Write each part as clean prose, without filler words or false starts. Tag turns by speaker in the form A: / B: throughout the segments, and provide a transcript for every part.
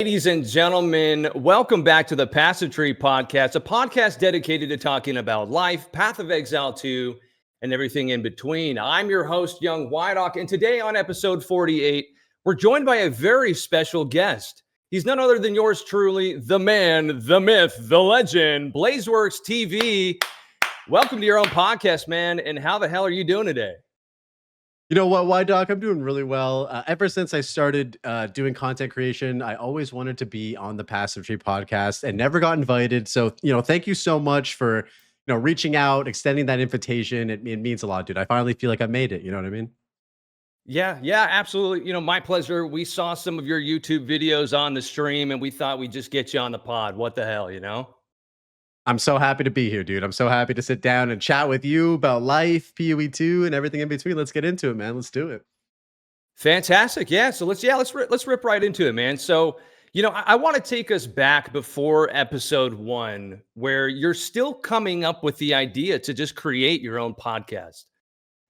A: Ladies and gentlemen, welcome back to the Passive Tree Podcast, a podcast dedicated to talking about life, Path of Exile 2, and everything in between. I'm your host, Young YDocs, and today on episode 48, we're joined by a very special guest. He's none other than yours truly, the man, the myth, the legend, Blazeworks TV. Welcome to your own podcast, man, and how the hell are you doing today?
B: You know what, YDoc? I'm doing really well. Ever since I started doing content creation, I always wanted to be on the Passive Tree podcast and never got invited. So, thank you so much for, reaching out, extending that invitation. It means a lot, dude. I finally feel like I made it. You know what I mean?
A: Yeah, absolutely. My pleasure. We saw some of your YouTube videos on the stream and we thought we'd just get you on the pod. What the hell?
B: I'm so happy to be here, dude. I'm so happy to sit down and chat with you about life, PoE2, and everything in between. Let's get into it, man. Let's do it.
A: Fantastic. Yeah. So let's rip right into it, man. So, I want to take us back before episode 1, where you're still coming up with the idea to just create your own podcast.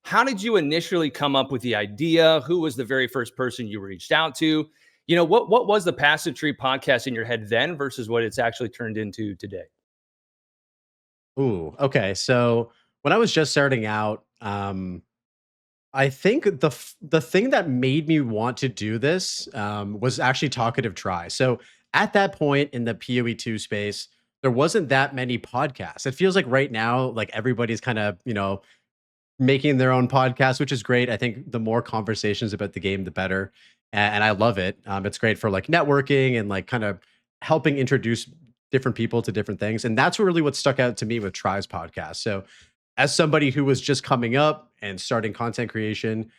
A: How did you initially come up with the idea? Who was the very first person you reached out to? What was the Passive Tree podcast in your head then versus what it's actually turned into today?
B: Ooh, okay. So when I was just starting out, I think the thing that made me want to do this was actually Talkative Try. So at that point in the PoE2 space, there wasn't that many podcasts. It feels like right now, like everybody's kind of, making their own podcast, which is great. I think the more conversations about the game, the better. And I love it. It's great for like networking and like kind of helping introduce different people to different things. And that's really what stuck out to me with Try's podcast. So as somebody who was just coming up and starting content creation,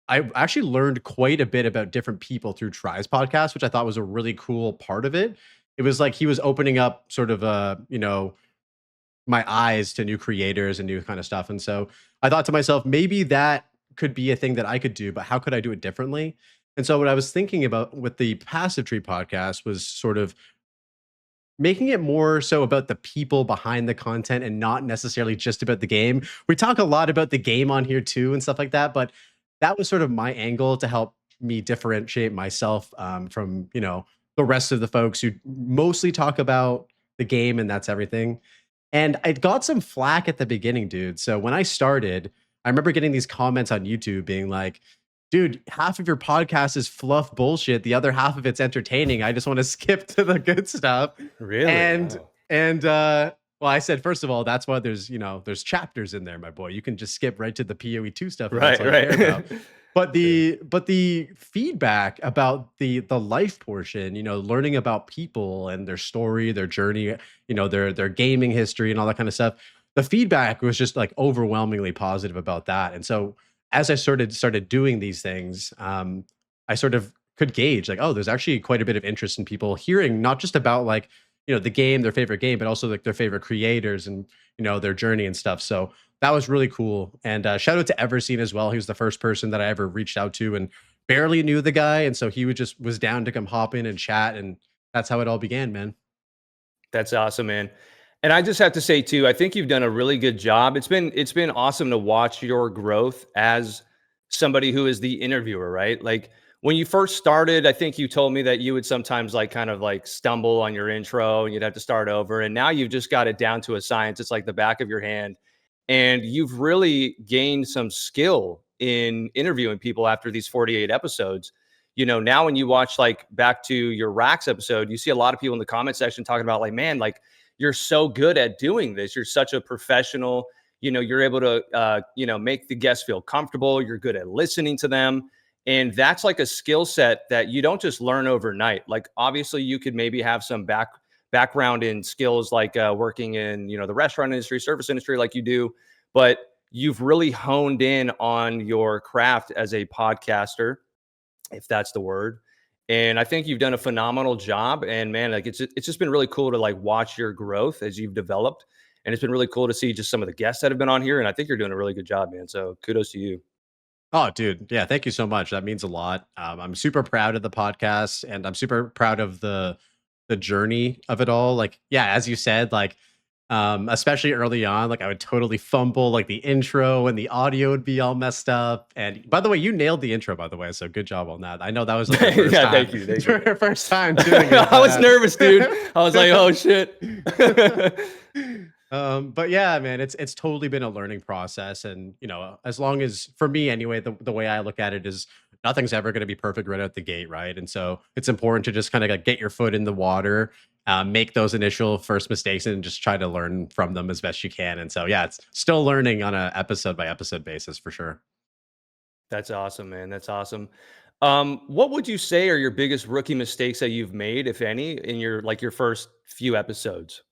B: I actually learned quite a bit about different people through Try's podcast, which I thought was a really cool part of it. It was like he was opening up sort of my eyes to new creators and new kind of stuff. And so I thought to myself, maybe that could be a thing that I could do, but how could I do it differently? And so what I was thinking about with the Passive Tree podcast was sort of making it more so about the people behind the content and not necessarily just about the game. We talk a lot about the game on here too and stuff like that, but that was sort of my angle to help me differentiate myself from, the rest of the folks who mostly talk about the game and that's everything. And I got some flack at the beginning, dude. So when I started, I remember getting these comments on YouTube being like, dude, half of your podcast is fluff bullshit. The other half of it's entertaining. I just want to skip to the good stuff.
A: Really?
B: And
A: Wow.
B: well, I said, first of all, that's why there's chapters in there, my boy. You can just skip right to the PoE2 stuff.
A: Right.
B: But the feedback about the life portion, learning about people and their story, their journey, their gaming history and all that kind of stuff. The feedback was just like overwhelmingly positive about that. And so as I started doing these things, I sort of could gauge like, oh, there's actually quite a bit of interest in people hearing not just about like, the game, their favorite game, but also like their favorite creators and, their journey and stuff. So that was really cool. And shout out to Everseen as well. He was the first person that I ever reached out to and barely knew the guy. And so he was down to come hop in and chat. And that's how it all began, man.
A: That's awesome, man. And I just have to say too, I think you've done a really good job. It's been awesome to watch your growth as somebody who is the interviewer, right? Like when you first started, I think you told me that you would sometimes like kind of like stumble on your intro and you'd have to start over. And now you've just got it down to a science. It's like the back of your hand. And you've really gained some skill in interviewing people after these 48 episodes. Now when you watch like back to your Rax episode, you see a lot of people in the comment section talking about like, man, like you're so good at doing this. You're such a professional. You're able to, make the guests feel comfortable. You're good at listening to them. And that's like a skill set that you don't just learn overnight. Like obviously you could maybe have some background in skills like working in, the restaurant industry, service industry like you do, but you've really honed in on your craft as a podcaster, if that's the word. And I think you've done a phenomenal job. And man, like it's just been really cool to like watch your growth as you've developed. And it's been really cool to see just some of the guests that have been on here. And I think you're doing a really good job, man. So kudos to you.
B: Oh, dude. Yeah. Thank you so much. That means a lot. I'm super proud of the podcast and I'm super proud of the journey of it all. Like, yeah, as you said, like Especially early on. Like I would totally fumble like the intro and the audio would be all messed up. And by the way, you nailed the intro, by the way. So good job on that. I know that was like your first
A: Yeah,
B: time,
A: thank you, thank you.
B: your first time doing it,
A: I was nervous, dude. I was like, oh shit.
B: but yeah, man, it's totally been a learning process. And as long as for me anyway, the way I look at it is nothing's ever going to be perfect right out the gate, right? And so it's important to just kind of like get your foot in the water, make those initial first mistakes, and just try to learn from them as best you can. And so yeah, it's still learning on a episode by episode basis for sure.
A: That's awesome, man. That's awesome. What would you say are your biggest rookie mistakes that you've made, if any, in your first few episodes?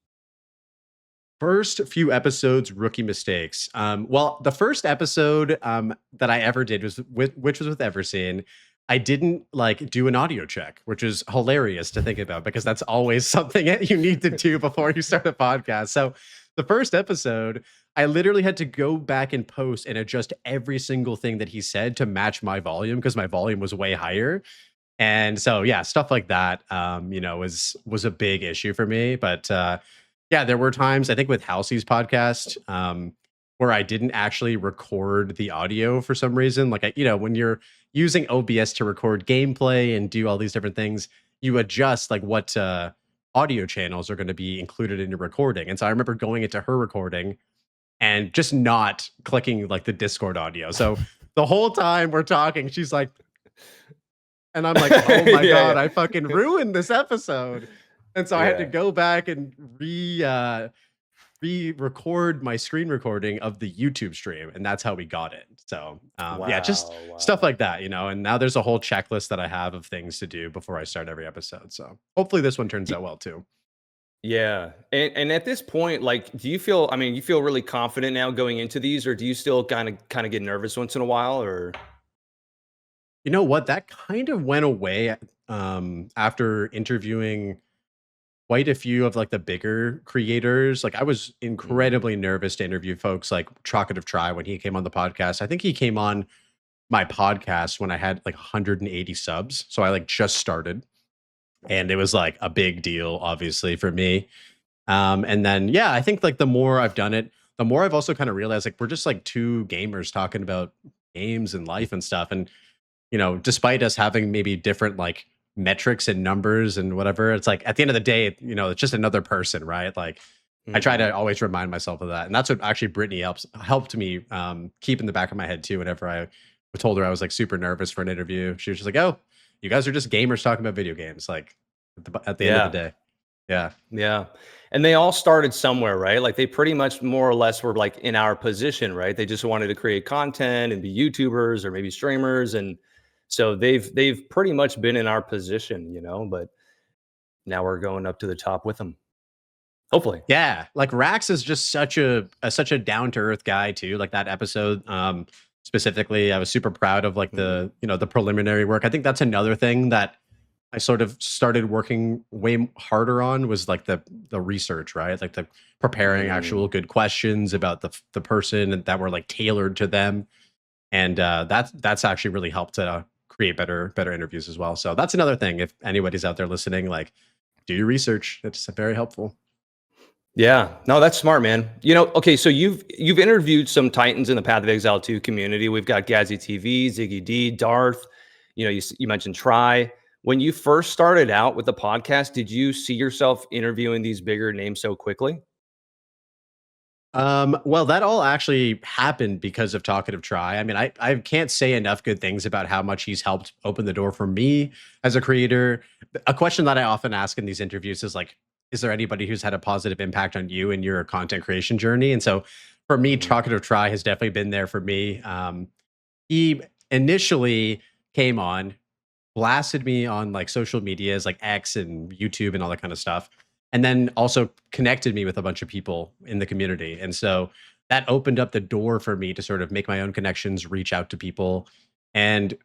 B: First few episodes, rookie mistakes. Well, the first episode that I ever did was which was with Everseen. I didn't like do an audio check, which is hilarious to think about because that's always something that you need to do before you start a podcast. So the first episode, I literally had to go back and post and adjust every single thing that he said to match my volume because my volume was way higher. And so yeah, stuff like that, was a big issue for me. But yeah, there were times I think with Halsey's podcast, where I didn't actually record the audio for some reason. Like when you're using OBS to record gameplay and do all these different things, you adjust like what audio channels are going to be included in your recording. And so I remember going into her recording and just not clicking like the Discord audio. So the whole time we're talking, she's like, and I'm like, oh my
A: Yeah,
B: God,
A: yeah.
B: I fucking ruined this episode. And so I had to
A: Yeah.
B: go back and re-record my screen recording of the YouTube stream, and that's how we got it. So yeah, just
A: Wow,
B: stuff
A: wow.
B: like that, and now there's a whole checklist that I have of things to do before I start every episode. So hopefully this one turns
A: Y
B: out well too.
A: Yeah, and at this point, like, do you feel I mean, you feel really confident now going into these, or do you still kinda get nervous once in a while, or
B: You know what? That kind of went away after interviewing quite a few of like the bigger creators. Like I was
A: Mhm.
B: incredibly nervous to interview folks like Chocolate of Try when he came on the podcast. I think he came on my podcast when I had like 180 subs. So I like just started and it was like a big deal, obviously, for me. And then yeah, I think like the more I've done it, the more I've also kind of realized like we're just like two gamers talking about games and life and stuff. And despite us having maybe different like metrics and numbers and whatever, it's like at the end of the day, it's just another person, right? Like I try
A: Mhm.
B: to always remind myself of that. And that's what actually Brittany helped me keep in the back of my head too. Whenever I told her I was like super nervous for an interview, she was just like, "Oh, you guys are just gamers talking about video games." Like at the end of the
A: Yeah.
B: day. Yeah.
A: Yeah. And they all started somewhere, right? Like they pretty much more or less were like in our position, right? They just wanted to create content and be YouTubers or maybe streamers. And so they've pretty much been in our position, but now we're going up to the top with them. Hopefully.
B: Yeah, like Rax is just such a down to earth guy too. Like that episode, specifically, I was super proud of like
A: Mhm.
B: the preliminary work. I think that's another thing that I sort of started working harder on was like the research, right? Like the preparing actual
A: Mm.
B: good questions about the person and that were like tailored to them, and that's actually really helped to create better interviews as well. So that's another thing. If anybody's out there listening, like do your research. It's very helpful.
A: Yeah. No, that's smart, man. Okay, so you've interviewed some Titans in the Path of Exile 2 community. We've got Gazzy TV, Ziggy D, Darth. You mentioned Try. When you first started out with the podcast, did you see yourself interviewing these bigger names so quickly?
B: Well, that all actually happened because of Talkative Try. I mean, I can't say enough good things about how much he's helped open the door for me as a creator. A question that I often ask in these interviews is like, is there anybody who's had a positive impact on you in your content creation journey? And so for me,
A: Mhm.
B: Talkative Try has definitely been there for me. He initially came on, blasted me on like social medias like X and YouTube and all that kind of stuff. And then also connected me with a bunch of people in the community. And so that opened up the door for me to sort of make my own connections, reach out to people. And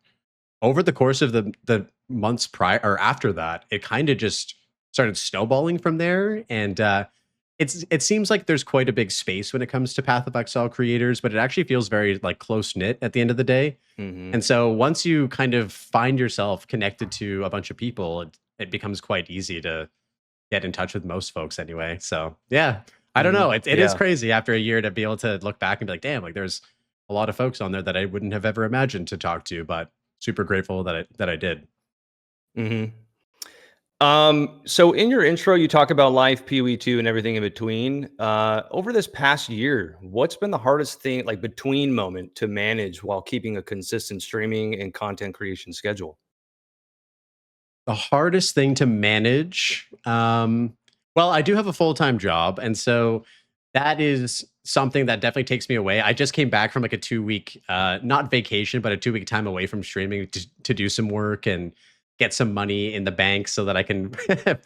B: over the course of the months prior or after that, it kind of just started snowballing from there. And it seems like there's quite a big space when it comes to Path of Exile creators, but it actually feels very like close knit at the end of the day.
A: Mhm.
B: And so once you kind of find yourself connected to a bunch of people, it becomes quite easy to get in touch with most folks anyway. So yeah, I don't know. It is
A: Yeah.
B: crazy after a year to be able to look back and be like, damn, like there's a lot of folks on there that I wouldn't have ever imagined to talk to, but super grateful that I did.
A: Hmm. So in your intro, you talk about life, PoE2, and everything in between. Over this past year, what's been the hardest thing, like between moment, to manage while keeping a consistent streaming and content creation schedule?
B: The hardest thing to manage, well, I do have a full-time job, and so that is something that definitely takes me away. I just came back from like a 2-week, not vacation, but a 2-week time away from streaming to do some work and get some money in the bank so that I can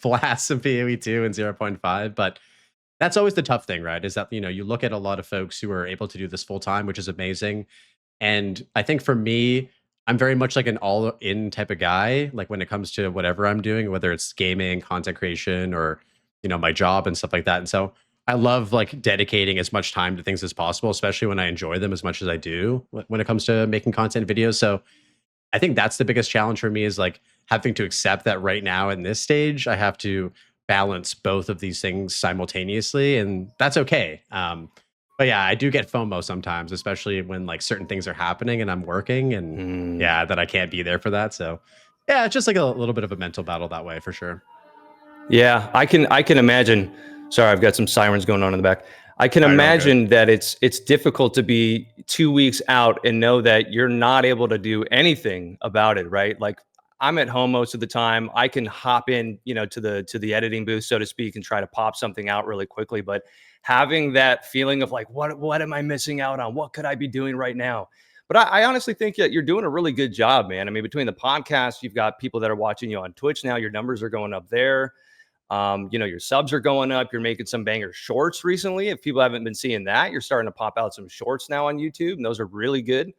B: blast some PoE2 and zero point 0.5. But that's always the tough thing, right? Is that, you look at a lot of folks who are able to do this full time, which is amazing. And I think for me, I'm very much like an all in type of guy. Like when it comes to whatever I'm doing, whether it's gaming, content creation, or, my job and stuff like that. And so I love like dedicating as much time to things as possible, especially when I enjoy them as much as I do when it comes to making content videos. So I think that's the biggest challenge for me is like having to accept that right now in this stage, I have to balance both of these things simultaneously, and that's okay. But yeah, I do get FOMO sometimes, especially when like certain things are happening and I'm working, and
A: Hmm.
B: yeah, that I can't be there for that. So yeah, it's just like a little bit of a mental battle that way for sure.
A: Yeah, I can imagine. Sorry, I've got some sirens going on in the back. I can
B: Oh, you're all good.
A: imagine that it's difficult to be 2 weeks out and know that you're not able to do anything about it, right? Like I'm at home most of the time. I can hop in, to the editing booth, so to speak, and try to pop something out really quickly. But having that feeling of like, what am I missing out on? What could I be doing right now? But I honestly think that you're doing a really good job, man. I mean, between the podcast, you've got people that are watching you on Twitch now. Your numbers are going up there. Your subs are going up. You're making some banger shorts recently. If people haven't been seeing that, you're starting to pop out some shorts now on YouTube, and those are really good.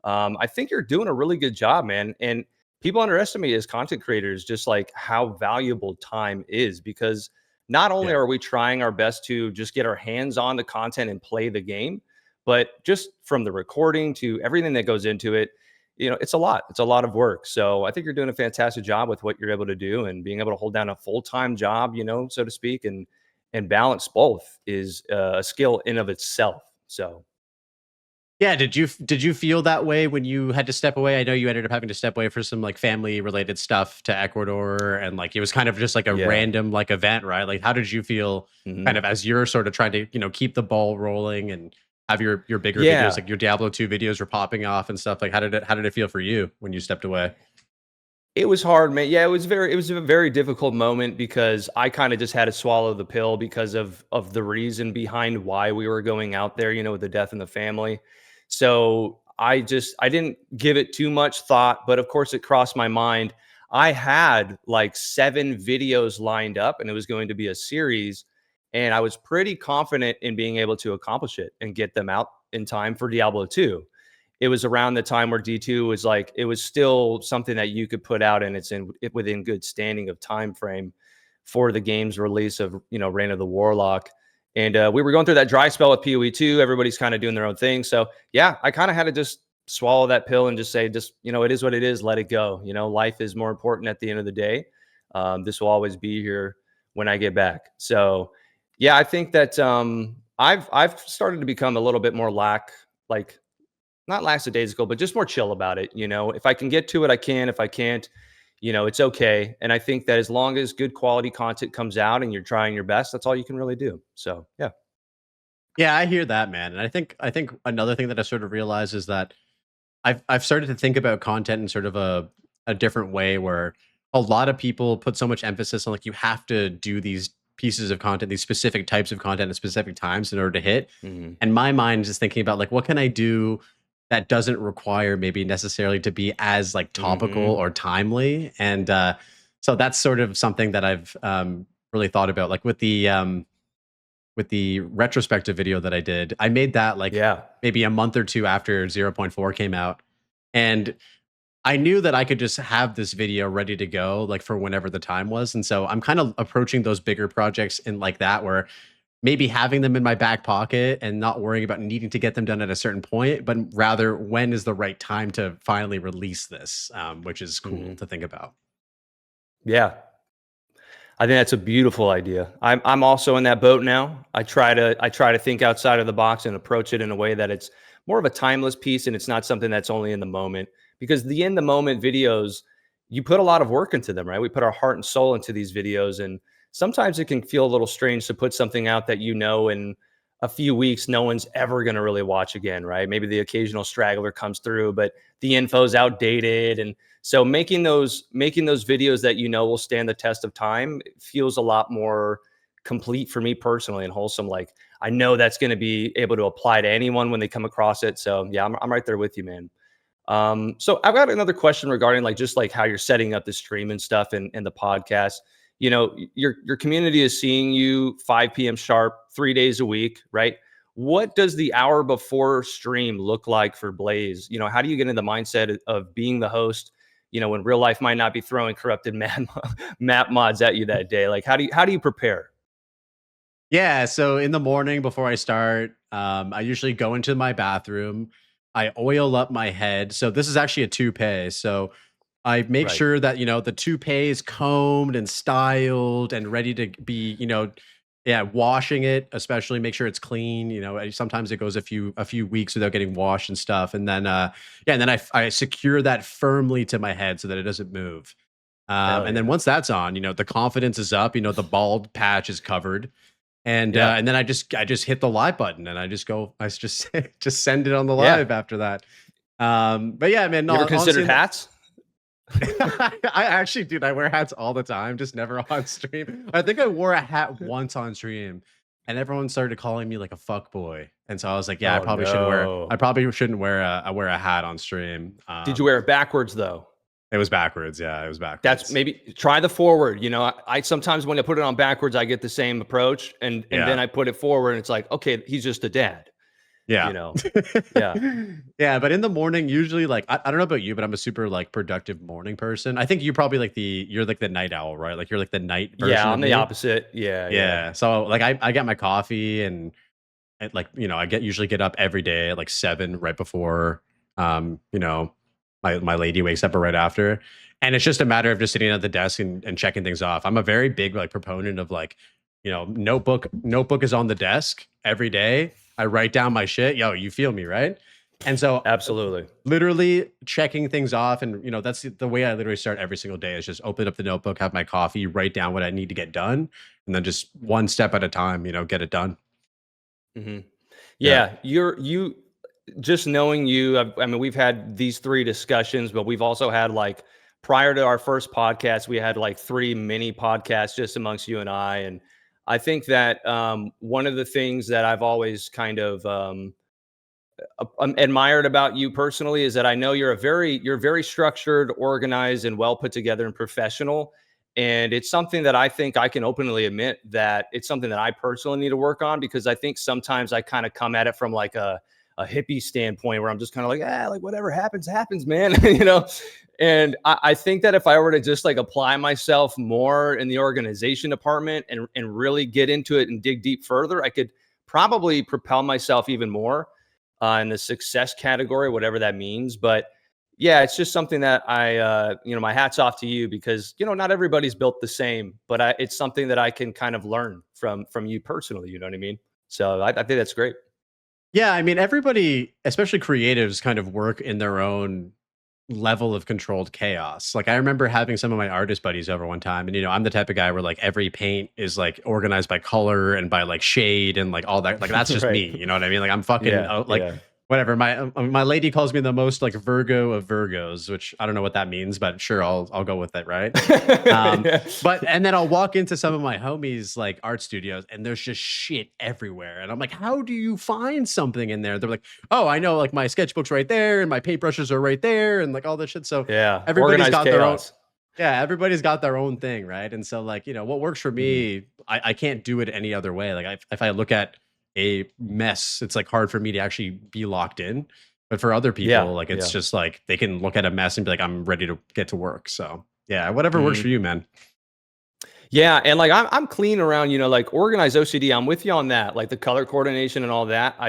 A: I think you're doing a really good job, man. And people underestimate as content creators just like how valuable time is, because not only
B: Yeah.
A: are we trying our best to just get our hands on the content and play the game, but just from the recording to everything that goes into it, it's a lot. It's a lot of work. So I think you're doing a fantastic job with what you're able to do, and being able to hold down a full-time job, so to speak, and balance both is a skill in of itself. So
B: Yeah, did you feel that way when you had to step away? I know you ended up having to step away for some like family related stuff to Ecuador, and like it was kind of just like a
A: yeah.
B: random like event, right? Like how did you feel kind
A: Mhm.
B: of as you're sort of trying to, keep the ball rolling and have your bigger videos,
A: Yeah.
B: like your Diablo 2 videos were popping off and stuff. Like how did it feel for you when you stepped away?
A: It was hard, man. Yeah, it was a very difficult moment, because I kind of just had to swallow the pill because of the reason behind why we were going out there, with the death in the family. So I didn't give it too much thought, but of course it crossed my mind. I had like 7 videos lined up, and it was going to be a series, and I was pretty confident in being able to accomplish it and get them out in time for Diablo 2. It was around the time where D2 was like, it was still something that you could put out, and within good standing of time frame for the game's release of, Reign of the Warlock. And we were going through that dry spell with PoE2. Everybody's kind of doing their own thing. So yeah, I kind of had to just swallow that pill and just say, it is what it is. Let it go. Life is more important at the end of the day. This will always be here when I get back. So yeah, I think that I've started to become a little bit more like not lackadaisical, but just more chill about it. If I can get to it, I can. If I can't, it's okay. And I think that as long as good quality content comes out and you're trying your best, that's all you can really do. So yeah.
B: Yeah, I hear that, man. And I think another thing that I sort of realized is that I've started to think about content in sort of a different way where a lot of people put so much emphasis on like you have to do these pieces of content, these specific types of content at specific times in order to hit.
A: Hmm.
B: And my mind is just thinking about like what can I do that doesn't require maybe necessarily to be as like topical
A: Hmm.
B: or timely. And so that's sort of something that I've really thought about. Like with the retrospective video that I did, I made that like
A: Yeah.
B: maybe a month or two after zero point 0.4 came out. And I knew that I could just have this video ready to go, like for whenever the time was. And so I'm kind of approaching those bigger projects in like that, where maybe having them in my back pocket and not worrying about needing to get them done at a certain point, but rather when is the right time to finally release this, which is cool
A: Hmm.
B: to think about.
A: Yeah. I think that's a beautiful idea. I'm also in that boat now. I try to think outside of the box and approach it in a way that it's more of a timeless piece and it's not something that's only in the moment. Because the in the moment videos, you put a lot of work into them, right? We put our heart and soul into these videos, and sometimes it can feel a little strange to put something out that in a few weeks no one's ever going to really watch again, right? Maybe the occasional straggler comes through, but the info's outdated, and so making those videos that will stand the test of time feels a lot more complete for me personally and wholesome. Like I know that's going to be able to apply to anyone when they come across it. So yeah, I'm right there with you, man. So I've got another question regarding like just like how you're setting up the stream and stuff and the podcast. Your community is seeing you 5 p.m. sharp, 3 days a week, right? What does the hour before stream look like for Blaze? How do you get in the mindset of being the host? When real life might not be throwing corrupted map mods at you that day. Like how do you prepare?
B: Yeah, so in the morning before I start, I usually go into my bathroom. I oil up my head. So this is actually a toupee. So I make
A: Right.
B: sure that, the toupee is combed and styled and ready to be, yeah, washing it, especially make sure it's clean. Sometimes it goes a few weeks without getting washed and stuff. And then yeah, and then I secure that firmly to my head so that it doesn't move.
A: Hell
B: And then
A: yeah.
B: once that's on, the confidence is up, the bald patch is covered.
A: Yeah.
B: And then I just hit the live button and I just just send it on the
A: Yeah.
B: live after that. But yeah, man,
A: You ever
B: no,
A: considered
B: honestly,
A: hats?
B: I actually, dude, I wear hats all the time, just never on stream. I think I wore a hat once on stream, and everyone started calling me like a fuck boy. And so I was like, yeah, I
A: Oh
B: probably shouldn't wear. I
A: no.
B: probably shouldn't wear a hat on stream.
A: Did you wear it backwards though?
B: It was backwards. Yeah, it was
A: That's
B: backwards.
A: maybe try the forward. I sometimes when I put it on backwards, I get the same approach, and then
B: Yeah.
A: I put it forward, and it's like, okay, he's just a dad.
B: Yeah.
A: You know, yeah,
B: Yeah, but in the morning, usually like I don't know about you, but I'm a super like productive morning person. I think you probably you're like the night owl, right? Like you're like the night
A: yeah.
B: version of
A: I'm the
B: me.
A: opposite. Yeah, yeah.
B: Yeah. So like I get my coffee and like, I usually get up every day at like 7 right before my lady wakes up or right after. And it's just a matter of just sitting at the desk and checking things off. I'm a very big like proponent of like, notebook is on the desk every day. I write down my shit. Yo, you feel me, right? And so
A: Absolutely.
B: literally checking things off. And that's the way I literally start every single day is just open up the notebook, have my coffee, write down what I need to get done, and then just one step at a time, get it done.
A: Hmm.
B: Yeah.
A: Yeah, you just knowing you. I mean, we've had these three discussions, but we've also had like prior to our first podcast, we had like three mini podcasts just amongst you and I. And I think that one of the things that I've always kind of admired about you personally is that I know you're very structured, organized, and well put together and professional. And it's something that I think I can openly admit that it's something that I personally need to work on, because I think sometimes I kind of come at it from like a hippie standpoint where I'm just kind of like, like whatever happens, happens, man. And I think that if I were to just like apply myself more in the organization department and really get into it and dig deep further, I could probably propel myself even more in the success category, whatever that means. But yeah, it's just something that my hat's off to you, because not everybody's built the same, but it's something that I can kind of learn from you personally. You know what I mean? So I think that's great.
B: Yeah, I mean, everybody, especially creatives, kind of work in their own level of controlled chaos. Like I remember having some of my artist buddies over one time, and I'm the type of guy where like every paint is like organized by color and by like shade and like all that. Like that's just me.
A: Right.
B: You know what I mean? Like I'm fucking
A: Yeah.
B: like
A: Yeah.
B: whatever. My lady calls me the most like Virgo of Virgos, which I don't know what that means, but sure, I'll go with it, right? Um,
A: Yeah.
B: but and then I'll walk into some of my homies like art studios and there's just shit everywhere. And I'm like, how do you find something in there? They're like, oh, I know, like my sketchbook's right there and my paintbrushes are right there and like all this shit. So
A: Yeah.
B: everybody's
A: Organized
B: got their own,
A: chaos.
B: yeah, everybody's got their own thing, right? And so like, what works for
A: Hmm.
B: me, I can't do it any other way. Like if I look at a mess, it's like hard for me to actually be locked in. But for other
A: Yeah.
B: people, like it's
A: Yeah.
B: just like they can look at a mess and be like, I'm ready to get to work. So yeah, whatever works
A: Hmm.
B: for you, man.
A: Yeah, and like I'm clean around, like organized OCD. I'm with you on that, like the color coordination and all that. I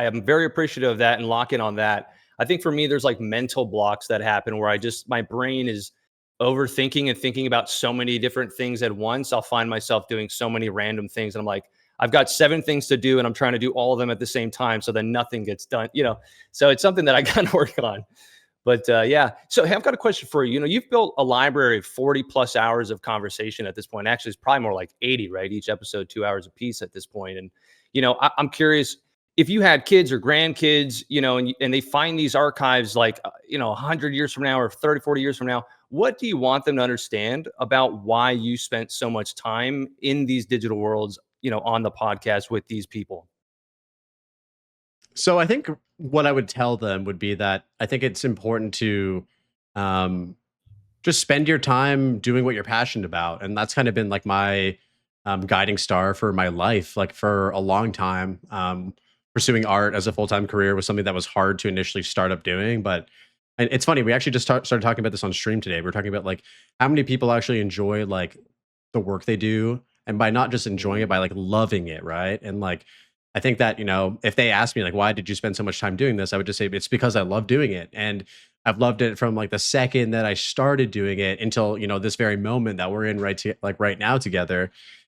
A: am very appreciative of that and lock in on that. I think for me, there's like mental blocks that happen where my brain is overthinking and thinking about so many different things at once, I'll find myself doing so many random things. And I'm like, I've got 7 things to do and I'm trying to do all of them at the same time. So then nothing gets done, you know? So it's something that I got to work on. But yeah, so hey, I've got a question for you. You know, you've built a library of 40 plus hours of conversation at this point. Actually, it's probably more like 80, right? Each episode, 2 hours a piece at this point. And, you know, I'm curious if you had kids or grandkids, you know, and they find these archives like, you know, 100 years from now or 30, 40 years from now, what do you want them to understand about why you spent so much time in these digital worlds, you know, on the podcast with these people?
B: So I think what I would tell them would be that I think it's important to um, just spend your time doing what you're passionate about, and that's kind of been like my guiding star for my life. Like for a long time, pursuing art as a full time career was something that was hard to initially start up doing, but and it's funny. We actually just started talking about this on stream today. We are talking about like how many people actually enjoy like the work they do, and by not just enjoying it, by like loving it, right? And like I think that, you know, if they ask me like why did you spend so much time doing this, I would just say it's because I love doing it. And I've loved it from like the second that I started doing it until, you know, this very moment that we're in like right now together.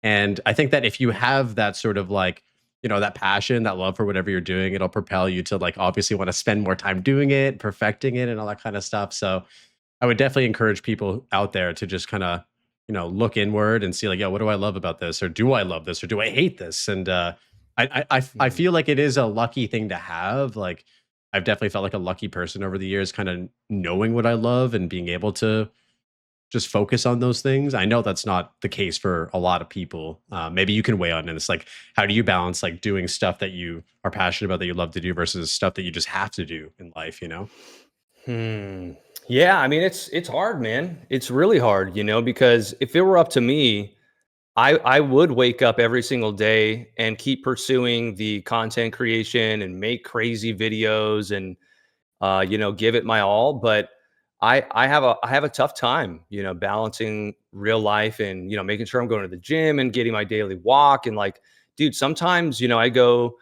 B: And I think that if you have that sort of like, you know, that passion, that love for whatever you're doing, it'll propel you to like obviously want to spend more time doing it, perfecting it and all that kind of stuff. So I would definitely encourage people out there to just kind of, you know, look inward and see like, yeah, what do I love about this? Or do I love this? Or do I hate this? And I
A: Mhm.
B: feel like it is a lucky thing to have. Like I've definitely felt like a lucky person over the years, kind of knowing what I love and being able to just focus on those things. I know that's not the case for a lot of people. Maybe you can weigh on it. It's like, how do you balance like doing stuff that you are passionate about that you love to do versus stuff that you just have to do in life, you know?
A: Hmm. Yeah, I mean it's hard, man. It's really hard, you know, because if it were up to me, I would wake up every single day and keep pursuing the content creation and make crazy videos and you know, give it my all. But I have a tough time, you know, balancing real life and you know making sure I'm going to the gym and getting my daily walk and like, dude, sometimes you know I go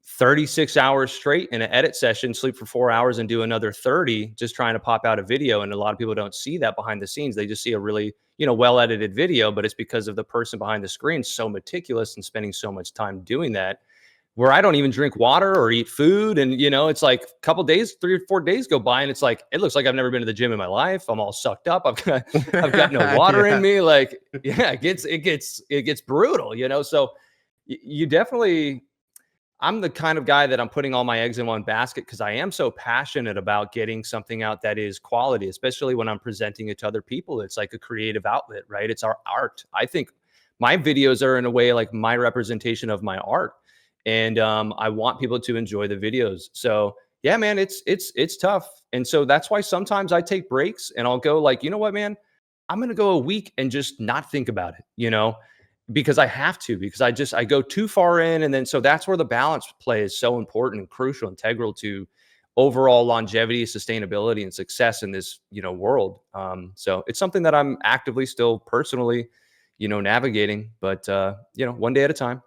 A: 36 hours straight in an edit session, sleep for 4 hours, and do another 30 just trying to pop out a video. And a lot of people don't see that behind the scenes. They just see a really you know well edited video, but it's because of the person behind the screen so meticulous and spending so much time doing that where I don't even drink water or eat food. And, you know, it's like a couple days, 3 or 4 days go by and it's like, it looks like I've never been to the gym in my life. I'm all sucked up. I've got no water in
B: Yeah.
A: me. Like, yeah, it gets brutal, you know? So you definitely, I'm the kind of guy that I'm putting all my eggs in one basket because I am so passionate about getting something out that is quality, especially when I'm presenting it to other people. It's like a creative outlet, right? It's our art. I think my videos are in a way like my representation of my art, and I want people to enjoy the videos. So yeah, man, it's tough, and so that's why sometimes I take breaks and I'll go like, you know what, man, I'm gonna go a week and just not think about it, you know, because I have to, because I go too far in. And then so that's where the balance play is so important and crucial, integral to overall longevity, sustainability, and success in this, you know, world. So it's something that I'm actively still personally, you know, navigating, but you know, one day at a time.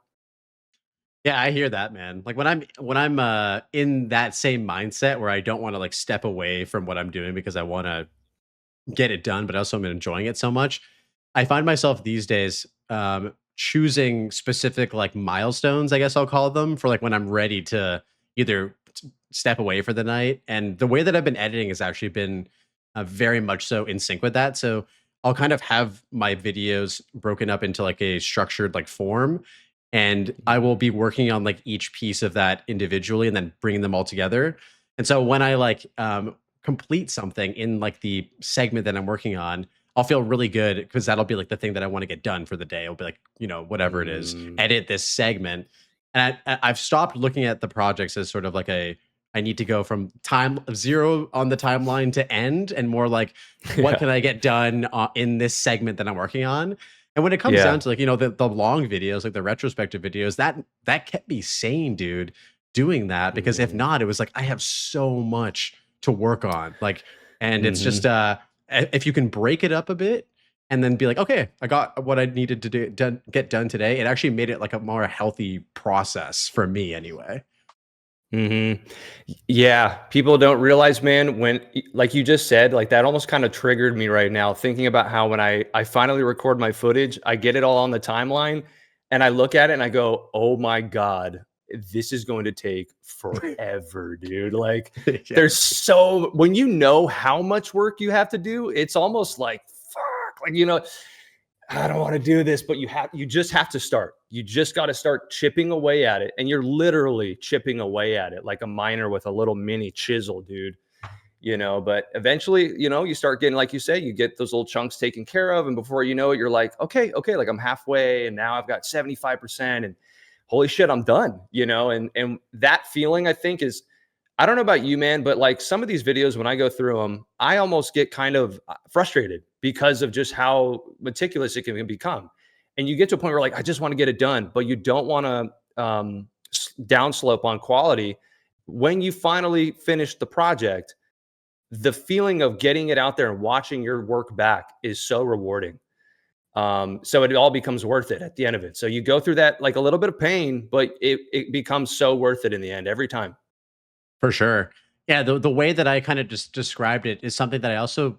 B: Yeah, I hear that, man. Like when I'm in that same mindset where I don't want to like step away from what I'm doing because I want to get it done, but also I'm enjoying it so much. I find myself these days choosing specific like milestones, I guess I'll call them, for like when I'm ready to either step away for the night. And the way that I've been editing has actually been very much so in sync with that. So I'll kind of have my videos broken up into like a structured like form, and I will be working on like each piece of that individually and then bringing them all together. And so when I like complete something in like the segment that I'm working on, I'll feel really good because that'll be like the thing that I want to get done for the day. It'll be like, you know, whatever it is,
A: Mm,
B: edit this segment. And I've stopped looking at the projects as sort of like I need to go from time zero on the timeline to end, and more like, what
A: yeah,
B: can I get done in this segment that I'm working on? And when it comes down
A: yeah.
B: to like, you know, the long videos, like the retrospective videos, that kept me sane, dude, doing that. Because if
A: Mm,
B: not, it was like I have so much to work on. Like, and it's just
A: hmm.
B: if you can break it up a bit and then be like, okay, I got what I needed to get done today. It actually made it like a more healthy process for me anyway.
A: Mhm. Yeah, people don't realize, man, when like you just said, like that almost kind of triggered me right now thinking about how when I finally record my footage, I get it all on the timeline and I look at it and I go, "Oh my god, this is going to take forever, dude." Like
B: Yeah.
A: there's so when you know how much work you have to do, it's almost like fuck, like I don't want to do this, but you just have to start. You just got to start chipping away at it. And you're literally chipping away at it like a miner with a little mini chisel, dude. But eventually, you start getting, like you say, you get those little chunks taken care of. And before you know it, you're like, okay, like I'm halfway and now I've got 75%. And holy shit, I'm done, and that feeling I think is I don't know about you, man, but like some of these videos, when I go through them, I almost get kind of frustrated because of just how meticulous it can become. And you get to a point where like, I just want to get it done, but you don't want to downslope on quality. When you finally finish the project, the feeling of getting it out there and watching your work back is so rewarding. So it all becomes worth it at the end of it. So you go through that like a little bit of pain, but it becomes so worth it in the end every time.
B: For sure. Yeah, the way that I kind of just described it is something that I also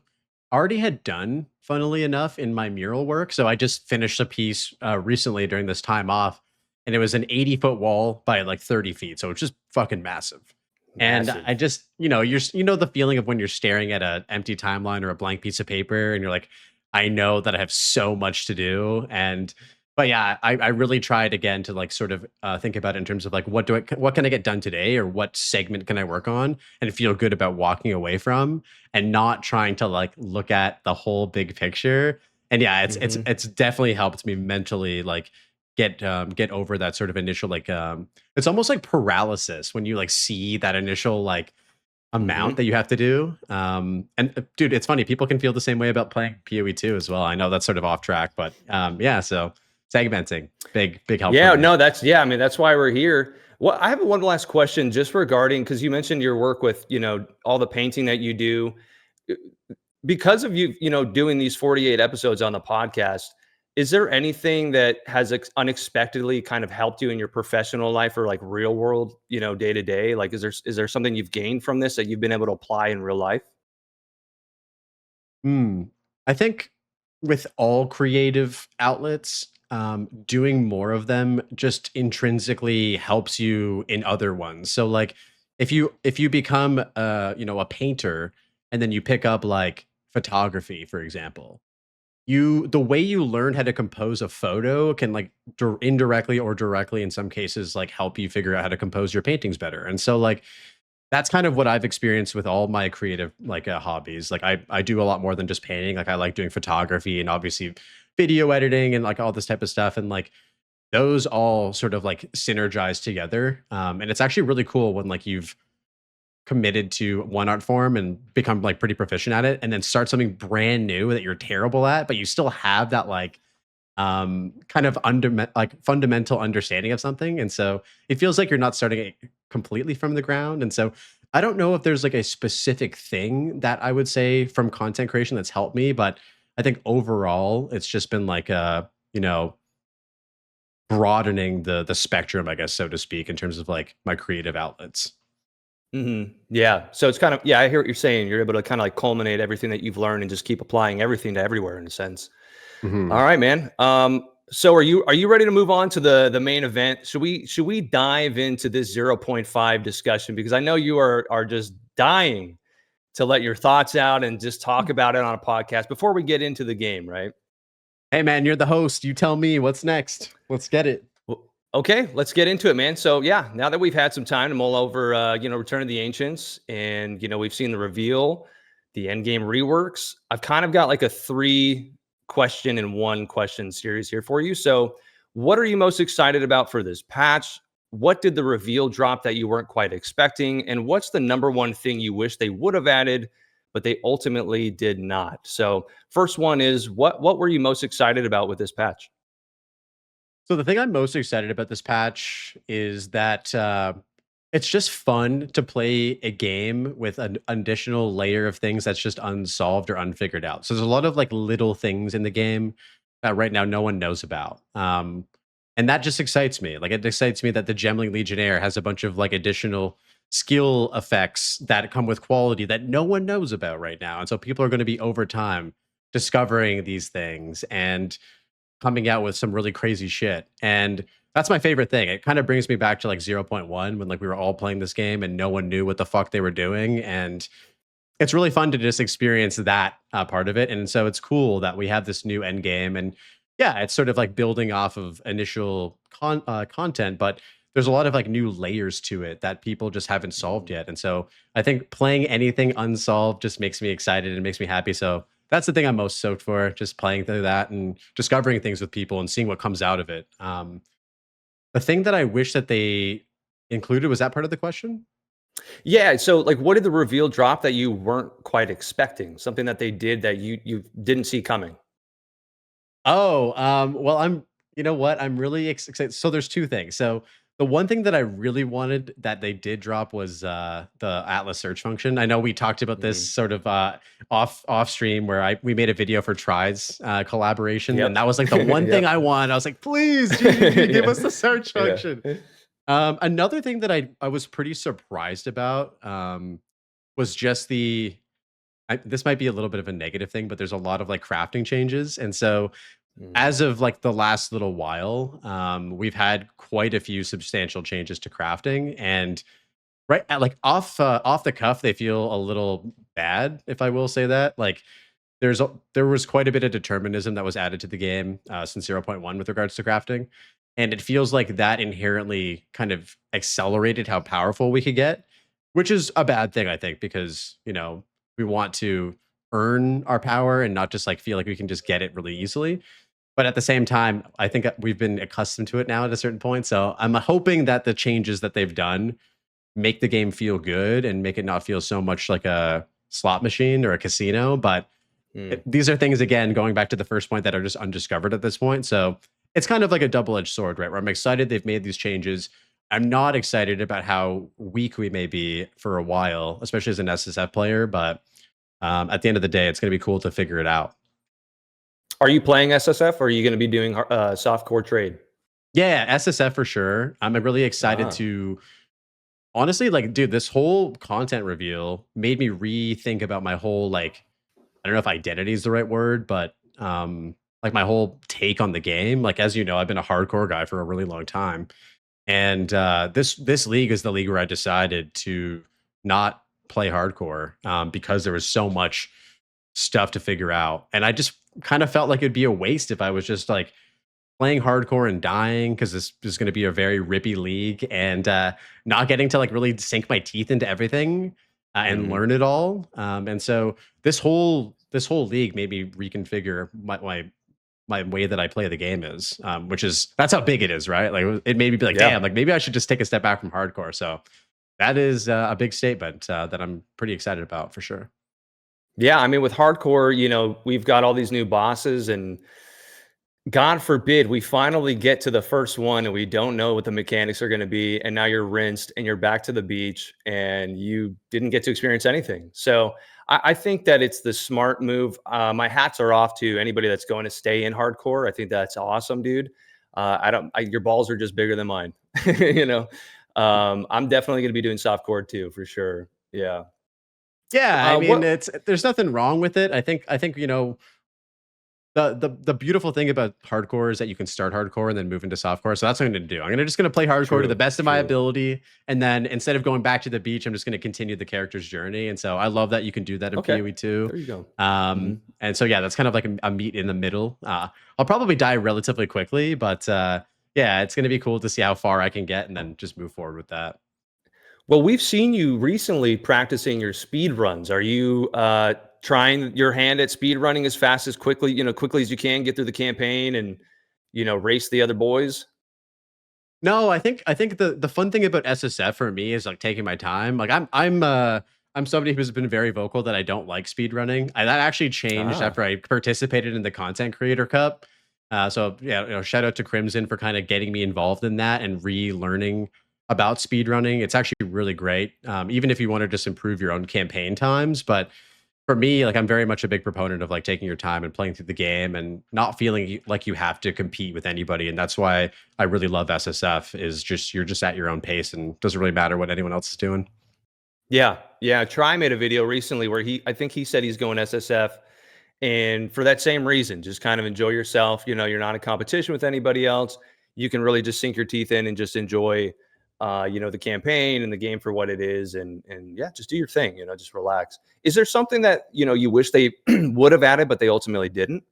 B: already had done, funnily enough, in my mural work. So I just finished a piece recently during this time off, and it was an 80-foot wall by like 30 feet. So it's just fucking massive. And I
A: Massive.
B: just, you know the feeling of when you're staring at an empty timeline or a blank piece of paper, and you're like, I know that I have so much to do, and but yeah, I really tried again to like sort of think about it in terms of like what can I get done today or what segment can I work on and feel good about walking away from and not trying to like look at the whole big picture. And yeah,
A: Mhm.
B: it's definitely helped me mentally like get over that sort of initial like it's almost like paralysis when you like see that initial like amount
A: Mhm.
B: that you have to do. And dude, it's funny. People can feel the same way about playing PoE 2 as well. I know that's sort of off track, but yeah. So segmenting, big help for
A: Yeah,
B: me.
A: no, I mean, that's why we're here. Well, I have one last question just regarding because you mentioned your work with, all the painting that you do. Uh, Because of you, doing these 48 episodes on the podcast, is there anything that has unexpectedly kind of helped you in your professional life or like real world, day to day? Like, is there something you've gained from this that you've been able to apply in real life?
B: Hmm. I think with all creative outlets, doing more of them just intrinsically helps you in other ones. So like if you become a painter and then you pick up like photography, for example, the way you learn how to compose a photo can like indirectly or directly in some cases like help you figure out how to compose your paintings better. And so like that's kind of what I've experienced with all my creative like hobbies. Like I do a lot more than just painting. Like I like doing photography and obviously video editing and like all this type of stuff, and like those all sort of like synergize together. And it's actually really cool when like you've committed to one art form and become like pretty proficient at it and then start something brand new that you're terrible at, but you still have that like kind of like fundamental understanding of something. And so it feels like you're not starting it completely from the ground. And so I don't know if there's like a specific thing that I would say from content creation that's helped me, but I think overall it's just been like broadening the spectrum, I guess, so to speak, in terms of like my creative outlets.
A: Yeah. So it's kind of, yeah, I hear what you're saying. You're able to kind of like culminate everything that you've learned and just keep applying everything to everywhere in a sense. All
B: Mhm.
A: right, man. So are you ready to move on to the main event? Should we dive into this zero point 0.5 discussion because I know you are just dying to let your thoughts out and just talk about it on a podcast before we get into the game, right?
B: Hey man, you're the host. You tell me what's next. Let's get it.
A: Well, okay, let's get into it, man. So yeah, now that we've had some time to mull over, Return of the Ancients, and we've seen the reveal, the end game reworks. I've kind of got like a three question and one question series here for you. So, what are you most excited about for this patch? What did the reveal drop that you weren't quite expecting? And what's the number one thing you wish they would have added, but they ultimately did not? So, first one is what were you most excited about with this patch?
B: So the thing I'm most excited about this patch is that it's just fun to play a game with an additional layer of things that's just unsolved or unfigured out. So there's a lot of like little things in the game that right now no one knows about. And that just excites me. Like, it excites me that the Gemling Legionnaire has a bunch of like additional skill effects that come with quality that no one knows about right now. And so people are going to be over time discovering these things and coming out with some really crazy shit. And that's my favorite thing. It kind of brings me back to like zero point 0.1 when like we were all playing this game and no one knew what the fuck they were doing. And it's really fun to just experience that part of it. And so it's cool that we have this new end game. And yeah, it's sort of like building off of initial content, but there's a lot of like new layers to it that people just haven't solved yet. And so I think playing anything unsolved just makes me excited and makes me happy. So that's the thing I'm most stoked for, just playing through that and discovering things with people and seeing what comes out of it. The thing that I wish that they included, was that part of the question?
A: Yeah, so, like, what did the reveal drop that you weren't quite expecting? Something that they did that you didn't see coming?
B: Oh, well, you know what? I'm really excited. So there's two things. So the one thing that I really wanted that they did drop was the Atlas search function. I know we talked about this
A: Mhm.
B: sort of off stream where we made a video for Tries collaboration, and
A: Yep.
B: that was like the one thing
A: Yep.
B: I wanted. I was like, please, GGG, give
A: Yeah.
B: us the search
A: Yeah.
B: function. Another thing that I was pretty surprised about was just this might be a little bit of a negative thing, but there's a lot of like crafting changes, and so
A: Mm,
B: as of like the last little while, we've had quite a few substantial changes to crafting, and right at like off the cuff, they feel a little bad, if I will say that. Like there was quite a bit of determinism that was added to the game since zero point 0.1 with regards to crafting, and it feels like that inherently kind of accelerated how powerful we could get, which is a bad thing, I think, because we want to earn our power and not just like feel like we can just get it really easily. But at the same time, I think we've been accustomed to it now at a certain point. So I'm hoping that the changes that they've done make the game feel good and make it not feel so much like a slot machine or a casino. But
A: mm.
B: these are things, again, going back to the first point, that are just undiscovered at this point. So it's kind of like a double-edged sword, right? Where I'm excited they've made these changes. I'm not excited about how weak we may be for a while, especially as an SSF player. But at the end of the day, it's going to be cool to figure it out.
A: Are you playing SSF, or are you gonna be doing soft core trade?
B: Yeah, SSF for sure. I'm really excited
A: Ah.
B: to honestly, like, dude, this whole content reveal made me rethink about my whole, like, I don't know if identity is the right word, but like my whole take on the game. Like, as you know, I've been a hardcore guy for a really long time. And this league is the league where I decided to not play hardcore because there was so much stuff to figure out. And I just kind of felt like it'd be a waste if I was just like playing hardcore and dying, because this is going to be a very rippy league, and not getting to like really sink my teeth into everything and
A: Mhm.
B: learn it all. And so this whole league made me reconfigure my way that I play the game is, which is, that's how big it is, right? Like it made me be like,
A: Yeah.
B: damn, like maybe I should just take a step back from hardcore. So that is a big statement that I'm pretty excited about for sure.
A: Yeah, I mean, with hardcore, we've got all these new bosses, and God forbid we finally get to the first one and we don't know what the mechanics are going to be. And now you're rinsed and you're back to the beach and you didn't get to experience anything. So I think that it's the smart move. My hats are off to anybody that's going to stay in hardcore. I think that's awesome, dude. Your balls are just bigger than mine. you know, I'm definitely going to be doing softcore too, for sure. Yeah.
B: Yeah, I mean,
A: What
B: there's nothing wrong with it. I think the beautiful thing about hardcore is that you can start hardcore and then move into softcore. So that's what I'm going to do. I'm just going to play hardcore to the
A: True,
B: best of my
A: true.
B: ability, and then instead of going back to the beach, I'm just going to continue the character's journey. And so I love that you can do that in
A: Okay.
B: PoE too.
A: There you go. Mhm.
B: And so yeah, that's kind of like a meet in the middle. I'll probably die relatively quickly, but yeah, it's going to be cool to see how far I can get and then just move forward with that.
A: Well, we've seen you recently practicing your speed runs. Are you trying your hand at speed running as fast as quickly as you can get through the campaign and race the other boys?
B: No, I think the fun thing about SSF for me is like taking my time. Like I'm somebody who's been very vocal that I don't like speed running. That actually changed
A: Ah.
B: after I participated in the Content Creator Cup. So yeah, shout out to Crimson for kind of getting me involved in that and relearning about speed running. It's actually really great, even if you want to just improve your own campaign times. But for me, like I'm very much a big proponent of like taking your time and playing through the game and not feeling like you have to compete with anybody. And that's why I really love SSF is just you're just at your own pace and doesn't really matter what anyone else is doing.
A: Yeah, yeah. Try made a video recently where I think he said he's going SSF, and for that same reason, just kind of enjoy yourself. You know, you're not in competition with anybody else. You can really just sink your teeth in and just enjoy, the campaign and the game for what it is, and yeah, just do your thing. You know, just relax. Is there something that you wish they would have added, but they ultimately didn't?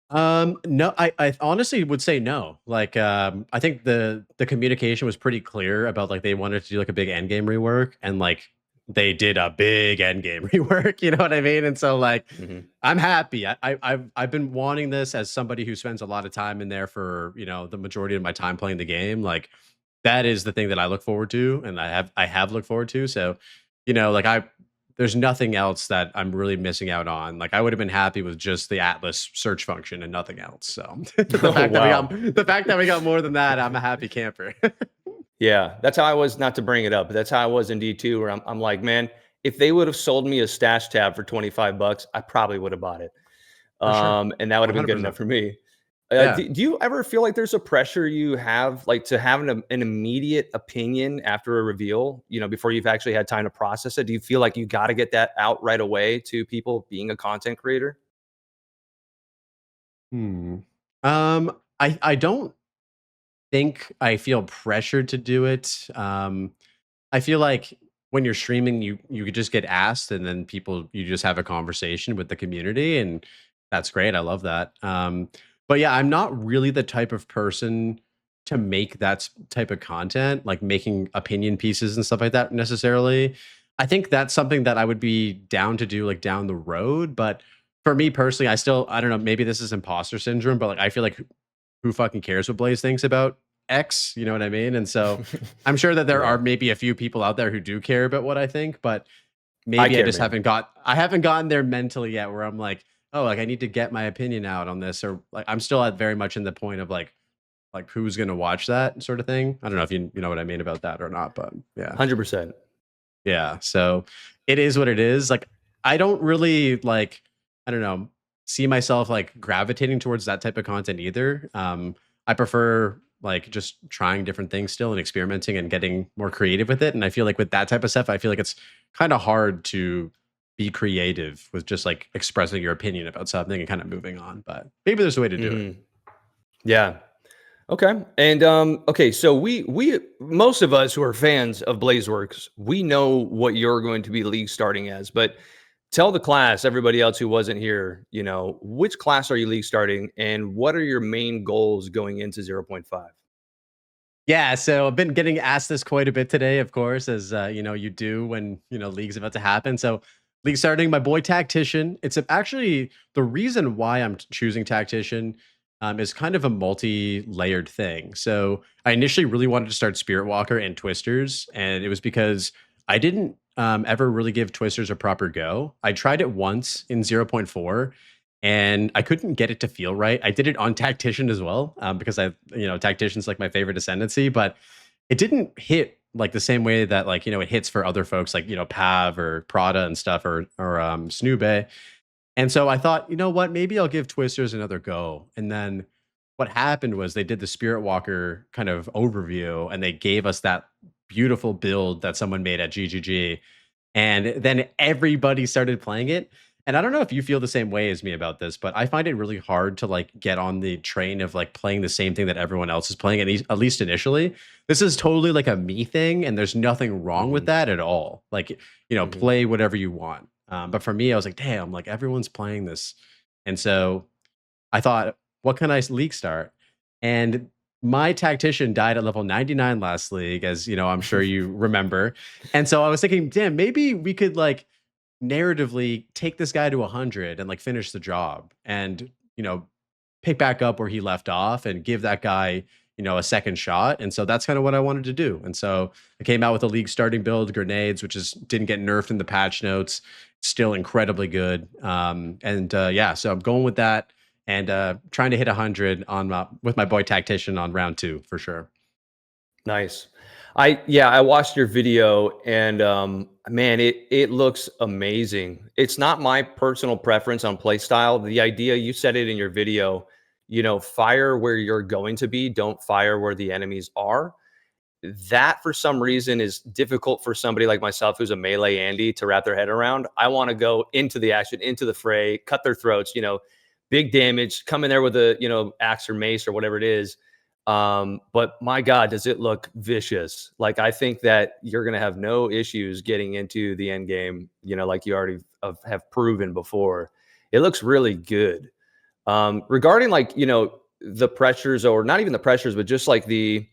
B: No, I honestly would say no. Like, I think the communication was pretty clear about like they wanted to do like a big end game rework, and like they did a big end game rework. You know what I mean? And so like,
A: Hmm.
B: I'm happy. I've been wanting this as somebody who spends a lot of time in there for the majority of my time playing the game. Like, that is the thing that I look forward to, and I have looked forward to. So, like there's nothing else that I'm really missing out on. Like I would have been happy with just the Atlas search function and nothing else. So the
A: Oh
B: fact that we got
A: wow.
B: the fact that we got more than that, I'm a happy camper.
A: Yeah, that's how I was. Not to bring it up, but that's how I was in D2. Where I'm like, man, if they would have sold me a stash tab for $25, I probably would have bought it.
B: For sure.
A: And that would have been good enough
B: 100%.
A: for me.
B: Yeah.
A: Do you ever feel like there's a pressure you have, like to have an immediate opinion after a reveal, before you've actually had time to process it? Do you feel like you got to get that out right away to people being a content creator?
B: Hmm. I don't think I feel pressured to do it. I feel like when you're streaming, you could just get asked, and then you just have a conversation with the community, and that's great. I love that. But yeah, I'm not really the type of person to make that type of content, like making opinion pieces and stuff like that necessarily. I think that's something that I would be down to do like down the road. But for me personally, I don't know, maybe this is imposter syndrome, but like I feel like who fucking cares what Blaze thinks about X? You know what I mean? And so I'm sure that there
A: Yeah,
B: are maybe a few people out there who do care about what I think, but
A: I
B: maybe
A: care, man.
B: I haven't gotten there mentally yet where I'm like, oh, like I need to get my opinion out on this, or like I'm still at very much in the point of like who's gonna watch that sort of thing. I don't know if you know what I mean about that or not, but yeah.
A: 100%.
B: Yeah. So it is what it is. Like I don't really like, I don't know, see myself like gravitating towards that type of content either. I prefer like just trying different things still and experimenting and getting more creative with it. And I feel like with that type of stuff, I feel like it's kind of hard to be creative with just like expressing your opinion about something and kind of moving on. But maybe there's a way to do it.
A: Hmm. Yeah. Okay. And okay, so we most of us who are fans of Blazeworks, we know what you're going to be league starting as, but tell the class, everybody else who wasn't here, which class are you league starting and what are your main goals going into 0.5?
B: Yeah, so I've been getting asked this quite a bit today, of course, as you do when league's about to happen. So, league starting, my boy Tactician. Actually the reason why I'm choosing Tactician is kind of a multi-layered thing. So, I initially really wanted to start Spirit Walker and Twisters, and it was because I didn't ever really give Twisters a proper go. I tried it once in 0.4 and I couldn't get it to feel right. I did it on Tactician as well, because Tactician's like my favorite ascendancy, but it didn't hit like the same way that like it hits for other folks like Pav or Prada and stuff or Snoobe. And so I thought, you know what, maybe I'll give Twisters another go. And then what happened was they did the Spirit Walker kind of overview, and they gave us that beautiful build that someone made at GGG, and then everybody started playing it. And I don't know if you feel the same way as me about this, but I find it really hard to like get on the train of like playing the same thing that everyone else is playing, at least initially. This is totally like a me thing, and there's nothing wrong with
A: Hmm.
B: that at all. Like,
A: Hmm.
B: play whatever you want. But for me, I was like, damn, like everyone's playing this. And so I thought, what can I league start? And my tactician died at level 99 last league, as I'm sure you remember. And so I was thinking, damn, maybe we could like narratively take this guy to 100 and like finish the job and, pick back up where he left off and give that guy, a second shot. And so that's kind of what I wanted to do. And so I came out with a league starting build, grenades, which is didn't get nerfed in the patch notes, still incredibly good. Yeah, so I'm going with that and trying to hit 100 on with my boy Tactician on round 2 for sure.
A: Nice. I watched your video and Man, it looks amazing. It's not my personal preference on play style. The idea, you said it in your video, fire where you're going to be, don't fire where the enemies are. That for some reason is difficult for somebody like myself who's a melee Andy to wrap their head around. I want to go into the action, into the fray, cut their throats, big damage, come in there with a, axe or mace or whatever it is. But my God, does it look vicious? Like, I think that you're going to have no issues getting into the end game, like you already have proven before. It looks really good. Regarding like, the pressures, or not even the pressures, but just like the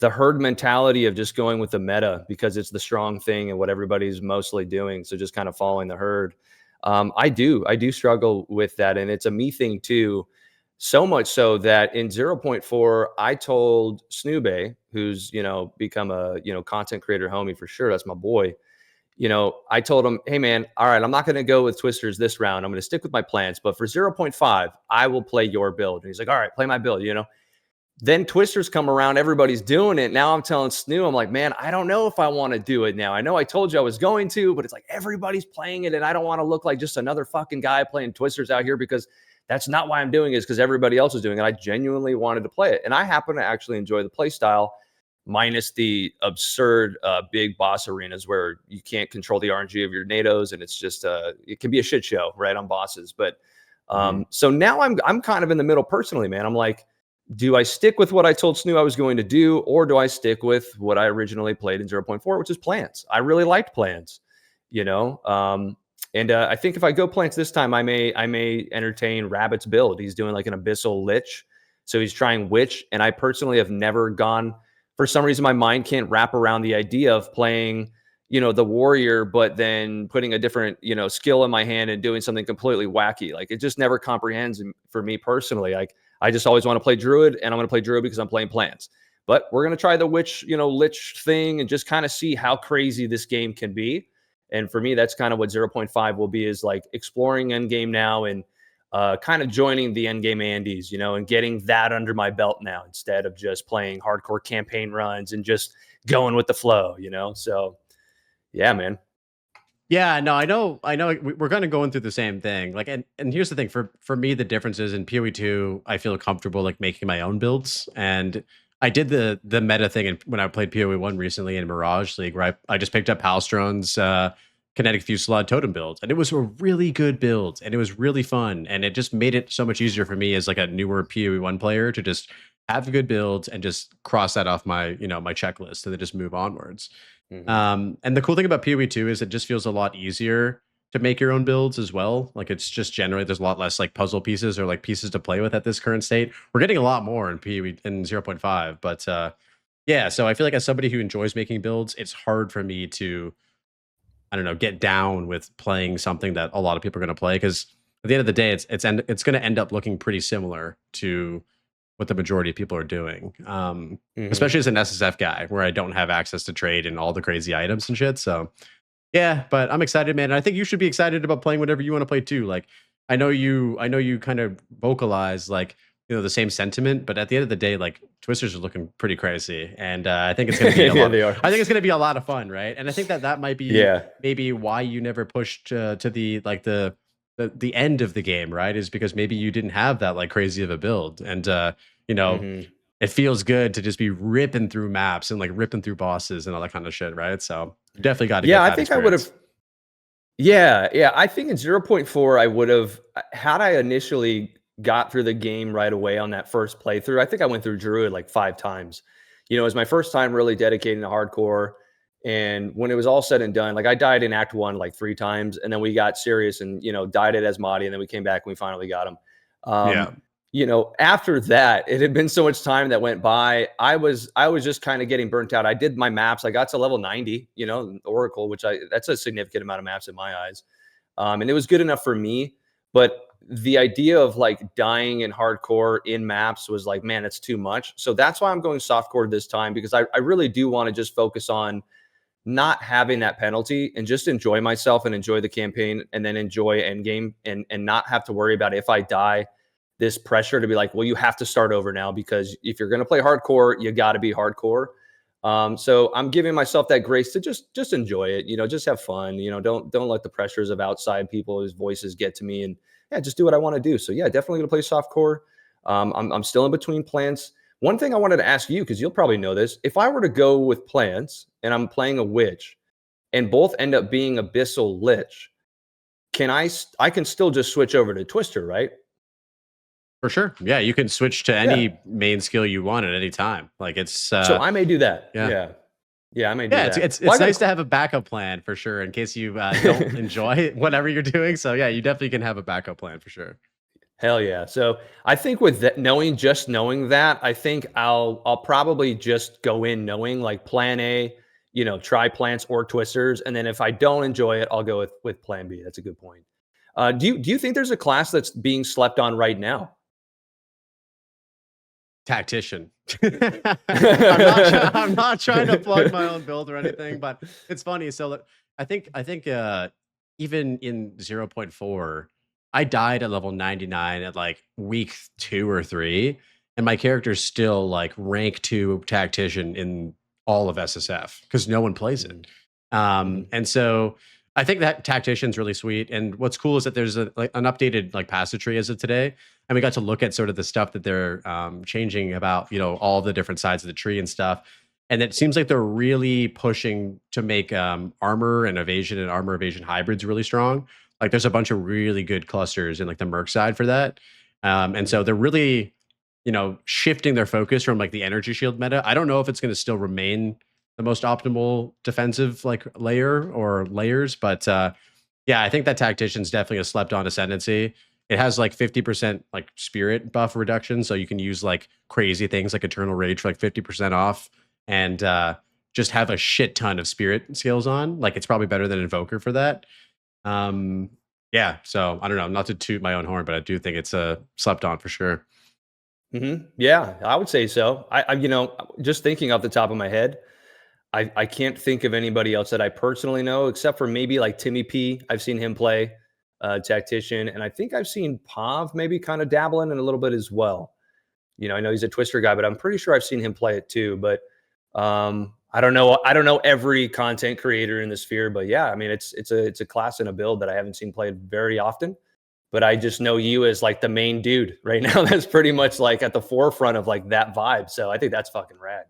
A: herd mentality of just going with the meta because it's the strong thing and what everybody's mostly doing. So just kind of following the herd. I do struggle with that. And it's a me thing too. So much so that in zero point 0.4, I told Snoobe, who's, become a, content creator homie for sure. That's my boy. I told him, hey man, all right, I'm not going to go with twisters this round. I'm going to stick with my plans, but for 0.5, I will play your build. And he's like, all right, play my build, Then twisters come around, everybody's doing it. Now I'm telling Snoo, I'm like, man, I don't know if I want to do it now. I know I told you I was going to, but it's like everybody's playing it, and I don't want to look like just another fucking guy playing twisters out here, because that's not why I'm doing it, is because everybody else is doing it. I genuinely wanted to play it. And I happen to actually enjoy the play style, minus the absurd big boss arenas where you can't control the RNG of your NATOs, and it's just it can be a shit show, right, on bosses. But so now I'm kind of in the middle personally, man. I'm like, do I stick with what I told Snoo I was going to do, or do I stick with what I originally played in 0.4, which is plants? I really liked plants, and I think if I go plants this time, I may entertain Rabbit's build. He's doing like an abyssal lich, so he's trying witch, and I personally have never gone. For some reason, my mind can't wrap around the idea of playing, the warrior, but then putting a different, skill in my hand and doing something completely wacky. Like, it just never comprehends for me personally. Like, I just always want to play druid, and I'm going to play druid because I'm playing plants. But we're going to try the witch, lich thing, and just kind of see how crazy this game can be. And for me, that's kind of what 0.5 will be, is like exploring endgame now, and kind of joining the endgame Andes, and getting that under my belt now, instead of just playing hardcore campaign runs and just going with the flow, So yeah, man.
B: Yeah, no, I know we're kind of going through the same thing. Like, and here's the thing, for me, the difference is in PoE 2, I feel comfortable like making my own builds. And I did the meta thing when I played PoE 1 recently in Mirage League, where I just picked up Halstrone's Kinetic Fusillade Totem build. And it was a really good build, and it was really fun. And it just made it so much easier for me as like a newer PoE 1 player to just have good builds and just cross that off my, my checklist, and then just move onwards. And the cool thing about PoE 2 is it just feels a lot easier to make your own builds as well. Like, it's just generally, there's a lot less like puzzle pieces or like pieces to play with at this current state. We're getting a lot more in PoE in 0.5, but yeah. So I feel like as somebody who enjoys making builds, it's hard for me to, I don't know, get down with playing something that a lot of people are going to play, because at the end of the day, it's going to end up looking pretty similar to what the majority of people are doing, especially as an SSF guy, where I don't have access to trade and all the crazy items and shit. So yeah, but I'm excited, man. And I think you should be excited about playing whatever you want to play too. Like, I know you kind of vocalize like, the same sentiment, but at the end of the day, like, twisters are looking pretty crazy, and I think it's going to be a
A: Yeah,
B: lot.
A: they are.
B: I think it's going to be a lot of fun, right? And I think that might be maybe why you never pushed to the like the end of the game, right? Is because maybe you didn't have that like crazy of a build, and it feels good to just be ripping through maps and like ripping through bosses and all that kind of shit, right? So you definitely got to get
A: I
B: that
A: think
B: experience.
A: I would have. Yeah. I think in 0.4, I would have, had I initially got through the game right away on that first playthrough. I think I went through Druid like 5 times. It was my first time really dedicating to hardcore. And when it was all said and done, like, I died in Act 1 like 3 times, and then we got serious and, died at Asmati, and then we came back and we finally got him.
B: Yeah.
A: After that, it had been so much time that went by. I was just kind of getting burnt out. I did my maps. I got to level 90, Oracle, which that's a significant amount of maps in my eyes. And it was good enough for me. But the idea of like dying in hardcore in maps was like, man, it's too much. So that's why I'm going softcore this time, because I really do want to just focus on not having that penalty and just enjoy myself and enjoy the campaign, and then enjoy endgame, and not have to worry about, if I die, this pressure to be like, well, you have to start over now, because if you're going to play hardcore, you got to be hardcore. So I'm giving myself that grace to just enjoy it, just have fun, don't let the pressures of outside people's voices get to me, and yeah, just do what I want to do. So yeah, definitely gonna play softcore. I'm still in between plants. One thing I wanted to ask you, because you'll probably know this, if I were to go with plants and I'm playing a witch and both end up being abyssal lich, I can still just switch over to Twister, right?
B: For sure. Yeah, you can switch to
A: Yeah.
B: any main skill you want at any time. Like it's
A: So I may do that.
B: yeah.
A: Yeah. Yeah, I may do
B: Yeah, it's
A: that.
B: it's
A: Well,
B: it's nice to have a backup plan for sure in case you don't enjoy whatever you're doing. So yeah, you definitely can have a backup plan for sure.
A: Hell yeah. So I think with that, knowing that, I think I'll probably just go in knowing like plan A, try plants or twisters. And then if I don't enjoy it, I'll go with plan B. That's a good point. Do you think there's a class that's being slept on right now?
B: Tactician. I'm not trying to plug my own build or anything, but it's funny. So look, I think even in 0.4, I died at level 99 at like week 2 or 3, and my character's still like rank 2 tactician in all of SSF because no one plays it.
A: Mhm.
B: And so I think that tactician's really sweet. And what's cool is that there's an updated like passage tree as of today, and we got to look at sort of the stuff that they're changing about all the different sides of the tree and stuff. And it seems like they're really pushing to make armor and evasion and armor evasion hybrids really strong. Like there's a bunch of really good clusters in like the merc side for that. And so they're really shifting their focus from like the energy shield meta. I don't know if it's going to still remain the most optimal defensive like layer or layers, but yeah, I think that tactician's definitely a slept on ascendancy. It has like 50% like spirit buff reduction, so you can use like crazy things like Eternal Rage for like 50% off, and just have a shit ton of spirit skills on. Like it's probably better than Invoker for that. Um, yeah, so I don't know, not to toot my own horn, but I do think it's a slept on for sure.
A: Yeah, I would say so. Just thinking off the top of my head, I can't think of anybody else that I personally know except for maybe like Timmy P. I've seen him play tactician, and I think I've seen Pav maybe kind of dabbling in a little bit as well. I know he's a twister guy, but I'm pretty sure I've seen him play it too. But I don't know. I don't know every content creator in the sphere, but yeah, I mean it's a class and a build that I haven't seen played very often. But I just know you as like the main dude right now. That's pretty much like at the forefront of like that vibe. So I think that's fucking rad.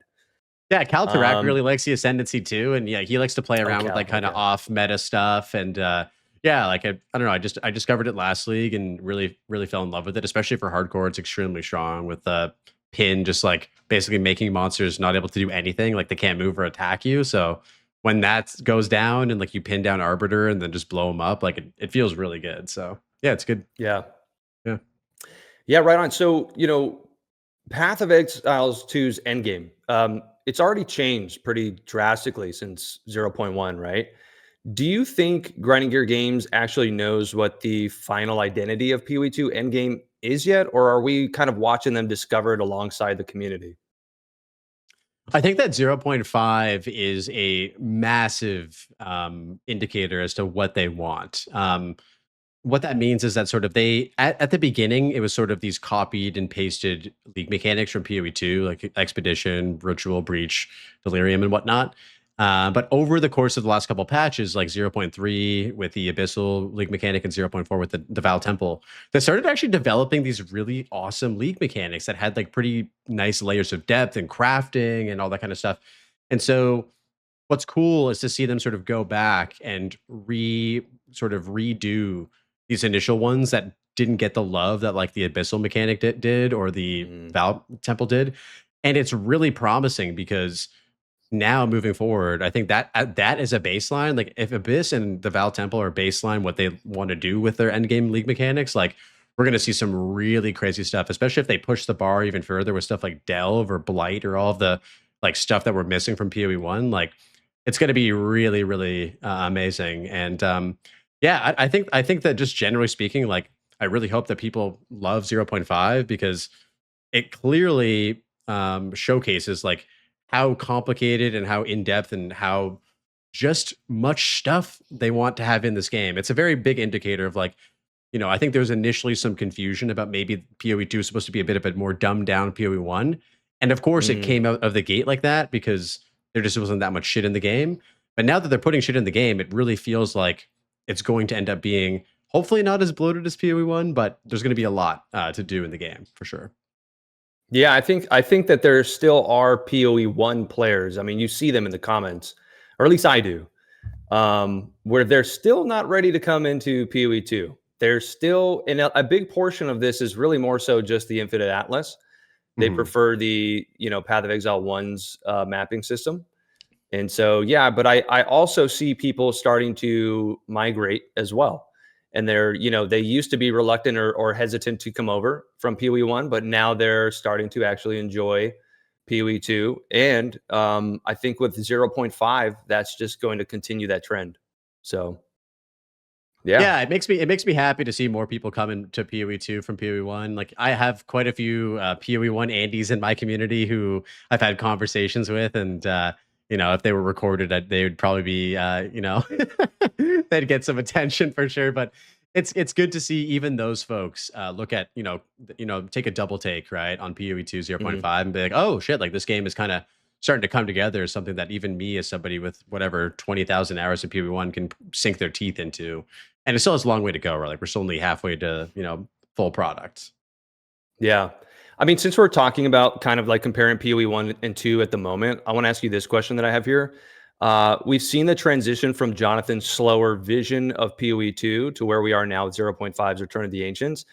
B: Yeah, Kaltarak
A: Um,
B: really likes the Ascendancy too, and yeah, he likes to play
A: oh
B: around with like
A: Cal,
B: kind of
A: okay.
B: off meta stuff, and yeah, like I don't know, I discovered it last league and really fell in love with it, especially for hardcore. It's extremely strong with pin just like basically making monsters not able to do anything, like they can't move or attack you. So when that goes down and like you pin down Arbiter and then just blow them up, like it feels really good. So yeah, it's good.
A: Yeah.
B: Yeah.
A: Yeah, right on. So, Path of Exiles two's endgame. It's already changed pretty drastically since 0.1, right? Do you think Grinding Gear Games actually knows what the final identity of PoE2 endgame is yet, or are we kind of watching them discover it alongside the community?
B: I think that zero point 0.5 is a massive indicator as to what they want. What that means is that sort of at the beginning, it was sort of these copied and pasted league mechanics from PoE2, like Expedition, Ritual, Breach, Delirium, and whatnot. But over the course of the last couple patches, like 0.3 with the Abyssal League mechanic and 0.4 with the Val Temple, they started actually developing these really awesome League mechanics that had like pretty nice layers of depth and crafting and all that kind of stuff. And so what's cool is to see them sort of go back and redo these initial ones that didn't get the love that like the Abyssal mechanic did or the
A: Mm,
B: Val Temple did. And it's really promising because now moving forward, I think that that is a baseline. Like if Abyss and the Val Temple are baseline what they want to do with their endgame league mechanics, like we're going to see some really crazy stuff, especially if they push the bar even further with stuff like Delve or Blight or all of the like stuff that we're missing from PoE1. Like it's going to be really amazing. And yeah, I think that just generally speaking, like I really hope that people love 0.5 because it clearly showcases like how complicated and how in depth and how just much stuff they want to have in this game. It's a very big indicator of like, I think there was initially some confusion about maybe PoE2 is supposed to be a bit of a more dumbed down PoE1. And of course, it
A: mm,
B: came out of the gate like that because there just wasn't that much shit in the game. But now that they're putting shit in the game, it really feels like it's going to end up being hopefully not as bloated as PoE one, but there's going to be a lot to do in the game for sure.
A: Yeah, I think that there still are PoE one players. I mean, you see them in the comments, or at least I do, where they're still not ready to come into PoE two. They're still, and a big portion of this is really more so just the Infinite Atlas. They
B: Mhm.
A: prefer the Path of Exile one's mapping system. And so, yeah, but I also see people starting to migrate as well. And they're, they used to be reluctant or hesitant to come over from PoE 1, but now they're starting to actually enjoy PoE 2. And I think with 0.5, that's just going to continue that trend. So, yeah.
B: Yeah, it makes me happy to see more people coming to PoE 2 from PoE 1. Like I have quite a few PoE 1 Andes in my community who I've had conversations with, and if they were recorded, they would probably be they'd get some attention for sure. But it's good to see even those folks look at take a double take right on PoE 2
A: Mhm.
B: 0.5 and be like, oh shit, like this game is kind of starting to come together as something that even me as somebody with whatever 20,000 hours of PoE 1 can sink their teeth into. And it still has a long way to go, right? Like we're still only halfway to, full product.
A: Yeah. I mean, since we're talking about kind of like comparing PoE 1 and 2 at the moment, I want to ask you this question that I have here. We've seen the transition from Jonathan's slower vision of PoE 2 to where we are now with 0.5's Return of the Ancients.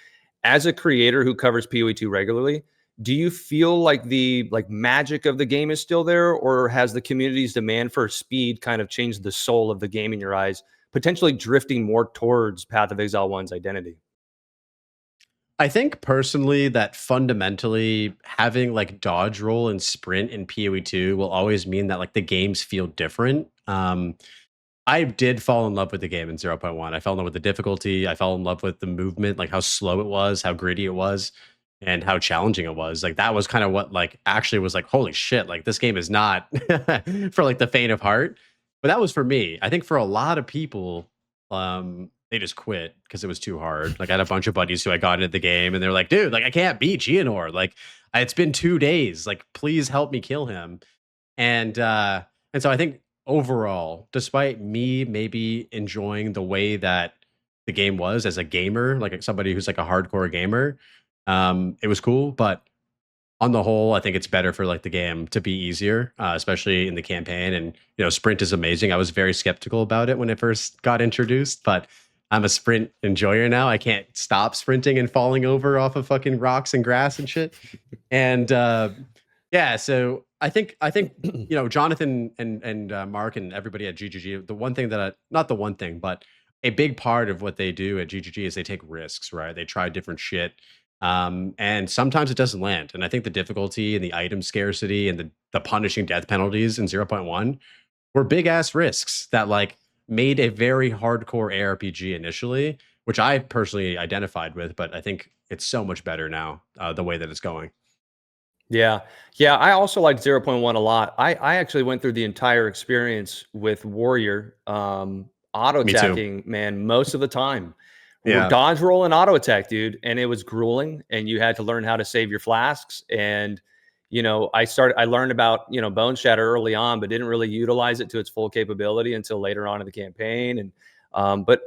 A: As a creator who covers PoE 2 regularly, do you feel like the magic of the game is still there, or has the community's demand for speed kind of changed the soul of the game in your eyes, potentially drifting more towards Path of Exile 1's identity?
B: I think personally that fundamentally having like dodge roll and sprint in PoE 2 will always mean that like the games feel different. I did fall in love with the game in 0.1. I fell in love with the difficulty. I fell in love with the movement, like how slow it was, how gritty it was, and how challenging it was. Like that was kind of what like actually was like, holy shit, like this game is not for like the faint of heart. But that was for me. I think for a lot of people, they just quit because it was too hard. Like I had a bunch of buddies who I got into the game and they're like, dude, like I can't beat Geonor. Like it's been 2 days. Like, please help me kill him. And so I think overall, despite me maybe enjoying the way that the game was as a gamer, like somebody who's like a hardcore gamer, it was cool. But on the whole, I think it's better for like the game to be easier, especially in the campaign. And sprint is amazing. I was very skeptical about it when it first got introduced, but I'm a sprint enjoyer now. I can't stop sprinting and falling over off of fucking rocks and grass and shit. And yeah, so I think Jonathan and Mark and everybody at GGG. The one thing that not the one thing, but a big part of what they do at GGG is they take risks, right? They try different shit, and sometimes it doesn't land. And I think the difficulty and the item scarcity and the punishing death penalties in 0.1 were big ass risks that like made a very hardcore ARPG initially, which I personally identified with, but I think it's so much better now the way that it's going.
A: Yeah. Yeah, I also liked zero point 0.1 a lot. I actually went through the entire experience with Warrior, auto
B: Me too.
A: attacking, man, most of the time.
B: Yeah.
A: Dodge roll and auto attack, dude, and it was grueling, and you had to learn how to save your flasks, and, I learned about, Bone Shatter early on, but didn't really utilize it to its full capability until later on in the campaign, and, but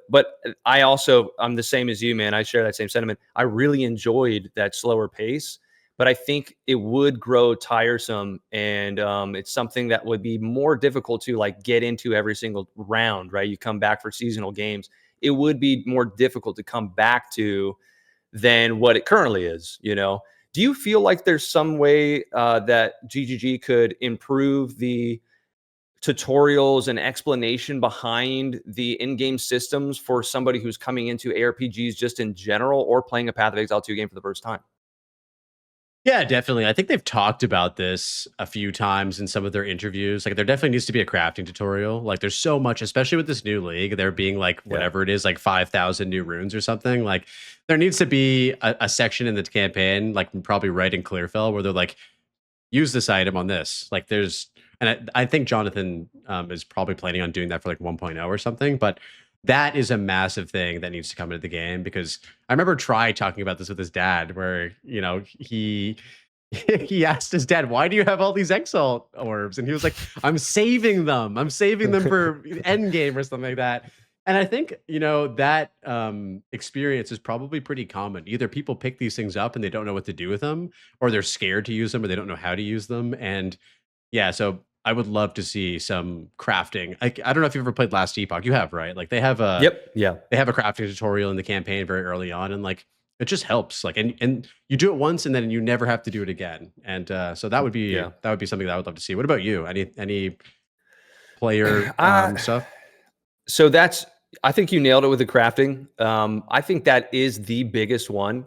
A: I'm the same as you, man. I share that same sentiment. I really enjoyed that slower pace, but I think it would grow tiresome, and it's something that would be more difficult to like get into every single round. Right, you come back for seasonal games, it would be more difficult to come back to than what it currently is. Do you feel like there's some way that GGG could improve the tutorials and explanation behind the in-game systems for somebody who's coming into ARPGs just in general, or playing a Path of Exile 2 game for the first time?
B: Yeah, definitely. I think they've talked about this a few times in some of their interviews. Like, there definitely needs to be a crafting tutorial. Like, there's so much, especially with this new league, there being like
A: Yeah.
B: whatever it is, like 5,000 new runes or something. Like, there needs to be a section in the campaign, like probably right in Clearfell, where they're like, use this item on this. Like, and I think Jonathan is probably planning on doing that for like 1.0 or something. But that is a massive thing that needs to come into the game because I remember Try talking about this with his dad, where he he asked his dad, "Why do you have all these exalt orbs?" And he was like, "I'm saving them. I'm saving them for end game or something like that." And I think, that experience is probably pretty common. Either people pick these things up and they don't know what to do with them, or they're scared to use them, or they don't know how to use them. And yeah, so I would love to see some crafting. I don't know if you've ever played Last Epoch. You have, right? Like
A: Yep. Yeah.
B: they have a crafting tutorial in the campaign very early on, and like it just helps. Like, and you do it once, and then you never have to do it again. And so
A: Yeah.
B: that would be something that I would love to see. What about you? Any player
A: I
B: stuff?
A: So that's I think you nailed it with the crafting. I think that is the biggest one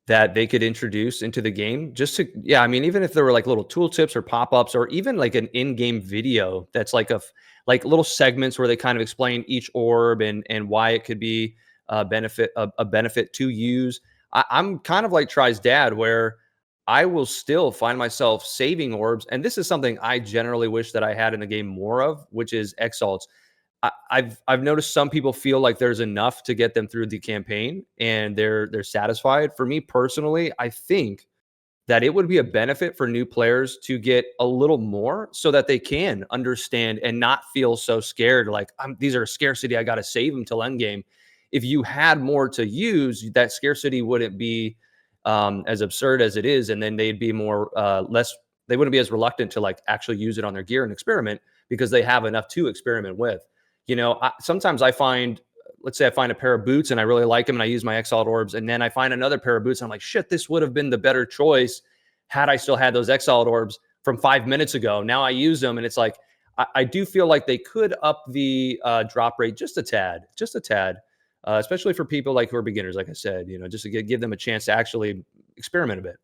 A: that they could introduce into the game. Just to yeah, I mean, even if there were like little tooltips or pop-ups, or even like an in-game video that's like like little segments where they kind of explain each orb and why it could be a benefit to use. I'm kind of like Try's dad, where I will still find myself saving orbs, and this is something I generally wish that I had in the game more of, which is exalts. I've noticed some people feel like there's enough to get them through the campaign and they're satisfied. For me personally, I think that it would be a benefit for new players to get a little more so that they can understand and not feel so scared. Like these are scarcity. I got to save them till end game. If you had more to use, that scarcity wouldn't be as absurd as it is, and then they'd be more less. They wouldn't be as reluctant to like actually use it on their gear and experiment because they have enough to experiment with. Sometimes I find, let's say I find a pair of boots and I really like them and I use my Exalt orbs, and then I find another pair of boots and I'm like, shit, this would have been the better choice had I still had those Exalt orbs from 5 minutes ago. Now I use them, and it's like I do feel like they could up the drop rate just a tad, especially for people like who are beginners, like I said, just to give them a chance to actually experiment a bit.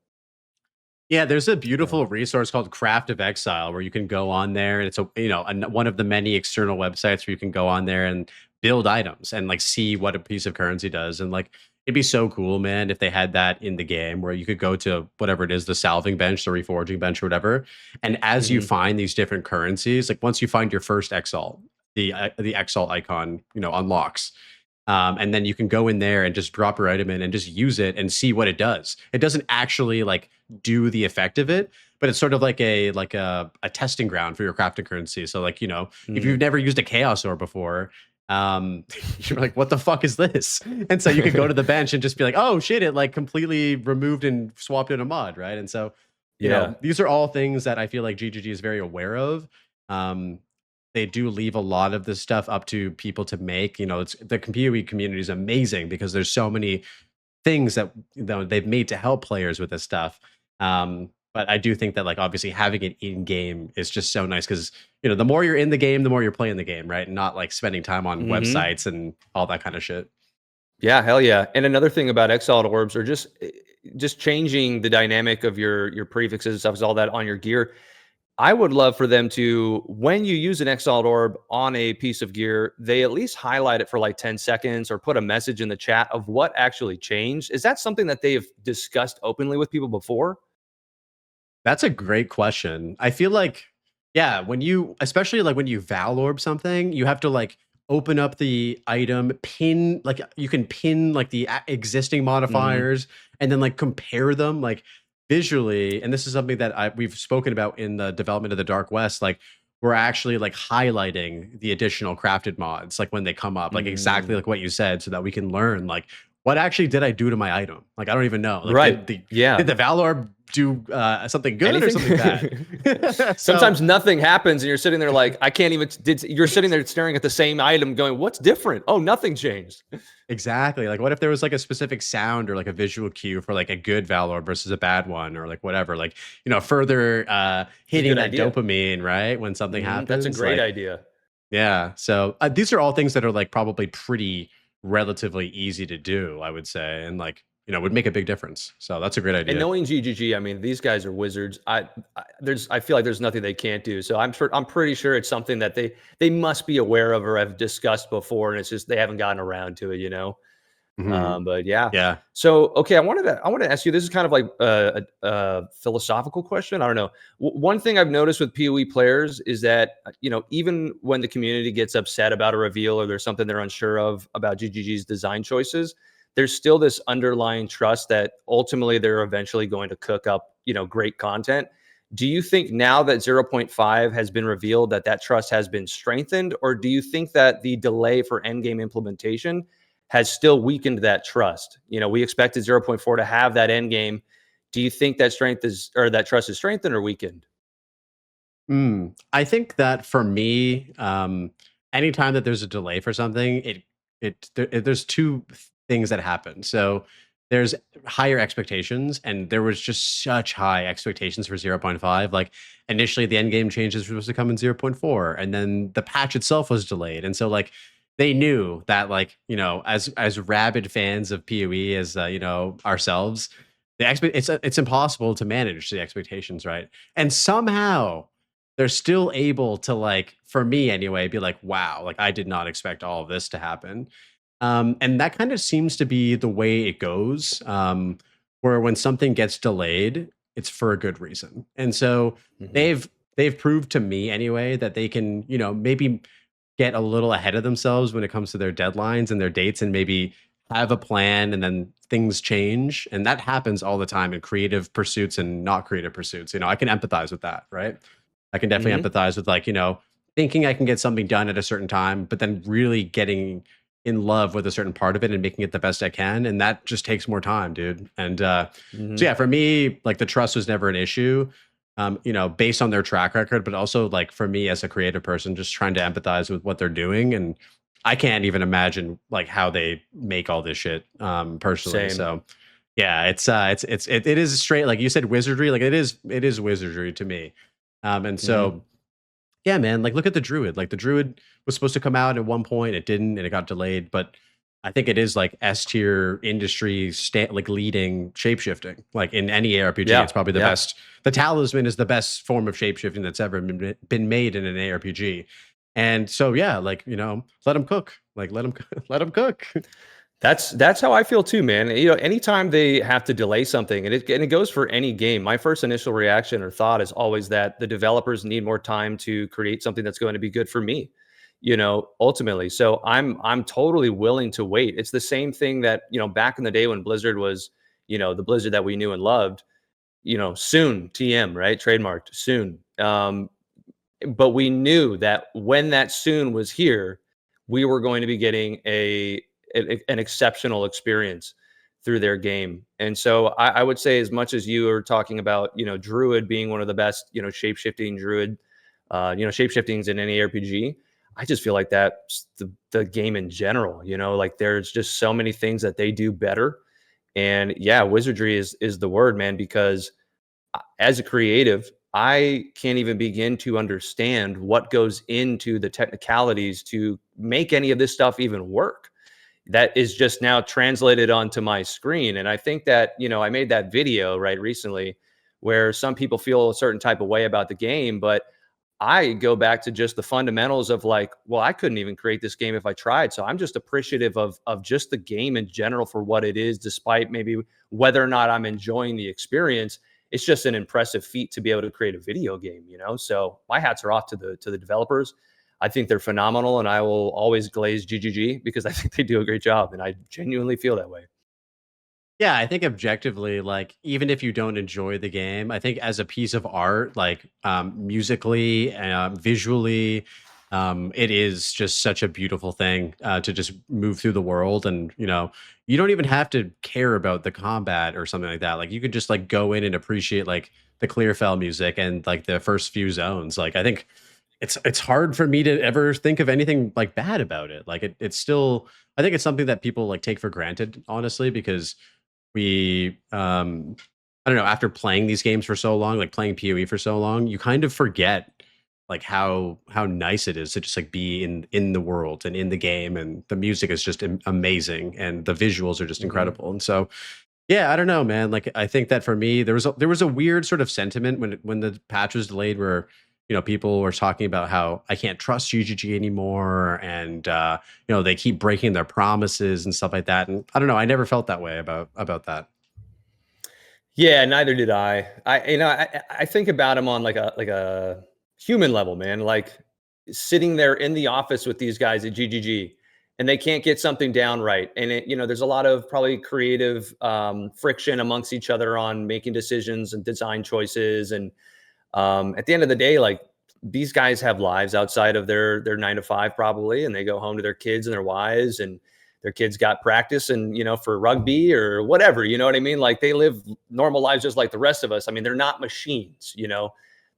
B: Yeah, there's a
A: Yeah.
B: beautiful resource called Craft of Exile where you can go on there, and it's one of the many external websites where you can go on there and build items and like see what a piece of currency does. And like it'd be so cool, man, if they had that in the game where you could go to whatever it is, the salving bench, the reforging bench, or whatever. And as you
A: Hmm.
B: find these different currencies, like once you find your first Exalt, the Exalt icon, unlocks. And then you can go in there and just drop your item in and just use it and see what it does. It doesn't actually like do the effect of it, but it's sort of like a testing ground for your crafting currency. So like, if you've
A: Hmm.
B: never used a chaos ore before, you're like, what the fuck is this? And so you could go to the bench and just be like, oh shit, it like completely removed and swapped in a mod, right? And so,
A: Yeah.
B: these are all things that I feel like GGG is very aware of. Um, they do leave a lot of this stuff up to people to make. It's the PoE community is amazing because there's so many things that they've made to help players with this stuff. But I do think that like obviously having it in game is just so nice because the more you're in the game, the more you're playing the game, right? And not like spending time on
A: Hmm.
B: websites and all that kind of shit.
A: Yeah, hell yeah. And another thing about exiled orbs are just changing the dynamic of your prefixes and stuff, all that on your gear. I would love for them to, when you use an exiled orb on a piece of gear, they at least highlight it for like 10 seconds or put a message in the chat of what actually changed. Is that something that they've discussed openly with people before?
B: That's a great question. I feel like, yeah, especially like when you Valorb something, you have to like open up the item, pin, like you can pin like the existing
A: Hmm.
B: modifiers and then like compare them like visually. And this is something that we've spoken about in the development of the Dark West. Like we're actually like highlighting the additional crafted mods, like when they come up, like exactly
A: Mm.
B: like what you said, so that we can learn like what actually did I do to my item? Like I don't even know. Like
A: Right.
B: did
A: Yeah.
B: the Valor do something good or something bad?
A: Anything?
B: So
A: Sometimes nothing happens and you're sitting there like, I can't even you're sitting there staring at the same item going, what's different? Oh, nothing changed.
B: exactly, like what if there was like a specific sound or like a visual cue for like a good Valor versus a bad one or like whatever, like further
A: It's a
B: hitting
A: good
B: that
A: idea.
B: dopamine, right? When something
A: That's a
B: happens,
A: great
B: like
A: idea.
B: yeah. So these are all things that are like probably pretty relatively easy to do, I would say, and like would make a big difference. So that's a great
A: And
B: idea.
A: knowing GGG, I mean, these guys are wizards. I feel like there's nothing they can't do. So I'm pretty sure it's something that they must be aware of or have discussed before, and it's just they haven't gotten around to it.
B: Mhm.
A: But yeah.
B: Yeah.
A: So okay, I wanted to ask you. This is kind of like a philosophical question. I don't know. One thing I've noticed with PoE players is that even when the community gets upset about a reveal or there's something they're unsure of about GGG's design choices, there's still this underlying trust that ultimately they're eventually going to cook up, great content. Do you think now that zero point 0.5 has been revealed that that trust has been strengthened, or do you think that the delay for endgame implementation has still weakened that trust? We expected zero point 0.4 to have that endgame. Do you think that that trust is strengthened or weakened?
B: I think that for me, anytime that there's a delay for something, there's two things that happen. So there's higher expectations, and there was just such high expectations for zero point 0.5. Like initially, the end game changes were supposed to come in zero point 0.4, and then the patch itself was delayed, and so like they knew that as rabid fans of PoE as ourselves, it's impossible to manage the expectations, right? And somehow they're still able to, like, for me anyway, be like, wow, like I did not expect all of this to happen. And that kind of seems to be the way it goes. Where when something gets delayed, it's for a good reason. And so
A: Hmm.
B: they've they've proved to me anyway that they can, maybe get a little ahead of themselves when it comes to their deadlines and their dates, and maybe have a plan, and then things change. And that happens all the time in creative pursuits and not creative pursuits. I can empathize with that, right? I can definitely
A: Hmm.
B: empathize with, like, thinking I can get something done at a certain time, but then really getting in love with a certain part of it and making it the best I can. And that just takes more time, dude. And so
A: Hmm.
B: yeah, for me, like the trust was never an issue. Based on their track record, but also like for me as a creative person, just trying to empathize with what they're doing. And I can't even imagine like how they make all this shit personally.
A: Same.
B: So yeah, it is straight, like you said, wizardry. Like it is wizardry to me. And
A: Hmm.
B: so yeah, man, like look at the druid. Like the druid was supposed to come out at one point, it didn't, and it got delayed. But I think it is like S tier industry like leading shapeshifting. Like in any ARPG,
A: Yeah.
B: it's probably the
A: Yeah.
B: best. The talisman is the best form of shapeshifting that's ever been made in an ARPG. And so yeah, like let them cook. Like let them let them cook.
A: That's how I feel too, man. Anytime they have to delay something, and it goes for any game. My first initial reaction or thought is always that the developers need more time to create something that's going to be good for me. Ultimately. So I'm totally willing to wait. It's the same thing that back in the day when Blizzard was the Blizzard that we knew and loved. Soon TM, right? Trademarked soon. But we knew that when that soon was here, we were going to be getting an exceptional experience through their game. And so I would say, as much as you are talking about, Druid being one of the best, shape shifting Druid, shape shiftings in any RPG, I just feel like that's the game in general. Like there's just so many things that they do better. And yeah, wizardry is the word, man, because as a creative, I can't even begin to understand what goes into the technicalities to make any of this stuff even work. That is just now translated onto my screen. And I think that, I made that video right recently where some people feel a certain type of way about the game, but I go back to just the fundamentals of like, well, I couldn't even create this game if I tried. So I'm just appreciative of just the game in general for what it is, despite maybe whether or not I'm enjoying the experience. It's just an impressive feat to be able to create a video game. So my hats are off to the developers. I think they're phenomenal, and I will always glaze GGG because I think they do a great job, and I genuinely feel that way.
B: Yeah, I think objectively, like even if you don't enjoy the game, I think as a piece of art, like musically, visually, it is just such a beautiful thing to just move through the world, and you don't even have to care about the combat or something like that. Like you could just like go in and appreciate like the Clearfell music and like the first few zones. Like I think it's hard for me to ever think of anything like bad about it. Like it's still, I think it's something that people like take for granted, honestly, because we I don't know, after playing these games for so long, like playing PoE for so long, you kind of forget like how nice it is to just like be in the world and in the game, and the music is just amazing, and the visuals are just
A: Hmm.
B: incredible. And so yeah, I don't know, man. Like I think that for me there was a weird sort of sentiment when the patch was delayed, where people were talking about how I can't trust GGG anymore, and they keep breaking their promises and stuff like that. And I don't know, I never felt that way about that.
A: Yeah, neither did I. I think about him on like a human level, man. Like sitting there in the office with these guys at GGG, and they can't get something down right. And there's a lot of probably creative friction amongst each other on making decisions and design choices. And at the end of the day, like these guys have lives outside of their 9 to 5 probably, and they go home to their kids and their wives, and their kids got practice and for rugby or whatever. You know what I mean? Like they live normal lives just like the rest of us. I mean, they're not machines.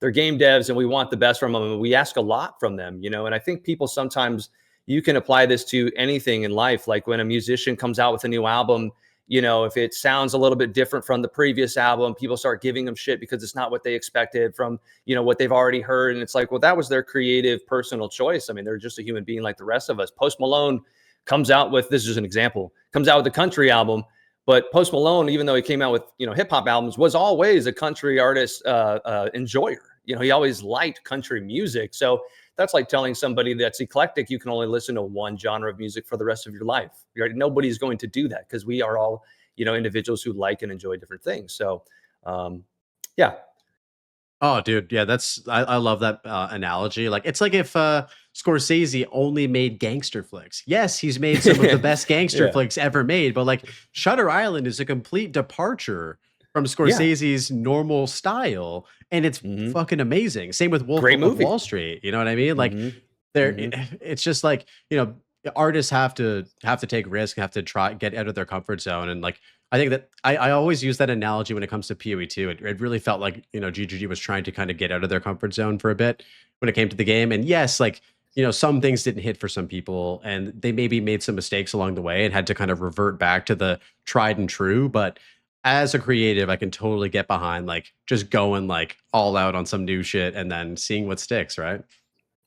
A: They're game devs, and we want the best from them, and we ask a lot from them. And I think people sometimes, you can apply this to anything in life. Like when a musician comes out with a new album, if it sounds a little bit different from the previous album, people start giving them shit because it's not what they expected from, what they've already heard. And it's like, well, that was their creative personal choice. I mean, they're just a human being like the rest of us. Post Malone comes out with, this is an example, comes out with a country album, but Post Malone, even though he came out with, hip hop albums, was always a country artist enjoyer. He always liked country music. So that's like telling somebody that's eclectic, you can only listen to one genre of music for the rest of your life. Nobody's going to do that because we are all, individuals who like and enjoy different things. So, yeah.
B: Oh, dude, yeah, I love that analogy. Like, it's like if Scorsese only made gangster flicks. Yes, he's made some of the best gangster
A: Yeah.
B: flicks ever made, but like Shutter Island is a complete departure from
A: Yeah.
B: Scorsese's normal style, and it's
A: Mhm.
B: fucking amazing. Same with Wolf
A: Great
B: of
A: movie.
B: Wall Street. You know what I mean? Like,
A: Mhm.
B: there,
A: Mhm.
B: it's just like artists have to take risks, have to try get out of their comfort zone, and like I think that I always use that analogy when it comes to PoE too. It really felt like GGG was trying to kind of get out of their comfort zone for a bit when it came to the game. And yes, like some things didn't hit for some people, and they maybe made some mistakes along the way and had to kind of revert back to the tried and true. But as a creative, I can totally get behind like just going like all out on some new shit and then seeing what sticks, right?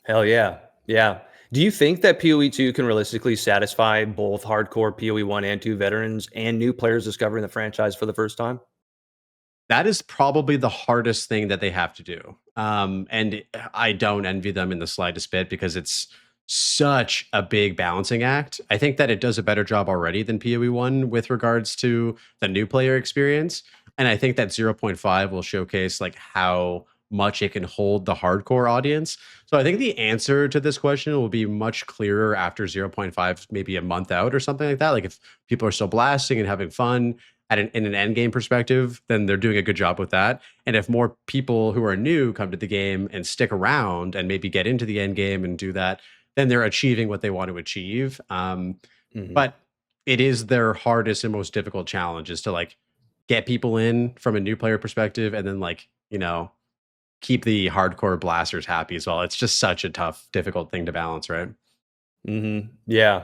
A: Hell yeah. Yeah. Do you think that PoE 2 can realistically satisfy both hardcore PoE 1 and 2 veterans and new players discovering the franchise for the first time?
B: That is probably the hardest thing that they have to do. And I don't envy them in the slightest bit because it's such a big balancing act. I think that it does a better job already than PoE 1 with regards to the new player experience. And I think that zero point 0.5 will showcase like how much it can hold the hardcore audience. So I think the answer to this question will be much clearer after zero point 0.5, maybe a month out or something like that. Like if people are still blasting and having fun, in an end game perspective, then they're doing a good job with that. And if more people who are new come to the game and stick around and maybe get into the end game and do that, then they're achieving what they want to achieve.
A: Mhm.
B: But it is their hardest and most difficult challenge is to like get people in from a new player perspective and then like, keep the hardcore blasters happy as well. It's just such a tough, difficult thing to balance, right?
A: Yeah.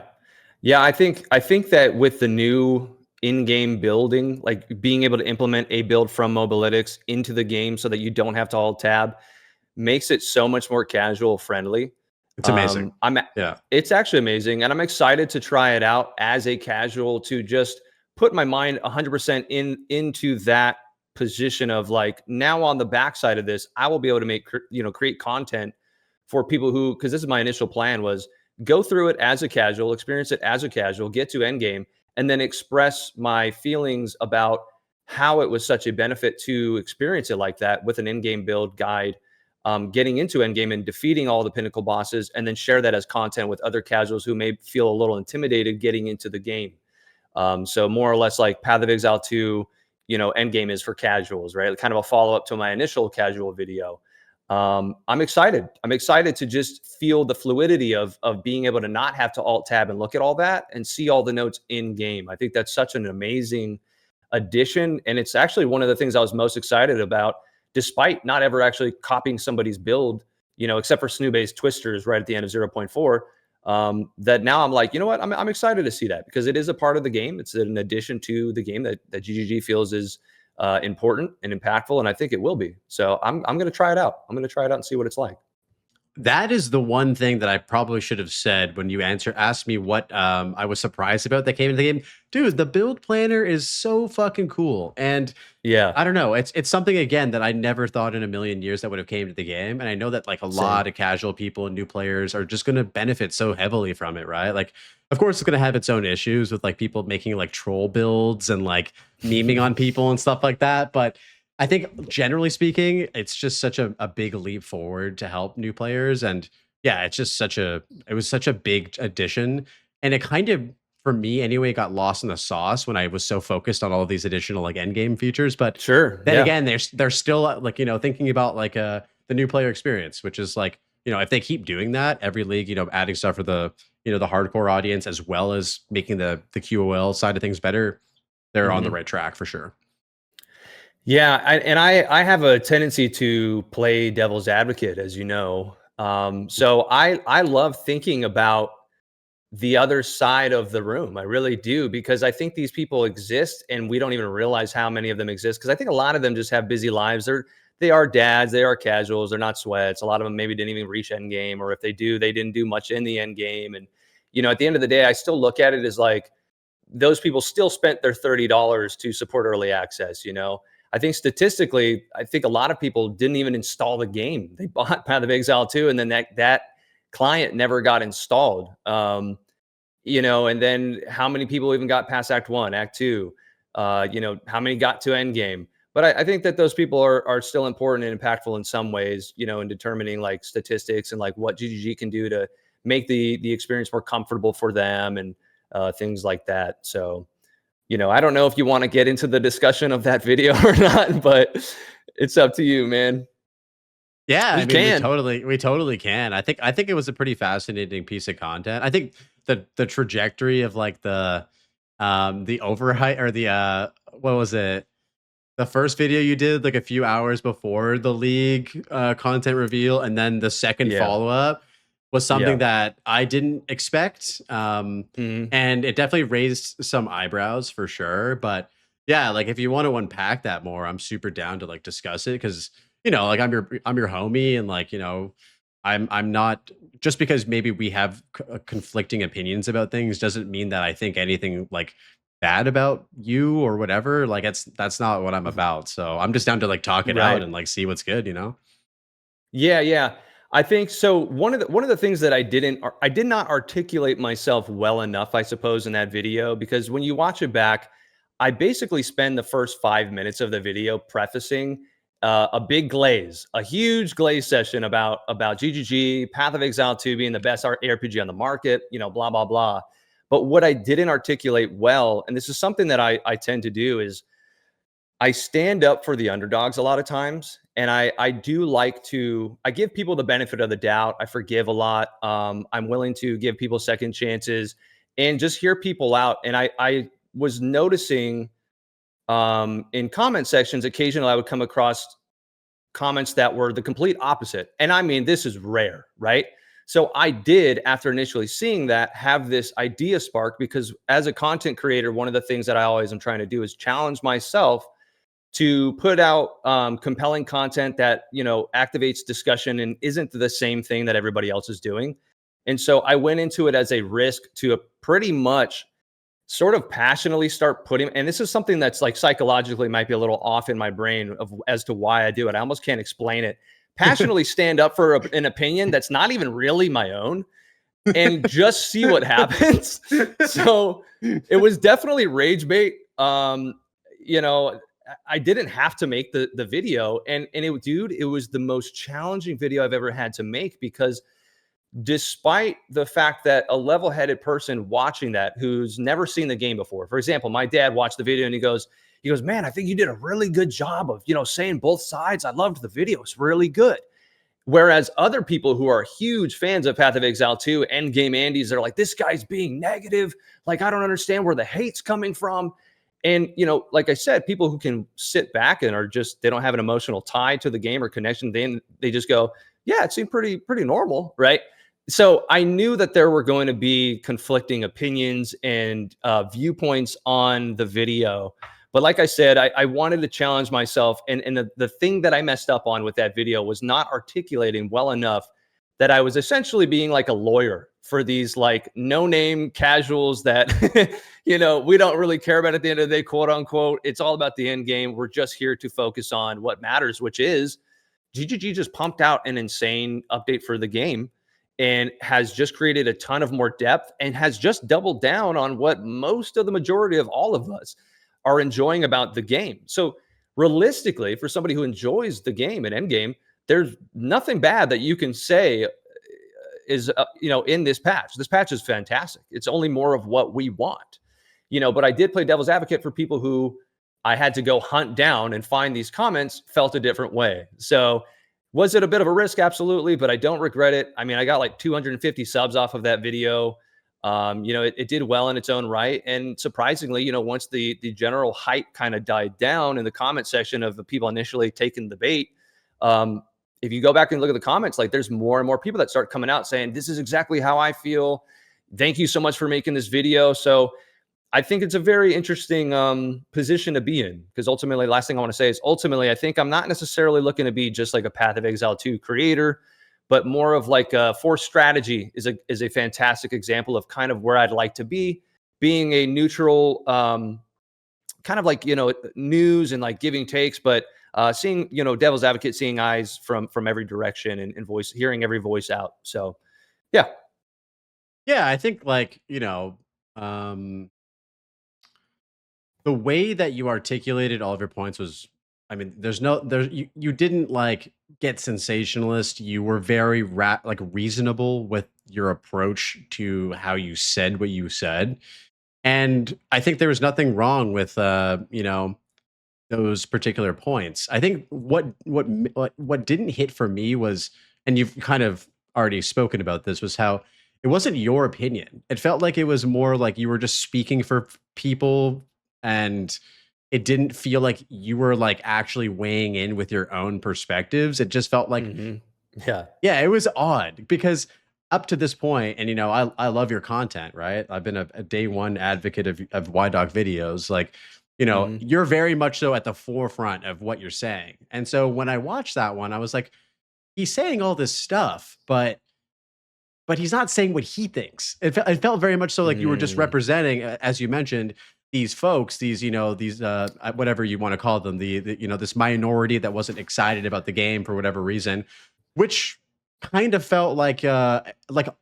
A: Yeah, I think that with the new in-game building, like being able to implement a build from Mobalytics into the game so that you don't have to alt tab makes it so much more casual friendly.
B: It's amazing.
A: Um, I'm a-
B: Yeah.
A: it's actually amazing, and I'm excited to try it out as a casual to just put my mind 100% into that position of like now on the backside of this, I will be able to create content for people who, because this is my initial plan was go through it as a casual, experience it as a casual, get to end game, and then express my feelings about how it was such a benefit to experience it like that with an in-game build guide, getting into endgame and defeating all the pinnacle bosses, and then share that as content with other casuals who may feel a little intimidated getting into the game. So more or less like Path of Exile 2, endgame is for casuals, right? Kind of a follow up to my initial casual video. I'm excited. I'm excited to just feel the fluidity of being able to not have to alt tab and look at all that and see all the notes in game. I think that's such an amazing addition, and it's actually one of the things I was most excited about, despite not ever actually copying somebody's build. Except for Snoobay's twisters right at the end of 0.4. That now I'm like, you know what? I'm excited to see that because it is a part of the game. It's an addition to the game that GGG feels is important and impactful, and I think it will be. So I'm going to try it out. I'm going to try it out and see what it's like.
B: That is the one thing that I probably should have said when you asked me what I was surprised about that came into the game. Dude, the build planner is so fucking cool. And
A: Yeah,
B: I don't know, it's something again that I never thought in a million years that would have came to the game. And I know that like a
A: same.
B: lot of casual people and new players are just gonna benefit so heavily from it, right? Like, of course it's gonna have its own issues with like people making like troll builds and like memeing on people and stuff like that. But I think generally speaking, it's just such a big leap forward to help new players. And yeah, it was such a big addition. And it kind of, for me anyway, got lost in the sauce when I was so focused on all of these additional like end game features. But
A: Sure.
B: then
A: Yeah.
B: again, they're still like, thinking about like the new player experience, which is like, if they keep doing that every league, adding stuff for the the hardcore audience as well as making the QOL side of things better, they're on the
A: Mhm.
B: right track for sure.
A: Yeah, I have a tendency to play devil's advocate, as you know. So I love thinking about the other side of the room. I really do, because I think these people exist and we don't even realize how many of them exist. Because I think a lot of them just have busy lives. They are dads, they are casuals, they're not sweats. A lot of them maybe didn't even reach end game, or if they do, they didn't do much in the end game. And at the end of the day, I still look at it as like those people still spent their $30 to support early access. I think statistically, I think a lot of people didn't even install the game. They bought Path of Exile 2, and then that client never got installed. And then how many people even got past Act 1, Act 2? How many got to end game? But I think that those people are still important and impactful in some ways, in determining like statistics and like what GGG can do to make the experience more comfortable for them, and things like that. So, I don't know if you want to get into the discussion of that video or not, but it's up to you, man.
B: Yeah, I
A: We
B: mean, we
A: can.
B: totally we totally can. I think it was a pretty fascinating piece of content. I think the trajectory of like the overhype or the what was it? The first video you did like a few hours before the league content reveal, and then the second
A: Yeah.
B: follow-up was something
A: Yeah.
B: that I didn't expect.
A: Mhm.
B: And it definitely raised some eyebrows for sure. But yeah, like if you want to unpack that more, I'm super down to like discuss it because like I'm your homie, and like I'm not, just because maybe we have conflicting opinions about things doesn't mean that I think anything like bad about you or whatever. Like that's not what I'm about. So I'm just down to like talk it out
A: Right.
B: and like see what's good.
A: Yeah, yeah. I think so. One of the things that I did not articulate myself well enough, I suppose, in that video, because when you watch it back, I basically spend the first 5 minutes of the video prefacing a huge glaze session about GGG, Path of Exile 2 being the best ARPG on the market, blah blah blah. But what I didn't articulate well, and this is something that I tend to do, is I stand up for the underdogs a lot of times, and I do like to I give people the benefit of the doubt. I forgive a lot. I'm willing to give people second chances and just hear people out. And I was noticing in comment sections, occasionally I would come across comments that were the complete opposite. And I mean, this is rare, right? So I did, after initially seeing that, have this idea spark, because as a content creator, one of the things that I always am trying to do is challenge myself to put out compelling content that activates discussion and isn't the same thing that everybody else is doing. And so I went into it as a risk to pretty much sort of passionately start putting, and this is something that's like psychologically might be a little off in my brain of as to why I do it. I almost can't explain it. Passionately stand up for an opinion that's not even really my own, and just see what happens. So it was definitely rage bait. You know, I didn't have to make the video, and it was the most challenging video I've ever had to make, because despite the fact that a level-headed person watching that who's never seen the game before, for example, my dad watched the video and he goes, man, I think you did a really good job of saying both sides. I loved the video. It's really good. Whereas other people who are huge fans of Path of Exile 2, Endgame Andes, they're like, this guy's being negative. Like, I don't understand where the hate's coming from. And, like I said, people who can sit back and they don't have an emotional tie to the game or connection, then they just go, yeah, it seemed pretty normal, right? So I knew that there were going to be conflicting opinions and viewpoints on the video. But like I said, I wanted to challenge myself. And the thing that I messed up on with that video was not articulating well enough that I was essentially being like a lawyer for these like no-name casuals that, we don't really care about at the end of the day, quote unquote. It's all about the end game. We're just here to focus on what matters, which is GGG just pumped out an insane update for the game and has just created a ton of more depth and has just doubled down on what most of the majority of all of us are enjoying about the game. So realistically, for somebody who enjoys the game and endgame, there's nothing bad that you can say in this patch. This patch is fantastic. It's only more of what we want, but I did play devil's advocate for people who I had to go hunt down and find these comments felt a different way. So was it a bit of a risk? Absolutely, but I don't regret it. I mean, I got like 250 subs off of that video. It did well in its own right. And surprisingly, once the general hype kind of died down in the comment section of the people initially taking the bait, if you go back and look at the comments, like there's more and more people that start coming out saying, this is exactly how I feel. Thank you so much for making this video. So I think it's a very interesting position to be in, because ultimately, last thing I want to say is I think I'm not necessarily looking to be just like a Path of Exile 2 creator, but more of like a Force Strategy is a fantastic example of kind of where I'd like to be, being a neutral kind of like, news and like giving takes, but seeing, devil's advocate, seeing eyes from every direction and voice, hearing every voice out. So, yeah.
B: Yeah, I think like, the way that you articulated all of your points was, I mean, you didn't like get sensationalist. You were very reasonable with your approach to how you said what you said. And I think there was nothing wrong with those particular points. I think what didn't hit for me was, and you've kind of already spoken about this, was how it wasn't your opinion. It felt like it was more like you were just speaking for people, and it didn't feel like you were like actually weighing in with your own perspectives. It just felt like, yeah, it was odd because up to this point, and I love your content, right? I've been a day one advocate of YDoc videos. Like, you're very much so at the forefront of what you're saying. And so when I watched that one, I was like, he's saying all this stuff, but he's not saying what he thinks. It felt very much so like you were just representing, as you mentioned, these folks, these whatever you want to call them, the this minority that wasn't excited about the game for whatever reason, which kind of felt like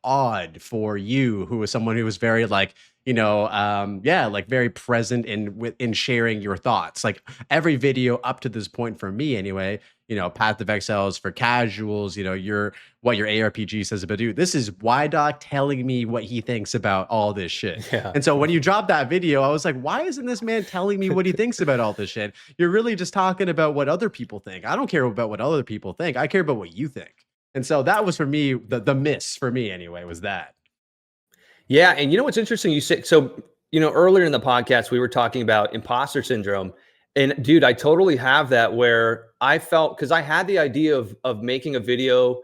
B: odd for you, who was someone who was very like, like very present in sharing your thoughts. Like every video up to this point for me anyway, Path of Exile is for casuals, what your ARPG says about you. This is YDoc telling me what he thinks about all this shit.
A: Yeah.
B: And so when you dropped that video, I was like, why isn't this man telling me what he thinks about all this shit? You're really just talking about what other people think. I don't care about what other people think. I care about what you think. And so that was for me, the miss for me anyway, was that.
A: Yeah. And what's interesting? You say, so, earlier in the podcast, we were talking about imposter syndrome. And dude, I totally have that, where I felt, because I had the idea of making a video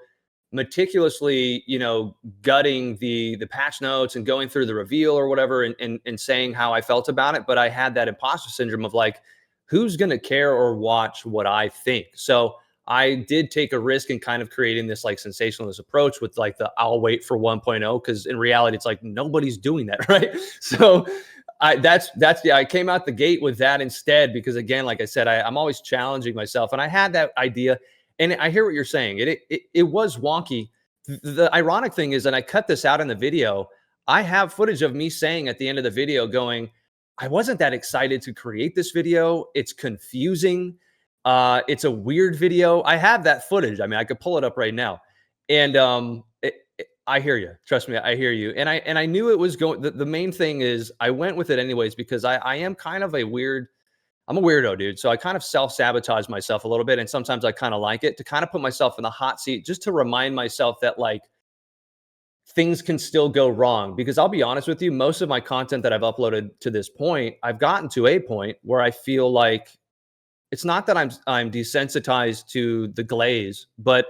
A: meticulously, gutting the patch notes and going through the reveal or whatever and saying how I felt about it. But I had that imposter syndrome of like, who's going to care or watch what I think? So I did take a risk in kind of creating this like sensationalist approach with like the I'll wait for 1.0, because in reality, it's like nobody's doing that, right? So I came out the gate with that instead, because again, like I said, I'm always challenging myself, and I had that idea, and I hear what you're saying. It was wonky. The ironic thing is, and I cut this out in the video, I have footage of me saying at the end of the video going, I wasn't that excited to create this video. It's confusing. It's a weird video. I have that footage. I mean, I could pull it up right now. And I hear you. Trust me, I hear you. And I knew it was going. The main thing is I went with it anyways, because I am kind of I'm a weirdo, dude. So I kind of self-sabotage myself a little bit. And sometimes I kind of like it to kind of put myself in the hot seat, just to remind myself that like things can still go wrong. Because I'll be honest with you, most of my content that I've uploaded to this point, I've gotten to a point where I feel like it's not that I'm desensitized to the glaze, but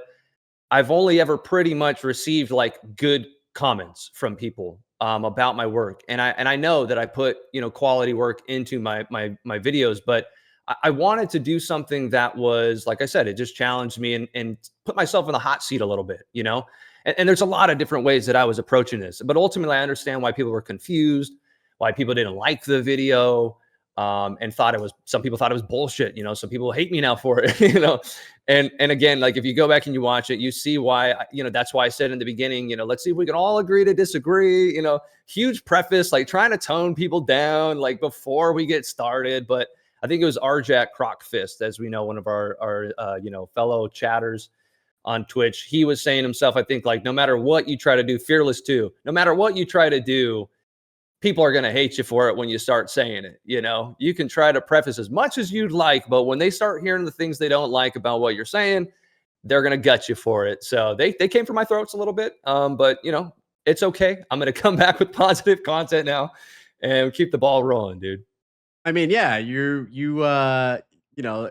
A: I've only ever pretty much received like good comments from people about my work, and I know that I put quality work into my videos, but I wanted to do something that was, like I said, it just challenged me and put myself in the hot seat a little bit, And there's a lot of different ways that I was approaching this, but ultimately I understand why people were confused, why people didn't like the video. And some people thought it was bullshit. Some people hate me now for it, and again, like if you go back and you watch it, you see why, that's why I said in the beginning, let's see if we can all agree to disagree, huge preface, like trying to tone people down, like before we get started. But I think it was Arjak Crockfist, as we know, one of our fellow chatters. on Twitch, he was saying himself, I think, like, no matter what you try to do, Fearless too, no matter what you try to do, people are going to hate you for it when you start saying it. You know, you can try to preface as much as you'd like, but when they start hearing the things they don't like about what you're saying, they're going to gut you for it. So they came for my throats a little bit. But you know, it's okay. I'm going to come back with positive content now and keep the ball rolling, dude.
B: I mean, yeah, you know,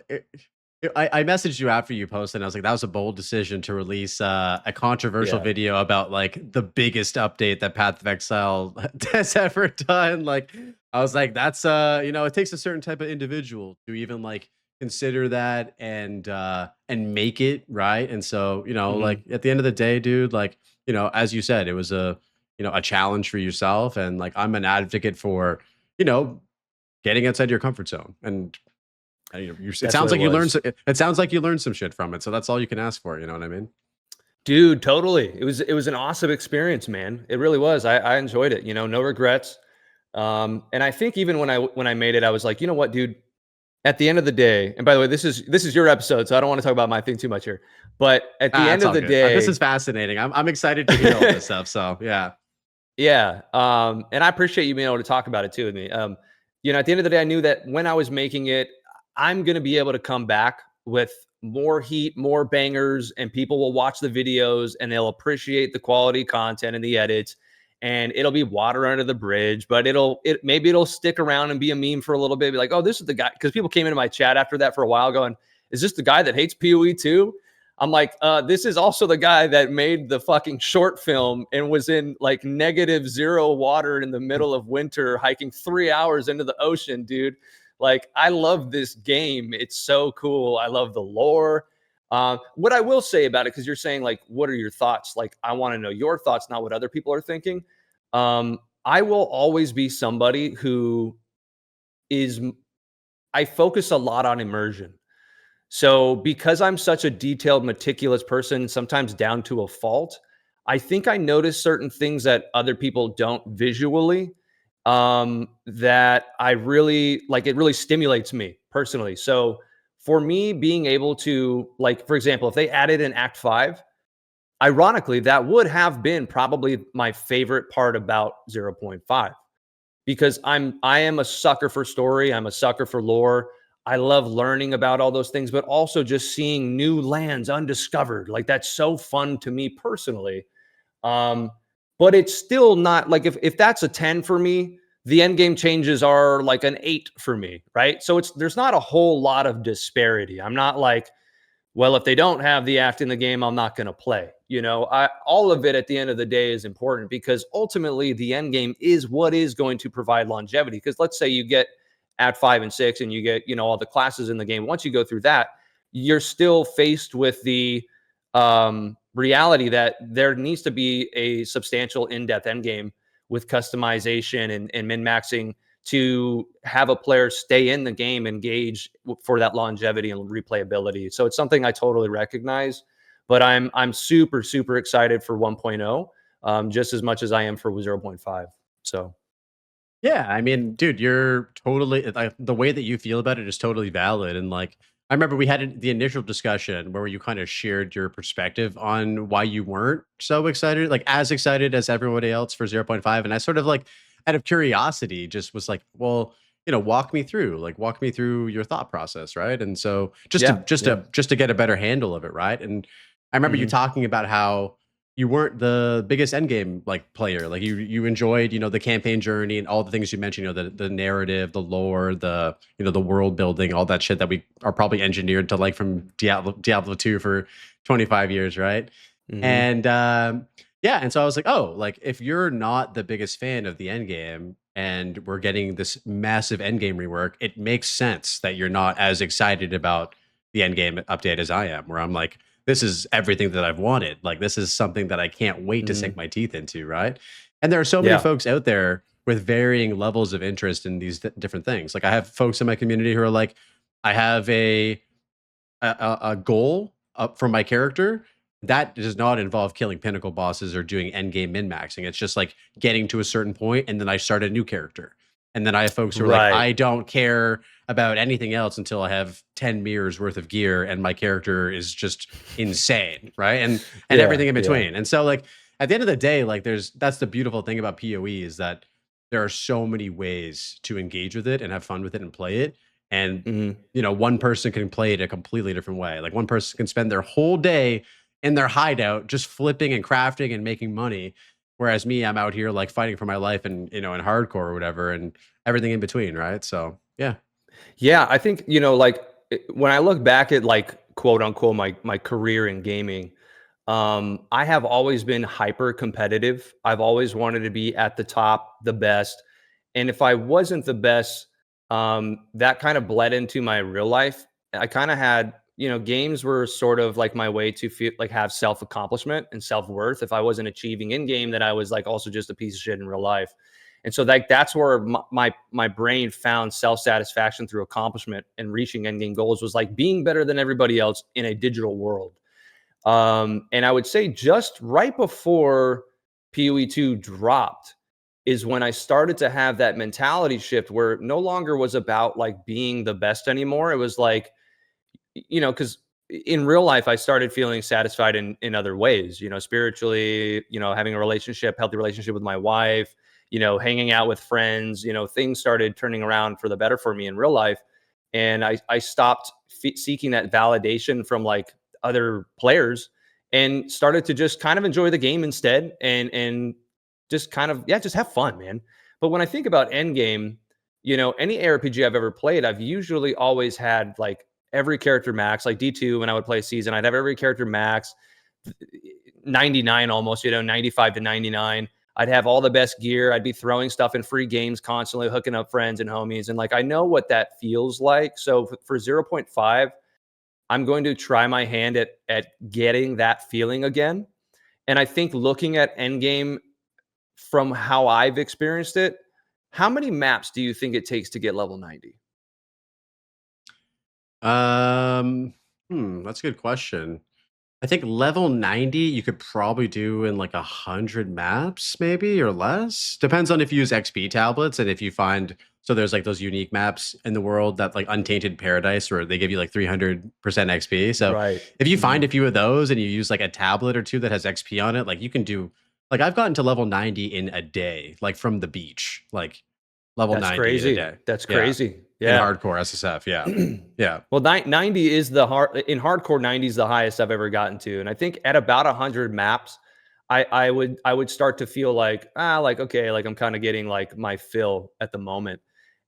B: I messaged you after you posted, and I was like, that was a bold decision to release a controversial
A: Yeah.
B: video about like the biggest update that Path of Exile has ever done. Like, I was like, that's you know, it takes a certain type of individual to even like consider that and make it right. And so, you know,
A: Hmm.
B: like at the end of the day, dude, like, you know, as you said, it was a, you know, a challenge for yourself. And like I'm an advocate for, you know, getting outside your comfort zone. And you know, it
A: That's
B: sounds
A: what it
B: like you learned.
A: was.
B: It sounds like you learned some shit from it. So that's all you can ask for. You know what I mean?
A: Dude, totally. It was an awesome experience, man. It really was. I enjoyed it. You know, no regrets. And I think even when I made it, I was like, you know what, dude. At the end of the day, and by the way, this is your episode, so I don't want to talk about my thing too much here. But at the
B: Ah,
A: end
B: it's
A: of
B: all
A: the
B: good. This is
A: day,
B: fascinating. I'm excited to hear all this stuff. So yeah.
A: yeah, and I appreciate you being able to talk about it too with me. You know, at the end of the day, I knew that when I was making it, I'm going to be able to come back with more heat, more bangers, and people will watch the videos and they'll appreciate the quality content and the edits. And it'll be water under the bridge, but maybe it'll stick around and be a meme for a little bit. Be like, oh, this is the guy, because people came into my chat after that for a while, going, "Is this the guy that hates PoE too?" I'm like, this is also the guy that made the fucking short film and was in like -0 water in the middle of winter, hiking 3 hours into the ocean, dude. Like, I love this game. It's so cool. I love the lore. What I will say about it, because you're saying, like, what are your thoughts? Like, I want to know your thoughts, not what other people are thinking. I will always be somebody who is, I focus a lot on immersion. So, because I'm such a detailed, meticulous person, sometimes down to a fault, I think I notice certain things that other people don't visually, that I really like. It really stimulates me personally. So, for me, being able to, like, for example, if they added an Act 5, ironically, that would have been probably my favorite part about zero point 0.5, because I am a sucker for story. I'm a sucker for lore. I love learning about all those things, but also just seeing new lands undiscovered. Like, that's so fun to me personally. Um, but it's still not like, if that's a 10 for me, the end game changes are like an 8 for me, right? So there's not a whole lot of disparity. I'm not like, well, if they don't have the act in the game, I'm not going to play. You know, all of it at the end of the day is important, because ultimately the end game is what is going to provide longevity. Because let's say you get at 5 and 6 and you get, you know, all the classes in the game. Once you go through that, you're still faced with the reality that there needs to be a substantial in-depth end game with customization and min-maxing to have a player stay in the game, engage for that longevity and replayability. So it's something I totally recognize, but I'm super super excited for 1.0, just as much as I am for 0.5. So
B: Yeah, I mean, dude, you're totally like the way that you feel about it is totally valid. And like, I remember we had the initial discussion where you kind of shared your perspective on why you weren't so excited, like as excited as everybody else for zero point 0.5. And I sort of like, out of curiosity, just was like, well, you know, walk me through your thought process, right? And so
A: yeah, yeah.
B: just to get a better handle of it, right? And I remember you
A: Hmm.
B: talking about how you weren't the biggest endgame like player. Like you enjoyed, you know, the campaign journey and all the things you mentioned, you know, the narrative, the lore, the, you know, the world building, all that shit that we are probably engineered to like from Diablo 2 for 25 years, right?
A: Hmm.
B: And yeah, and so I was like, oh, like if you're not the biggest fan of the end game and we're getting this massive end game rework, it makes sense that you're not as excited about the end game update as I am, where I'm like, this is everything that I've wanted. Like this is something that I can't wait to sink
A: Hmm.
B: my teeth into, right? And there are so many
A: Yeah.
B: folks out there with varying levels of interest in these different things. Like I have folks in my community who are like, I have a goal up for my character that does not involve killing pinnacle bosses or doing end game min maxing. It's just like getting to a certain point and then I start a new character. And then I have folks who are like,
A: Right.
B: I don't care about anything else until I have 10 mirrors worth of gear and my character is just insane, right? And
A: Yeah,
B: everything in
A: yeah.
B: between. And so like at the end of the day, like that's the beautiful thing about PoE is that there are so many ways to engage with it and have fun with it and play it. And
A: Mhm.
B: one person can play it a completely different way. Like one person can spend their whole day in their hideout just flipping and crafting and making money. Whereas me, I'm out here like fighting for my life and in hardcore or whatever and everything in between, right? So yeah.
A: Yeah, I think, like when I look back at like quote unquote my career in gaming, I have always been hyper competitive. I've always wanted to be at the top, the best. And if I wasn't the best, that kind of bled into my real life. I kind of had, games were sort of like my way to feel like have self accomplishment and self worth. If I wasn't achieving in game, then I was like also just a piece of shit in real life. And so like that's where my brain found self satisfaction through accomplishment and reaching end game goals was like being better than everybody else in a digital world. And I would say just right before PoE2 dropped is when I started to have that mentality shift where it no longer was about like being the best anymore. It was like, because in real life, I started feeling satisfied in other ways, spiritually, having a relationship, healthy relationship with my wife, hanging out with friends, things started turning around for the better for me in real life. And I stopped seeking that validation from like other players and started to just kind of enjoy the game instead and just kind of, yeah, just have fun, man. But when I think about Endgame, any ARPG I've ever played, I've usually always had like every character max, like D2 when I would play a season, I'd have every character max, 99 almost, 95 to 99. I'd have all the best gear. I'd be throwing stuff in free games constantly, hooking up friends and homies. And like, I know what that feels like. So for 0.5, I'm going to try my hand at getting that feeling again. And I think looking at Endgame from how I've experienced it, how many maps do you think it takes to get level 90?
B: Um, that's a good question. I think level 90 you could probably do in like 100 maps, maybe or less. Depends on if you use XP tablets and if you find so there's like those unique maps in the world that like Untainted Paradise where they give you like 300% XP. So
A: Right.
B: if you
A: Mhm.
B: find a few of those and you use like a tablet or two that has XP on it, like you can do like I've gotten to level 90 in a day, like from the beach, like level
A: That's
B: 90 in a
A: crazy.
B: day.
A: That's
B: Yeah.
A: crazy.
B: In
A: Yeah.
B: hardcore SSF. Yeah. Yeah.
A: Well, 90 is the hard in hardcore 90 is the highest I've ever gotten to. And I think at about 100 maps, I would start to feel like, like, okay, like I'm kind of getting like my fill at the moment.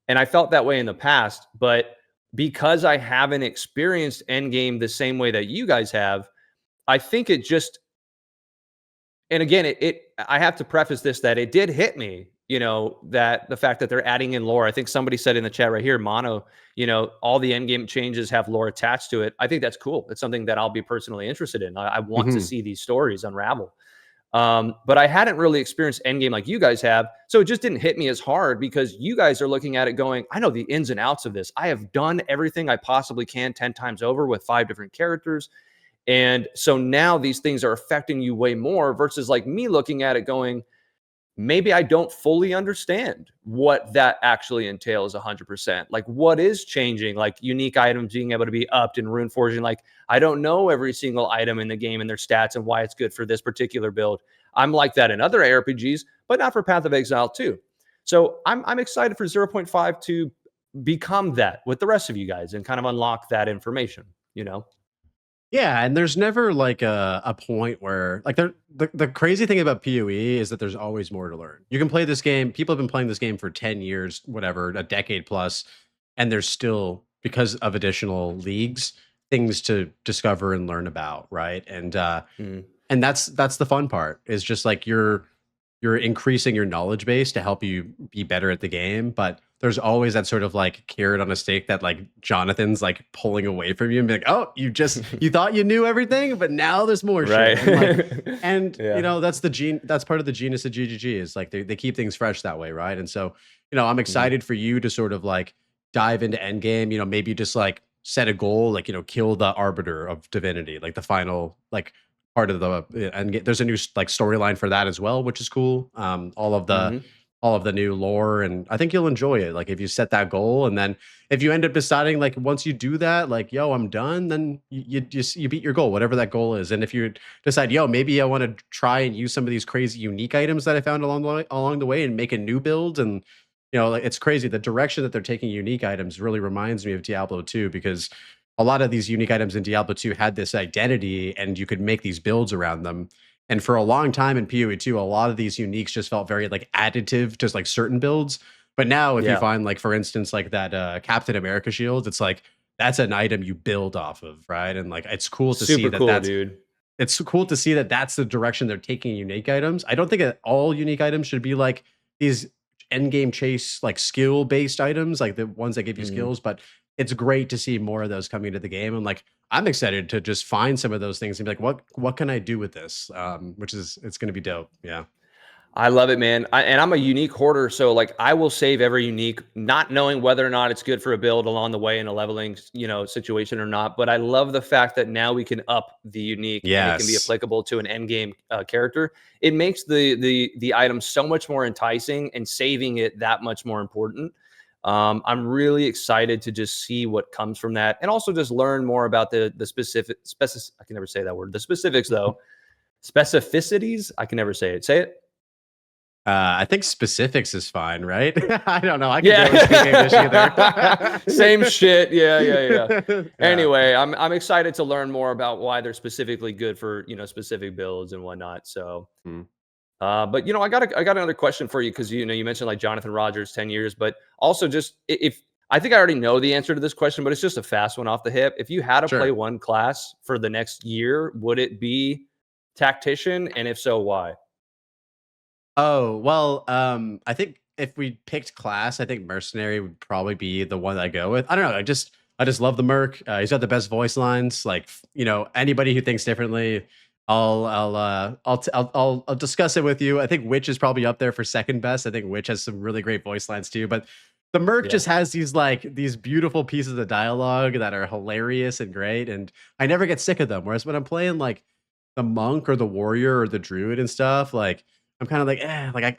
A: And I felt that way in the past, but because I haven't experienced endgame the same way that you guys have, I think it just and again, it I have to preface this that it did hit me, that the fact that they're adding in lore. I think somebody said in the chat right here, mono, all the end game changes have lore attached to it. I think that's cool. It's something that I'll be personally interested in. I want to
B: Mhm.
A: see these stories unravel. But I hadn't really experienced endgame like you guys have. So it just didn't hit me as hard because you guys are looking at it going, I know the ins and outs of this. I have done everything I possibly can 10 times over with 5 different characters. And so now these things are affecting you way more versus like me looking at it going, maybe I don't fully understand what that actually entails 100%. Like what is changing, like unique items being able to be upped in rune forging. Like I don't know every single item in the game and their stats and why it's good for this particular build. I'm like that in other ARPGs, but not for Path of Exile too. So I'm excited for zero point 0.5 to become that with the rest of you guys and kind of unlock that information.
B: Yeah, and there's never like a point where like the crazy thing about PoE is that there's always more to learn. You can play this game, people have been playing this game for 10 years, whatever, a decade plus, and there's still because of additional leagues, things to discover and learn about, right?
A: Mm,
B: And that's the fun part is just like you're increasing your knowledge base to help you be better at the game, but there's always that sort of like carrot on a stake that like Jonathan's like pulling away from you and be like, oh, you thought you knew everything, but now there's more
A: right.
B: shit. And like
A: Yeah.
B: that's part of the genius of GGG is like they keep things fresh that way, right? And so, I'm
A: Mhm.
B: excited for you to sort of like dive into endgame, maybe just like set a goal, like, kill the arbiter of divinity, like the final like part of the and there's a new like storyline for that as well, which is cool. All of the
A: Mhm.
B: all of the new lore, and I think you'll enjoy it. Like if you set that goal, and then if you end up deciding like once you do that, like yo, I'm done, then you just you beat your goal, whatever that goal is. And if you decide, yo, maybe I want to try and use some of these crazy unique items that I found along the way and make a new build, and like it's crazy the direction that they're taking unique items really reminds me of Diablo 2 because a lot of these unique items in Diablo 2 had this identity and you could make these builds around them. And for a long time in PoE 2, a lot of these uniques just felt very like additive to like certain builds. But now if you
A: Yeah.
B: find like for instance like that Captain America shield, it's like that's an item you build off of, right? And like it's cool to see
A: Super
B: that
A: cool, dude.
B: it's cool to see that that's the direction they're taking unique items. I don't think that all unique items should be like these end game chase like skill based items, like the ones that give you
A: Mhm.
B: skills. But it's great to see more of those coming into the game. And like I'm excited to just find some of those things and be like, what can I do with this? Which is it's going to be dope. Yeah,
A: I love it, man. And I'm a unique hoarder, so like I will save every unique, not knowing whether or not it's good for a build along the way in a leveling, situation or not. But I love the fact that now we can up the unique, and it can be
B: yes,
A: applicable to an end game character. It makes the item so much more enticing, and saving it that much more important. I'm really excited to just see what comes from that, and also just learn more about the specific. I can never say that word. The specifics though, specificities. I can never say it. Say it.
B: I think specifics is fine, right? I don't know. I can barely speak English
A: Yeah. Same
B: either.
A: shit. Yeah, yeah, yeah.
B: Yeah,
A: Anyway, I'm excited to learn more about why they're specifically good for, specific builds and whatnot. So,
B: mm,
A: but I got another question for you because you mentioned like Jonathan Rogers 10 years, but also just if I think I already know the answer to this question, but it's just a fast one off the hip. If you had to play
B: sure.
A: one class for the next year, would it be tactician? And if so, why?
B: Oh, well, I think if we picked class, I think mercenary would probably be the one I go with. I don't know. I just love the merc. He's got the best voice lines. Like, anybody who thinks differently, I'll discuss it with you. I think Witch is probably up there for second best. I think Witch has some really great voice lines too, but the merc
A: Yeah.
B: just has these beautiful pieces of dialogue that are hilarious and great, and I never get sick of them. Whereas when I'm playing like the monk or the warrior or the druid and stuff, like I'm kind of like,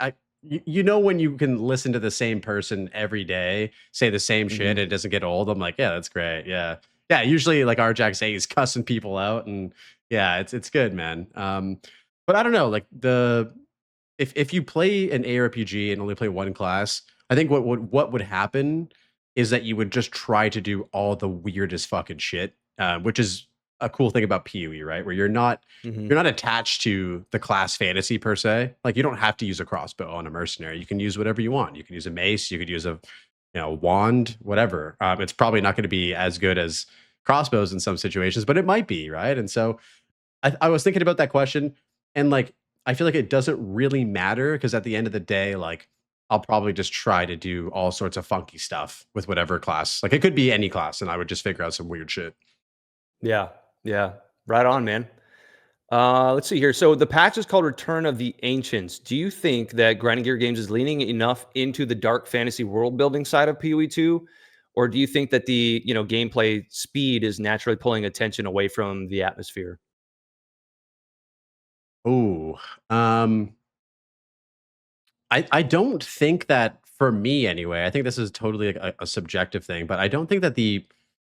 B: like when you can listen to the same person every day say the same shit and
A: Hmm.
B: it doesn't get old. I'm like, yeah, that's great. Yeah. Yeah. Usually like Arjax say he's cussing people out and yeah, it's good, man. But I don't know, like if you play an ARPG and only play one class, I think what would happen is that you would just try to do all the weirdest fucking shit, which is a cool thing about PoE, right? Where
A: Hmm.
B: you're not attached to the class fantasy per se. Like you don't have to use a crossbow on a mercenary. You can use whatever you want. You can use a mace. You could use a wand, whatever. It's probably not going to be as good as crossbows in some situations, but it might be, right? And so I was thinking about that question, and like I feel like it doesn't really matter because at the end of the day, like I'll probably just try to do all sorts of funky stuff with whatever class. Like it could be any class, and I would just figure out some weird shit.
A: Yeah. Yeah. Right on, man. Let's see here. So the patch is called Return of the Ancients. Do you think that Grinding Gear Games is leaning enough into the dark fantasy world building side of PoE 2? Or do you think that the gameplay speed is naturally pulling attention away from the atmosphere?
B: Ooh, um, I don't think that for me anyway. I think this is totally a subjective thing, but I don't think that the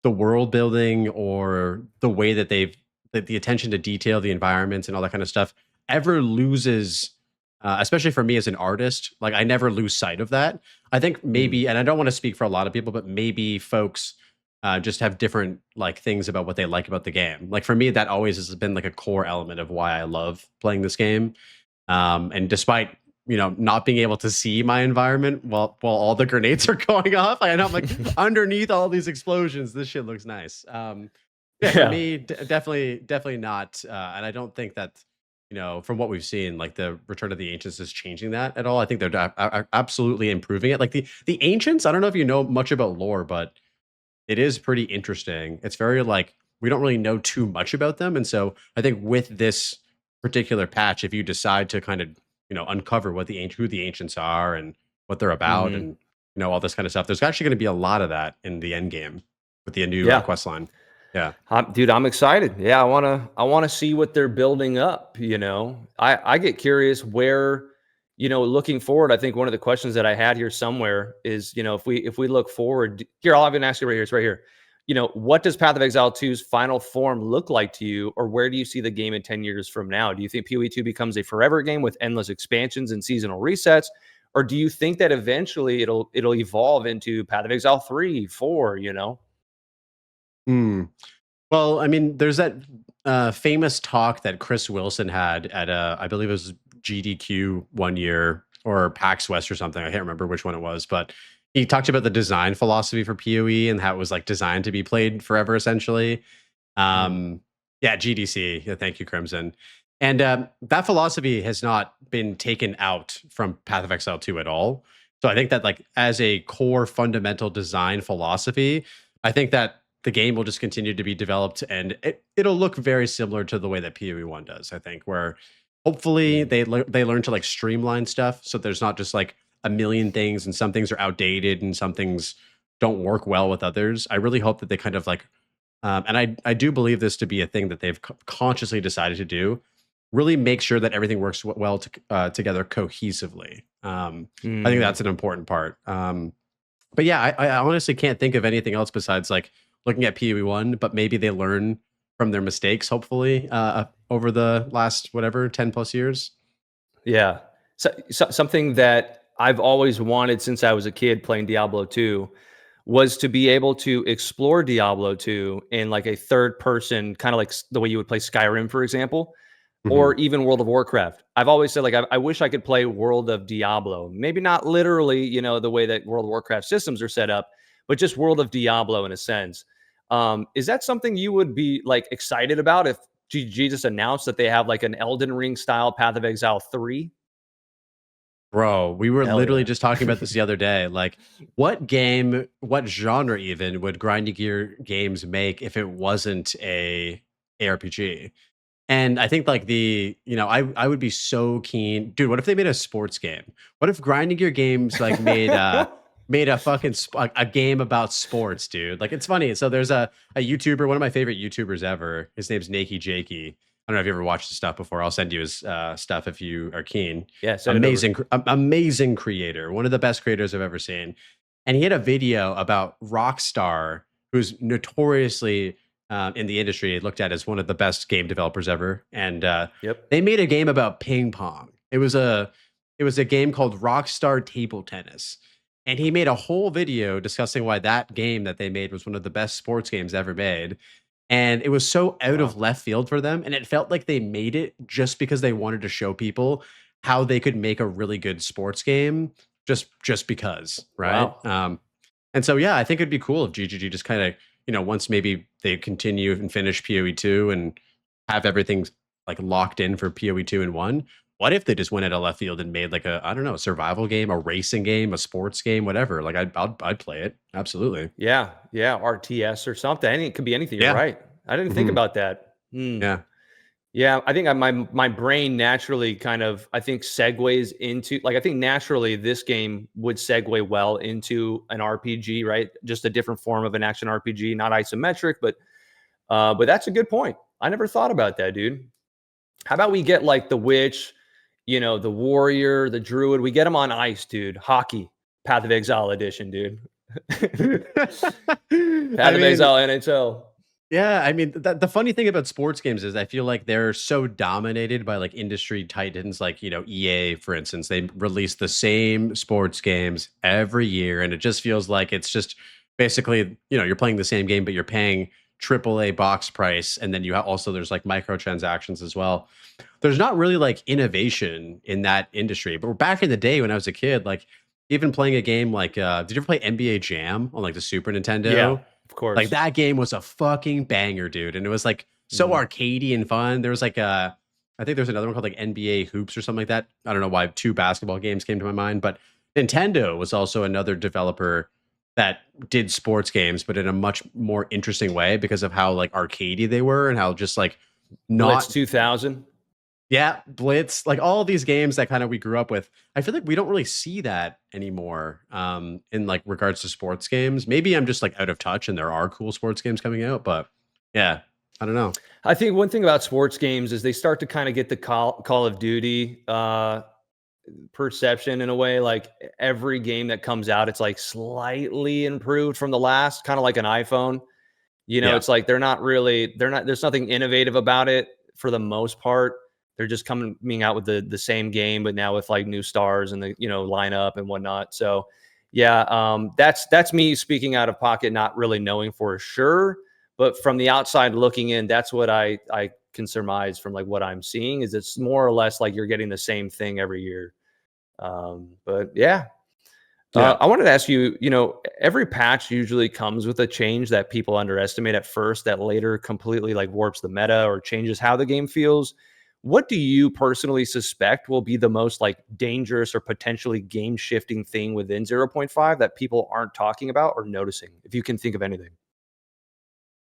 B: world building or the way that the attention to detail, the environments, and all that kind of stuff ever loses. Especially for me as an artist, like I never lose sight of that. I think
A: Mm,
B: maybe, and I don't want to speak for a lot of people, but maybe folks just have different like things about what they like about the game. Like for me, that always has been like a core element of why I love playing this game. And despite not being able to see my environment while all the grenades are going off, I know I'm like underneath all these explosions. This shit looks nice. Yeah, for
A: yeah.
B: me, definitely not. And I don't think that from what we've seen, like the Return of the Ancients is changing that at all. I think they're absolutely improving it. Like the Ancients, I don't know if you know much about lore, but it is pretty interesting. It's very like we don't really know too much about them, and so I think with this particular patch, if you decide to kind of uncover what who the ancients are and what they're about, and
A: Hmm.
B: all this kind of stuff, there's actually going to be a lot of that in the end game with the new
A: Yeah.
B: quest line. Yeah.
A: Dude, I'm excited. Yeah, I wanna see what they're building up. I get curious where, looking forward, I think one of the questions that I had here somewhere is, if we look forward here, I'll even ask you right here. It's right here. What does Path of Exile 2's final form look like to you, or where do you see the game in 10 years from now? Do you think PoE 2 becomes a forever game with endless expansions and seasonal resets? Or do you think that eventually it'll evolve into Path of Exile 3, 4?
B: Hmm. Well, I mean, there's that famous talk that Chris Wilson had at I believe it was GDQ one year or PAX West or something. I can't remember which one it was, but he talked about the design philosophy for PoE and how it was like designed to be played forever, essentially.
A: Mm,
B: Yeah, GDC. Yeah, thank you, Crimson. And that philosophy has not been taken out from Path of Exile 2 at all. So I think that like as a core fundamental design philosophy, I think that the game will just continue to be developed and it'll look very similar to the way that PoE 1 does, I think, where hopefully
A: mm,
B: they learn to like streamline stuff so there's not just like a million things and some things are outdated and some things don't work well with others. I really hope that they kind of like and I do believe this to be a thing that they've consciously decided to do. Really make sure that everything works well together cohesively. I think
A: mm.
B: that's an important part. But yeah, I honestly can't think of anything else besides like looking at PoE 1, but maybe they learn from their mistakes, hopefully, over the last whatever 10 plus years.
A: Yeah. So something that I've always wanted since I was a kid playing Diablo 2 was to be able to explore Diablo 2 in like a third person, kind of like the way you would play Skyrim, for example,
B: Hmm.
A: or even World of Warcraft. I've always said, like, I wish I could play World of Diablo. Maybe not literally, the way that World of Warcraft systems are set up, but just World of Diablo in a sense. Is that something you would be like excited about if GG just announced that they have like an Elden Ring style Path of Exile 3?
B: Bro, we were
A: Hell
B: literally
A: yeah.
B: just talking about this the other day. Like, what game, what genre even would grinding gear games make if it wasn't a ARPG? And I think like I would be so keen, dude. What if they made a sports game? What if grinding your games like made a fucking a game about sports, dude? Like it's funny. So there's a YouTuber, one of my favorite YouTubers ever. His name's Nakey Jakey. I don't know if you ever watched his stuff before. I'll send you his stuff if you are keen.
A: Yeah, send it over.
B: Amazing creator, one of the best creators I've ever seen. And he had a video about Rockstar, who's notoriously in the industry looked at as one of the best game developers ever, and
A: Yep.
B: they made a game about ping pong. It was a game called Rockstar Table Tennis, and he made a whole video discussing why that game that they made was one of the best sports games ever made. And it was so out of
A: Wow.
B: left field for them, and it felt like they made it just because they wanted to show people how they could make a really good sports game just because, right?
A: Wow.
B: And so, yeah, I think it'd be cool if GGG just kind of, once maybe they continue and finish PoE 2 and have everything like locked in for PoE 2 and 1. What if they just went at a left field and made like I don't know, a survival game, a racing game, a sports game, whatever? Like I'd play it. Absolutely.
A: Yeah. Yeah. RTS or something. It could be anything. You're
B: Yeah.
A: right. I didn't think
B: Hmm.
A: about that. Hmm.
B: Yeah.
A: Yeah, I think my brain naturally kind of, I think, segues into, like, I think naturally this game would segue well into an RPG, right? Just a different form of an action RPG, not isometric, but that's a good point. I never thought about that, dude. How about we get like the witch, the warrior, the druid, we get them on ice, dude. Hockey, Path of Exile edition, dude.
B: I
A: Path of
B: mean,
A: Exile NHL.
B: yeah, I mean, the funny thing about sports games is I feel like they're so dominated by like industry titans, like, EA, for instance. They release the same sports games every year, and it just feels like it's just basically, you're playing the same game, but you're paying AAA box price. And then also, there's like microtransactions as well. There's not really like innovation in that industry. But back in the day when I was a kid, like even playing a game like, did you ever play NBA Jam on like the Super
A: Yeah,
B: Nintendo?
A: of
B: Like
A: course.
B: that game was a fucking banger, dude. And it was like so
A: Mhm.
B: arcadey and fun. There was like I think there's another one called like NBA Hoops or something like that. I don't know why two basketball games came to my mind, but Nintendo was also another developer that did sports games, but in a much more interesting way because of how like arcadey they were and how just like
A: Blitz
B: not
A: 2000.
B: yeah, Blitz, like all these games that kind of we grew up with. I feel like we don't really see that anymore in like regards to sports games. Maybe I'm just like out of touch and there are cool sports games coming out, but yeah, I don't know.
A: I think one thing about sports games is they start to kind of get the Call of Duty perception in a way. Like every game that comes out, it's like slightly improved from the last, kind of like an iPhone.
B: Yeah.
A: It's like there's nothing innovative about it for the most part. They're just coming out with the same game, but now with like new stars and the lineup and whatnot. So yeah, that's me speaking out of pocket, not really knowing for sure, but from the outside looking in, that's what I can surmise from like what I'm seeing is it's more or less like you're getting the same thing every year. But yeah,
B: Yeah.
A: I wanted to ask you, every patch usually comes with a change that people underestimate at first that later completely like warps the meta or changes how the game feels. What do you personally suspect will be the most like dangerous or potentially game shifting thing within 0.5 that people aren't talking about or noticing? If you can think of anything.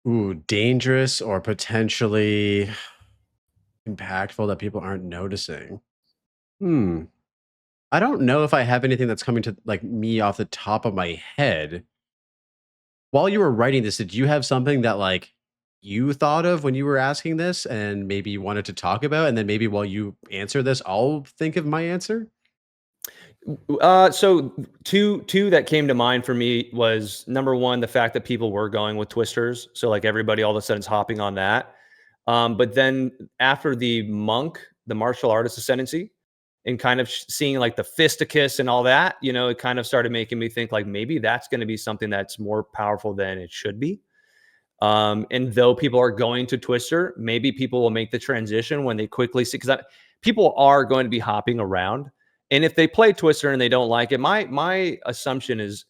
B: Ooh, dangerous or potentially impactful that people aren't noticing. Hmm. I don't know if I have anything that's coming to like me off the top of my head. While you were writing this, did you have something that like you thought of when you were asking this and maybe you wanted to talk about? And then maybe while you answer this, I'll think of my answer?
A: So two that came to mind for me was number one, the fact that people were going with twisters. So like everybody all of a sudden is hopping on that. But then after the martial artist ascendancy, and kind of seeing like the fisticus and all that, it kind of started making me think like maybe that's going to be something that's more powerful than it should be. And though people are going to Twister, maybe people will make the transition when they quickly see because people are going to be hopping around. And if they play Twister and they don't like it, my assumption is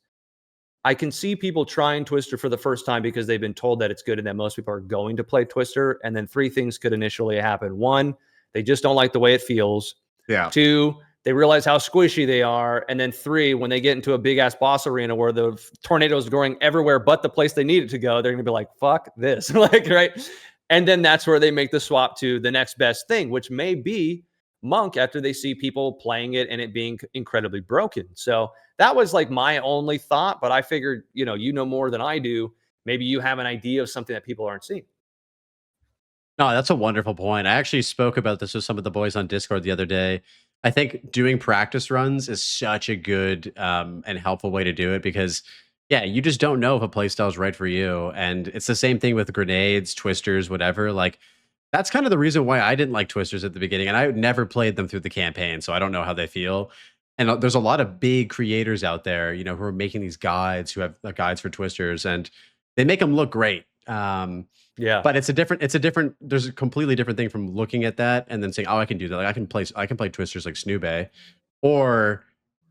A: I can see people trying Twister for the first time because they've been told that it's good and that most people are going to play Twister. And then three things could initially happen. One, they just don't like the way it feels.
B: Yeah.
A: Two, they realize how squishy they are. And then three, when they get into a big ass boss arena where the tornadoes are going everywhere but the place they need it to go, they're going to be like, fuck this. Like, right. And then that's where they make the swap to the next best thing, which may be Monk after they see people playing it and it being incredibly broken. So that was like my only thought. But I figured, you know more than I do. Maybe you have an idea of something that people aren't seeing.
B: No, that's a wonderful point. I actually spoke about this with some of the boys on Discord the other day. I think doing practice runs is such a good and helpful way to do it because, yeah, you just don't know if a playstyle is right for you. And it's the same thing with grenades, twisters, whatever. Like, that's kind of the reason why I didn't like twisters at the beginning. And I never played them through the campaign. So I don't know how they feel. And there's a lot of big creators out there, who are making these guides, who have guides for twisters, and they make them look great.
A: Yeah.
B: But there's a completely different thing from looking at that and then saying, "Oh, I can do that. Like I can play twisters like Snoobe," or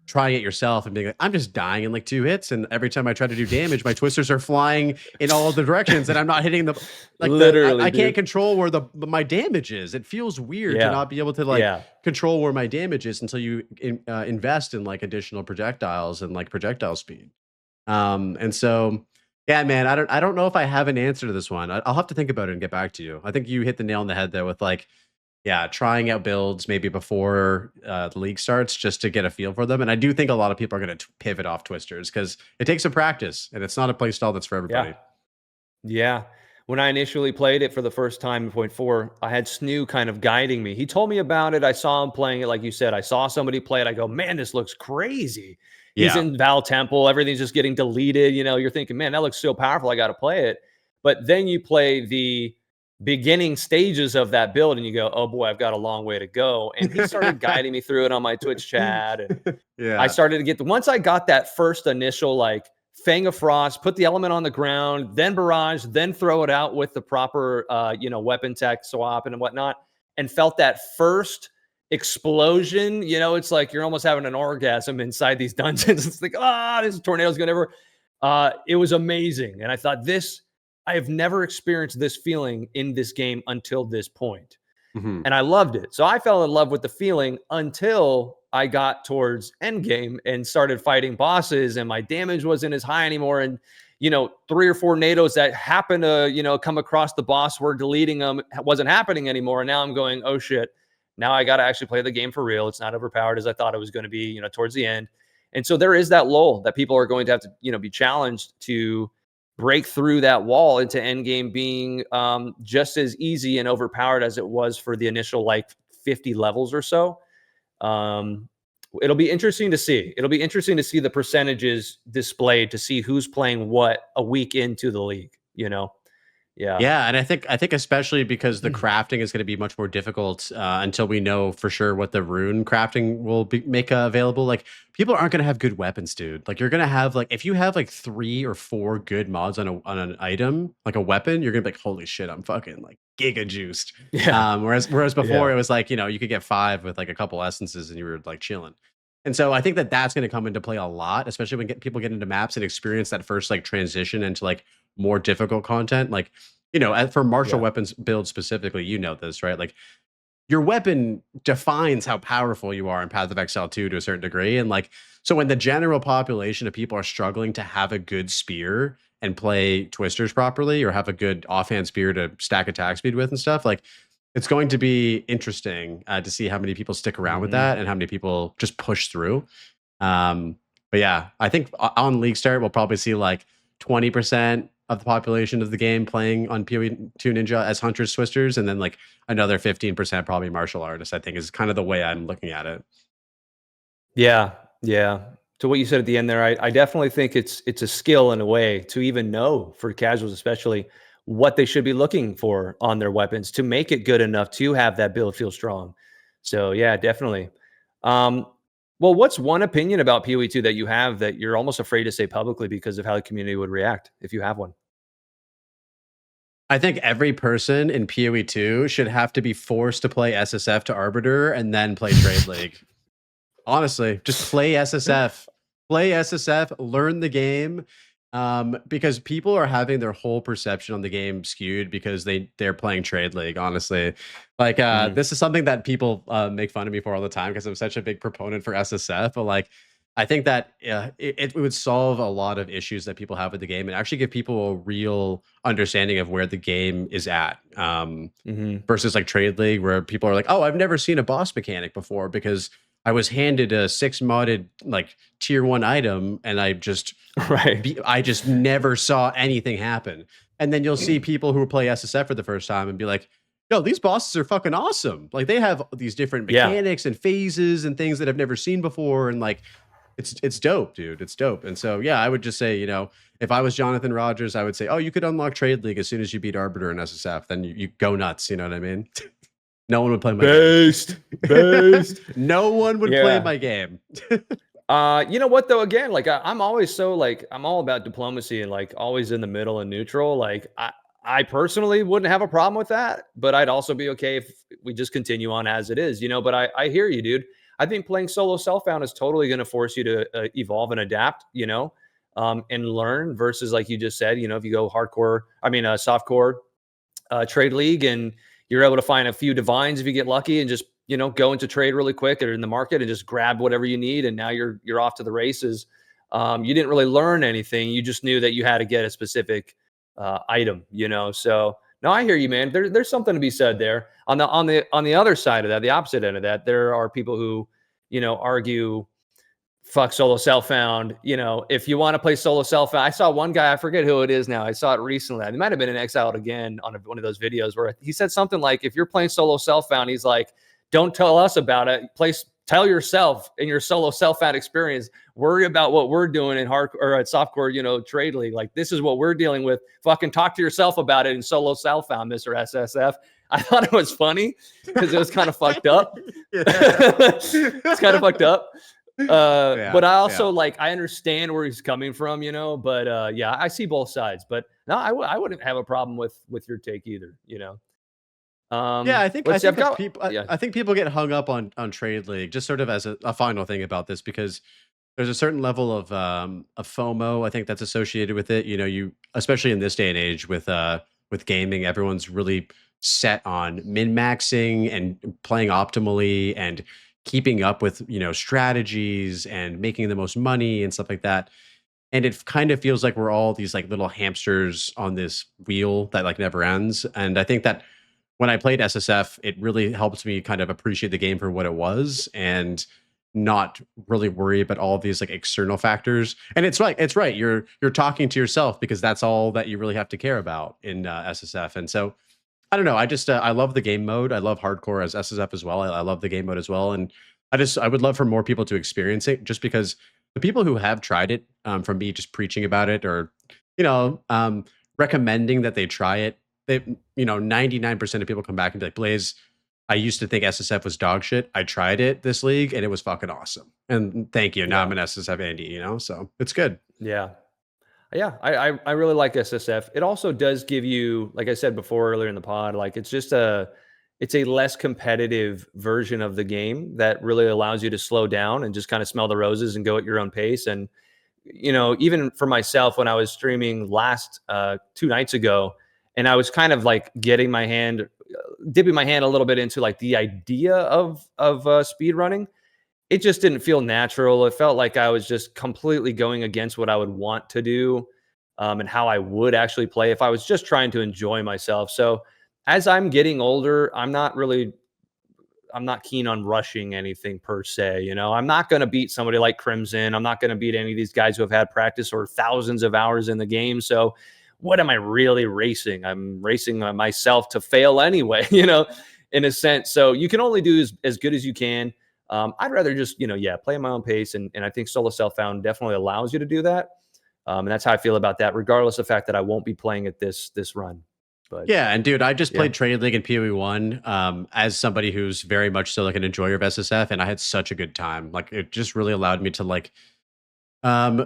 B: trying it yourself and being like, "I'm just dying in like 2 hits, and every time I try to do damage, my twisters are flying in all of the directions, and I'm not hitting the
A: Literally,
B: I can't
A: dude.
B: control where my damage is. It feels weird to
A: Yeah.
B: not be able to like
A: Yeah.
B: control where my damage is until you invest in like additional projectiles and like projectile speed." And so, yeah, man, I don't know if I have an answer to this one. I'll have to think about it and get back to you. I think you hit the nail on the head there with like, yeah, trying out builds maybe before the league starts just to get a feel for them. And I do think a lot of people are going to pivot off twisters because it takes some practice and it's not a play style that's for
A: Yeah.
B: everybody.
A: Yeah. When I initially played it for the first time in point four, I had Snoo kind of guiding me. He told me about it. I saw him playing it. Like you said, I saw somebody play it. I go, man, this looks crazy. He's
B: Yeah.
A: in Val Temple. Everything's just getting deleted. You're thinking, man, that looks so powerful. I got to play it. But then you play the beginning stages of that build and you go, oh boy, I've got a long way to go. And he started guiding me through it on my Twitch chat. And I
B: Yeah.
A: started to get once I got that first initial like Fang of Frost, put the element on the ground, then barrage, then throw it out with the proper weapon tech swap and whatnot, and felt that first explosion. It's like you're almost having an orgasm inside these dungeons. It's like, this tornado's going ever. It was amazing, and I thought I have never experienced this feeling in this game until this point.
B: Mhm.
A: And I loved it. So I fell in love with the feeling until I got towards endgame and started fighting bosses, and my damage wasn't as high anymore. And 3 or 4 NATOs that happened to come across the boss were deleting them wasn't happening anymore. And now I'm going, oh shit! Now I got to actually play the game for real. It's not overpowered as I thought it was going to be. Towards the end, and so there is that lull that people are going to have to be challenged to break through that wall into endgame being just as easy and overpowered as it was for the initial like 50 levels or so. It'll be interesting to see. It'll be interesting to see the percentages displayed to see who's playing what a week into the league, you know? Yeah.
B: Yeah, and I think especially because the crafting is going to be much more difficult until we know for sure what the rune crafting will make available. Like people aren't going to have good weapons, dude. Like you're going to have like if you have like 3 or 4 good mods on an item, like a weapon, you're going to be like, holy shit, I'm fucking like giga juiced.
A: Yeah.
B: Whereas before
A: Yeah.
B: it was like you could get 5 with like a couple essences and you were like chilling. And so I think that that's going to come into play a lot, especially when people get into maps and experience that first like transition into like more difficult content. Like for martial
A: Yeah.
B: weapons build specifically, this, right? Like your weapon defines how powerful you are in Path of Exile 2 to a certain degree. And like, so when the general population of people are struggling to have a good spear and play twisters properly or have a good offhand spear to stack attack speed with and stuff, like it's going to be interesting to see how many people stick around with
A: Mhm.
B: that and how many people just push through. Um, but yeah, I think on League Start, we'll probably see like 20% of the population of the game playing on PoE2 Ninja as hunters, twisters, and then like another 15% probably martial artists, I think is kind of the way I'm looking at it.
A: Yeah. Yeah. To what you said at the end there, I definitely think it's a skill in a way to even know for casuals, especially what they should be looking for on their weapons to make it good enough to have that build feel strong. So yeah, definitely. Um, well, what's one opinion about PoE2 that you have that you're almost afraid to say publicly because of how the community would react if you have one?
B: I think every person in PoE2 should have to be forced to play SSF to Arbiter and then play Trade League. Honestly, just play SSF. Play SSF, learn the game. Because people are having their whole perception on the game skewed because they're playing Trade League, honestly. Like
A: Mhm.
B: this is something that people make fun of me for all the time because I'm such a big proponent for SSF. But like I think that it would solve a lot of issues that people have with the game and actually give people a real understanding of where the game is at.
A: Mhm.
B: Versus like Trade League, where people are like, "Oh, I've never seen a boss mechanic before because I was handed a 6 modded like tier 1 item, and
A: Right.
B: I just never saw anything happen." And then you'll see people who play SSF for the first time and be like, "Yo, these bosses are fucking awesome! Like they have these different
A: Yeah.
B: mechanics and phases and things that I've never seen before, and like it's dope, dude. It's dope." And so yeah, I would just say, if I was Jonathan Rogers, I would say, "Oh, you could unlock Trade League as soon as you beat Arbiter and SSF. Then you go nuts." You know what I mean? No one would play my game.
A: Based. Based.
B: No one would play
A: Yeah.
B: my game.
A: You know what though? Again, like I'm always so like I'm all about diplomacy and like always in the middle and neutral. Like I personally wouldn't have a problem with that, but I'd also be okay if we just continue on as it is, But I hear you, dude. I think playing solo self-found is totally going to force you to evolve and adapt, and learn versus like you just said, if you go hardcore, softcore trade league and you're able to find a few divines if you get lucky and just go into trade really quick or in the market and just grab whatever you need and now you're off to the races. You didn't really learn anything, you just knew that you had to get a specific item, so no, I hear you, man. There's something to be said there. On the other side of that, the opposite end of that, there are people who argue fuck solo self found. If you want to play solo self found, I saw one guy, I forget who it is now. I saw it recently. It might have been in Exiled again on one of those videos where he said something like, if you're playing solo self found, he's like, don't tell us about it. Tell yourself in your solo self found experience. Worry about what we're doing in hardcore or at softcore, trade league. Like this is what we're dealing with. Fucking talk to yourself about it in solo self found, Mr. SSF. I thought it was funny because it was kind of fucked up. It's kind of fucked up. But I also like I understand where he's coming from, But yeah, I see both sides. But no, I wouldn't have a problem with your take either.
B: Yeah, I think I
A: Let's see.
B: think
A: I've
B: it's
A: got
B: people.
A: yeah.
B: I think people get hung up on Trade League just sort of as a final thing about this because there's a certain level of FOMO I think that's associated with it. You especially in this day and age with gaming, everyone's really set on min maxing and playing optimally and keeping up with strategies and making the most money and stuff like that. And it kind of feels like we're all these like little hamsters on this wheel that like never ends. And I think that when I played SSF, it really helped me kind of appreciate the game for what it was and not really worry about all of these like external factors. And it's right. You're talking to yourself because that's all that you really have to care about in SSF. And so I don't know. I just I love the game mode. I love hardcore as SSF as well. I love the game mode as well. And I would love for more people to experience it, just because the people who have tried it, from me just preaching about it, or you know, recommending that they try it, they 99% of people come back and be like, Blaze, I used to think SSF was dog shit. I tried it this league and it was fucking awesome. And thank you. Now I'm
A: Yeah.
B: an SSF Andy, so it's good.
A: Yeah. Yeah, I really like SSF. It also does give you, like I said before earlier in the pod, like it's a less competitive version of the game that really allows you to slow down and just kind of smell the roses and go at your own pace. And even for myself, when I was streaming last 2 nights ago, and I was kind of like getting my hand, dipping my hand a little bit into like the idea of speed running, it just didn't feel natural. It felt like I was just completely going against what I would want to do, and how I would actually play if I was just trying to enjoy myself. So as I'm getting older, I'm not keen on rushing anything per se. I'm not going to beat somebody like Crimson. I'm not going to beat any of these guys who have had practice or thousands of hours in the game. So what am I really racing? I'm racing myself to fail anyway, in a sense. So you can only do as good as you can. I'd rather just, play at my own pace. And I think Solo Self-Found definitely allows you to do that. And that's how I feel about that, regardless of the fact that I won't be playing at this run. But
B: Yeah, and dude, I just
A: yeah.
B: played Trade League and PoE1, as somebody who's very much so like an enjoyer of SSF, and I had such a good time. Like it just really allowed me to like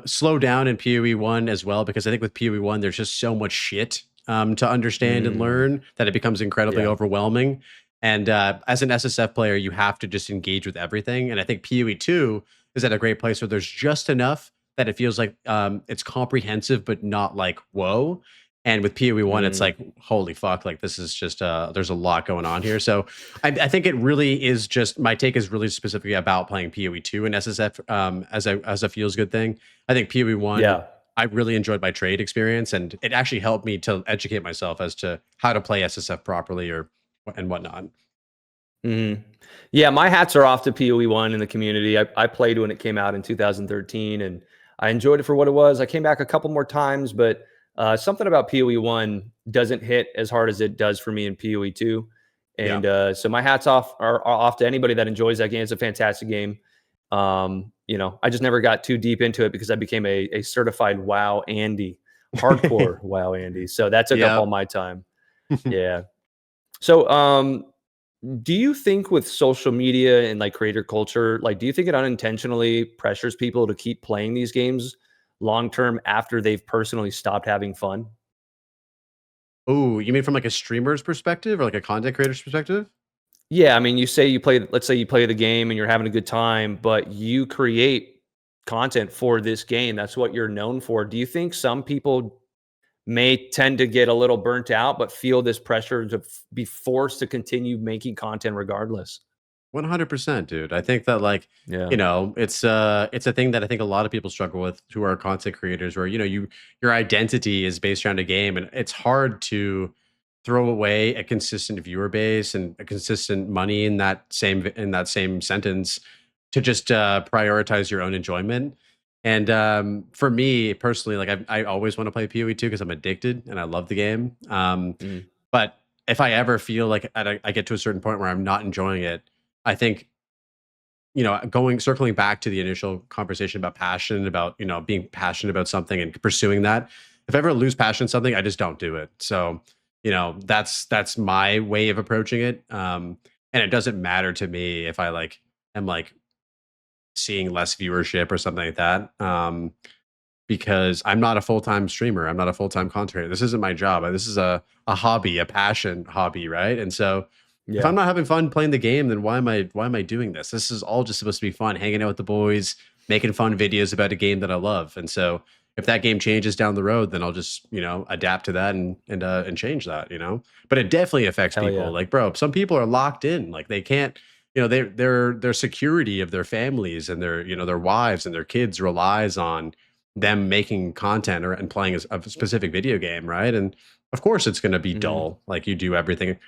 B: slow down in PoE1 as well, because I think with PoE1 there's just so much shit to understand and
A: Mm,
B: learn that it becomes incredibly
A: yeah.
B: overwhelming. And as an SSF player, you have to just engage with everything. And I think PoE2 is at a great place where there's just enough that it feels like it's comprehensive, but not like whoa. And with PoE1, it's
A: Mm,
B: like, holy fuck, like this is just there's a lot going on here. So I think it really is just, my take is really specifically about playing PoE2 and SSF as a feels good thing. I think PoE1,
A: yeah.
B: I really enjoyed my trade experience, and it actually helped me to educate myself as to how to play SSF properly or and whatnot.
A: Mhm. Yeah, my hats are off to PoE1 in the community. I played when it came out in 2013, and I enjoyed it for what it was. I came back a couple more times, but something about PoE1 doesn't hit as hard as it does for me in PoE2.
B: Yeah.
A: And so my hats are off to anybody that enjoys that game. It's a fantastic game. I just never got too deep into it because I became a certified WoW Andy, hardcore WoW Andy. So that took up
B: Yeah.
A: all my time. Yeah. So, do you think with social media and like creator culture, like, do you think it unintentionally pressures people to keep playing these games long term after they've personally stopped having fun?
B: Oh, you mean from like a streamer's perspective or like a content creator's perspective?
A: Yeah, I mean, let's say you play the game and you're having a good time, but you create content for this game. That's what you're known for. Do you think some people may tend to get a little burnt out, but feel this pressure to be forced to continue making content regardless?
B: 100%, dude. I think that like,
A: Yeah.
B: it's a thing that I think a lot of people struggle with who are content creators, where your identity is based around a game, and it's hard to throw away a consistent viewer base and a consistent money in that same sentence to just prioritize your own enjoyment. And for me personally, like I always want to play PoE2 because I'm addicted and I love the game.
A: Mm.
B: But if I ever feel like I get to a certain point where I'm not enjoying it, I think, going circling back to the initial conversation about passion, about, being passionate about something and pursuing that. If I ever lose passion in something, I just don't do it. So, that's my way of approaching it. And it doesn't matter to me if I like am like seeing less viewership or something like that. Because I'm not a full-time streamer. I'm not a full-time content creator. This isn't my job. This is a hobby, a passion hobby, right? And so if I'm
A: Yeah.
B: not having fun playing the game, then why am I doing this? This is all just supposed to be fun, hanging out with the boys, making fun videos about a game that I love. And so if that game changes down the road, then I'll just, adapt to that and change that, But it definitely affects
A: Hell
B: people.
A: yeah.
B: Like, bro, some people are locked in. Like they can't, their security of their families and their wives and their kids relies on them making content and playing a specific video game, right? And of course it's going to be
A: Mhm.
B: dull. Like you do everything.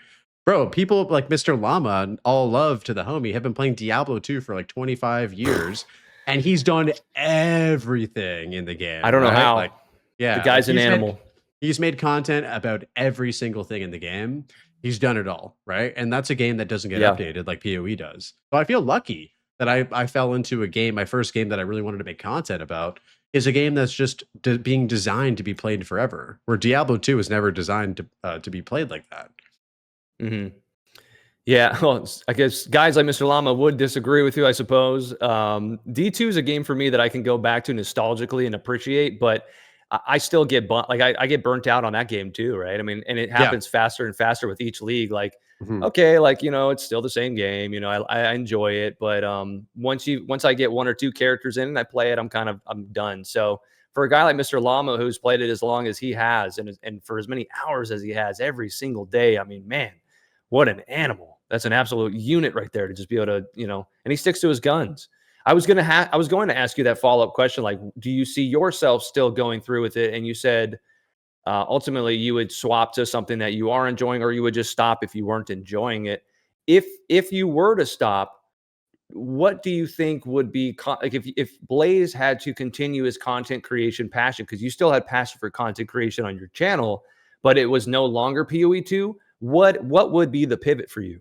B: Bro, people like Mr. Llama, all love to the homie, have been playing Diablo 2 for like 25 years, and he's done everything in the
A: I
B: game,
A: don't know
B: right?
A: how.
B: Like,
A: The
B: yeah, like
A: guy's an animal.
B: he's made content about every single thing in the game. He's done it all, right? And that's a game that doesn't get
A: Yeah.
B: updated like PoE does. So I feel lucky that I fell into a game, my first game that I really wanted to make content about is a game that's just being designed to be played forever. Where Diablo 2 was never designed to be played like that.
A: Hmm. Yeah, well, I guess guys like Mr. Llama would disagree with you, I suppose. D2 is a game for me that I can go back to nostalgically and appreciate, but I still get like I get burnt out on that game too, right? I mean, and it
B: Yeah.
A: happens faster and faster with each league. Like,
B: Mhm.
A: okay, like it's still the same game. I enjoy it, but once I get one or two characters in and I play it, I'm done. So for a guy like Mr. Llama who's played it as long as he has and for as many hours as he has every single day, I mean, man, what an animal. That's an absolute unit right there to just be able to, and he sticks to his guns. I was going to ask you that follow-up question, like, do you see yourself still going through with it? And you said ultimately you would swap to something that you are enjoying, or you would just stop if you weren't enjoying it. If you were to stop, what do you think would be like if Blaze had to continue his content creation passion, because you still had passion for content creation on your channel, but it was no longer PoE2, what would be the pivot for you?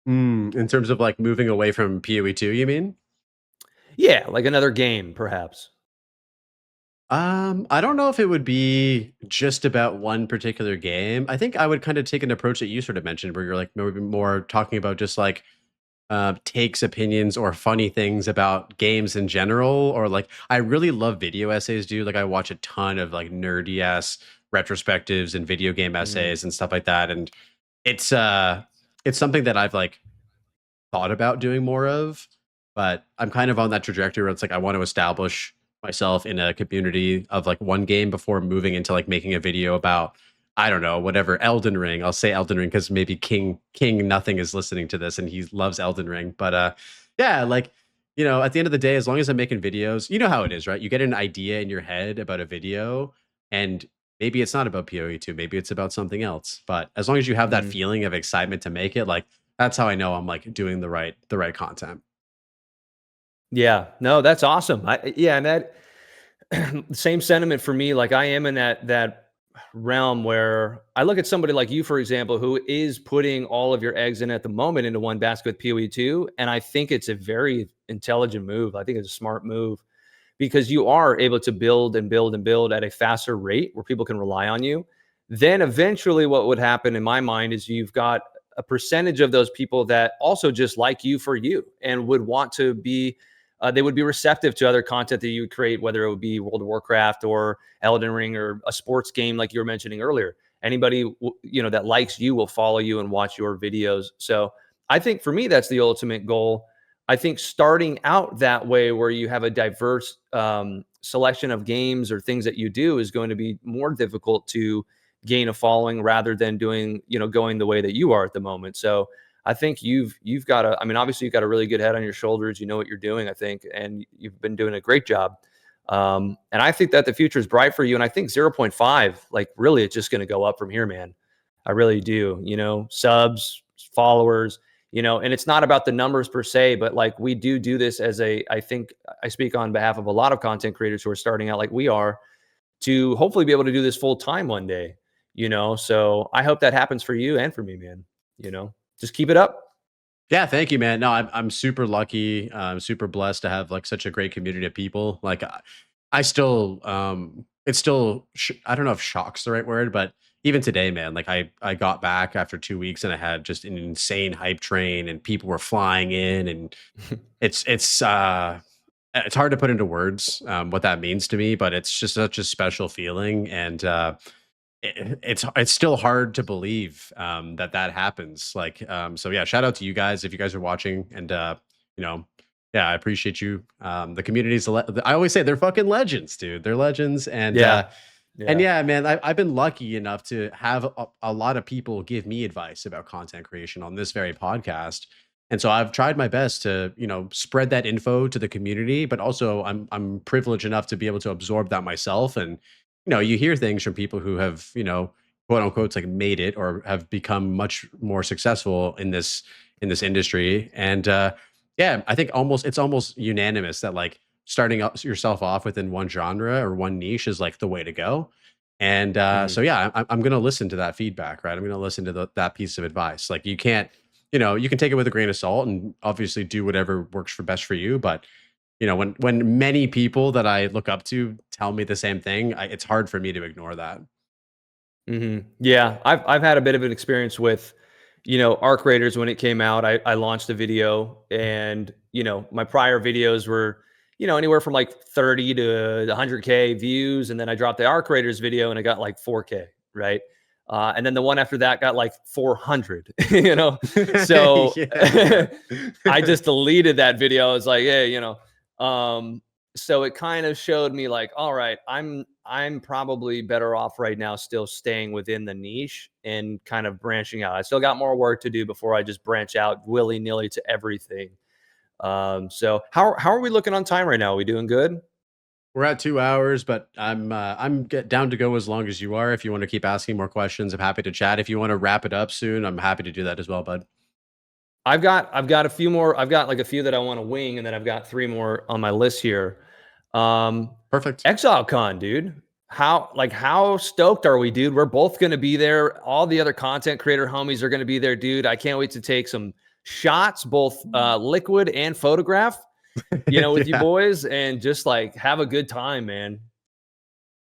B: In terms of like moving away from PoE2, you mean?
A: Yeah, like another game, perhaps.
B: I don't know if it would be just about one particular game. I think I would kind of take an approach that you sort of mentioned, where you're like maybe more talking about just like takes, opinions, or funny things about games in general. Or like, I really love video essays, dude. Like, I watch a ton of like nerdy ass retrospectives and video game
A: Mm,
B: essays and stuff like that. And it's it's something that I've like thought about doing more of, but I'm kind of on that trajectory where it's like I want to establish myself in a community of like one game before moving into like making a video about, I don't know, whatever, Elden Ring. I'll say Elden Ring because maybe King Nothing is listening to this and he loves Elden Ring. But yeah, like, at the end of the day, as long as I'm making videos, you know how it is, right? You get an idea in your head about a video, and maybe it's not about PoE2, maybe it's about something else. But as long as you have that
A: mhm.
B: feeling of excitement to make it, like that's how I know I'm like doing the right content.
A: Yeah, no, that's awesome. Yeah, and that same sentiment for me. Like I am in that realm where I look at somebody like you, for example, who is putting all of your eggs in at the moment into one basket with PoE2, and I think it's a very intelligent move. I think it's a smart move because you are able to build and build and build at a faster rate where people can rely on you. Then eventually, what would happen in my mind is you've got a percentage of those people that also just like you for you and would want to be, they would be receptive to other content that you would create, whether it would be World of Warcraft or Elden Ring or a sports game like you were mentioning earlier. Anybody that likes you will follow you and watch your videos. So I think for me, that's the ultimate goal. I think starting out that way, where you have a diverse selection of games or things that you do, is going to be more difficult to gain a following rather than doing, going the way that you are at the moment. So I think you've got I mean, obviously you've got a really good head on your shoulders. You know what you're doing, I think, and you've been doing a great job. And I think that the future is bright for you. And I think zero point 0.5, like really, it's just going to go up from here, man. I really do. Subs, followers, and it's not about the numbers per se, but like we do this as I think I speak on behalf of a lot of content creators who are starting out like we are, to hopefully be able to do this full time one day, so I hope that happens for you and for me, man. Just keep it up.
B: Yeah, thank you, man. No, I'm super lucky. I'm super blessed to have like such a great community of people. Like, I still, it's still, I don't know if shock's the right word, but even today, man, like I got back after 2 weeks and I had just an insane hype train and people were flying in, and it's hard to put into words what that means to me, but it's just such a special feeling. And it's still hard to believe that happens. Like, so yeah, shout out to you guys if you guys are watching, and you know, yeah, I appreciate you. The community's, I always say they're fucking legends, dude. They're legends,
A: Yeah.
B: and
A: Yeah.
B: yeah, man, I've been lucky enough to have a lot of people give me advice about content creation on this very podcast. And so I've tried my best to, spread that info to the community, but also I'm privileged enough to be able to absorb that myself. And, you hear things from people who have, quote unquote, like made it or have become much more successful in this industry. And yeah, I think it's almost unanimous that like starting up yourself off within one genre or one niche is like the way to go. And
A: Mhm.
B: so yeah, I'm going to listen to that feedback, right? I'm going to listen to that piece of advice. Like, you can't you can take it with a grain of salt and obviously do whatever works for best for you. But when many people that I look up to tell me the same thing, it's hard for me to ignore that.
A: Yeah, I've had a bit of an experience with, Arc Raiders when it came out. I launched a video, and my prior videos were, anywhere from like 30 to 100K views, and then I dropped the Arc Raiders video and it got like 4K, right? And then the one after that got like 400, So
B: Yeah.
A: I just deleted that video. I was like, hey, um, so it kind of showed me like, all right, I'm probably better off right now still staying within the niche and kind of branching out. I still got more work to do before I just branch out willy-nilly to everything. So how are we looking on time right now? Are we doing good?
B: We're at 2 hours, but I'm down to go as long as you are. If you want to keep asking more questions, I'm happy to chat. If you want to wrap it up soon, I'm happy to do that as well, bud.
A: I've got a few more. I've got like a few that I want to wing, and then I've got three more on my list here. Um,
B: Perfect.
A: ExileCon, dude. How stoked are we, dude? We're both going to be there. All the other content creator homies are going to be there, dude. I can't wait to take some shots, both liquid and photograph, with you
B: Yeah.
A: boys, and just like have a good time, man.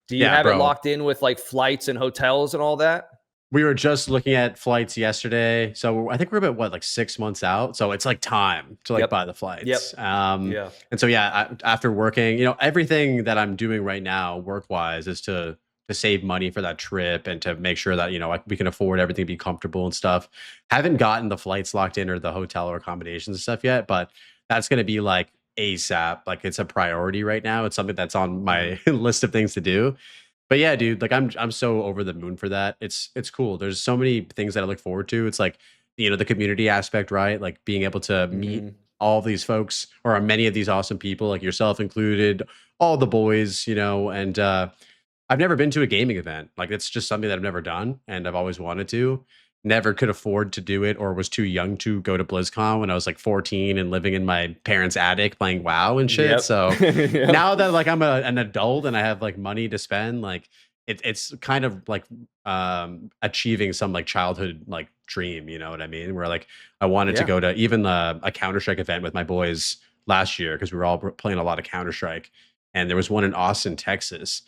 A: Do you
B: Yeah,
A: have it
B: bro.
A: locked in with like flights and hotels and all that?
B: We were just looking at flights yesterday. So I think we're about what, like 6 months out. So it's like time to like
A: Yep.
B: buy the
A: Yep.
B: flights.
A: Yeah.
B: And so yeah, after working, everything that I'm doing right now, work wise, is to save money for that trip and to make sure that we can afford everything to be comfortable and stuff. Haven't gotten the flights locked in or the hotel or accommodations and stuff yet, but that's going to be like ASAP. Like it's a priority right now. It's something that's on
A: Mhm.
B: my list of things to do. But yeah, dude, like I'm so over the moon for that. It's cool. There's so many things that I look forward to. It's like, the community aspect, right? Like being able to meet
A: Mhm.
B: all of these folks or many of these awesome people, like yourself included, all the boys, and I've never been to a gaming event. Like it's just something that I've never done and I've always wanted to. Never could afford to do it or was too young to go to BlizzCon when I was like 14 and living in my parents' attic playing WoW and shit.
A: Yep.
B: So
A: Yep.
B: now that like I'm an adult and I have like money to spend, like it's kind of like achieving some like childhood like dream, you know what I mean? Where like I wanted to
A: Yeah.
B: go to even a Counter-Strike event with my boys last year because we were all playing a lot of Counter-Strike. And there was one in Austin, Texas,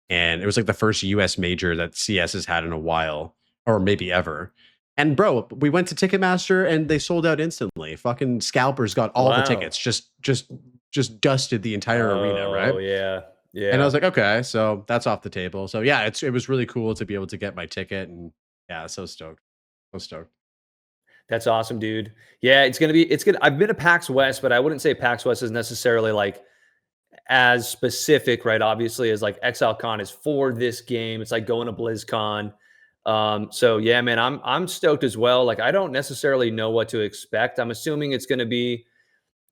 B: and it was like the first US major that CS has had in a while, or maybe ever. And bro, we went to Ticketmaster and they sold out instantly. Fucking scalpers got all the
A: Wow.
B: tickets, just dusted the entire arena, right?
A: Oh, yeah.
B: And I
A: Yeah.
B: was like, okay, so that's off the table. So yeah, it was really cool to be able to get my ticket, and yeah, so stoked, so stoked.
A: That's awesome, dude. Yeah, it's gonna I've been to PAX West, but I wouldn't say PAX West is necessarily like as specific, right? Obviously, as like ExileCon is for this game. It's like going to BlizzCon. So yeah, man, I'm stoked as well. Like I don't necessarily know what to expect. I'm assuming it's gonna be,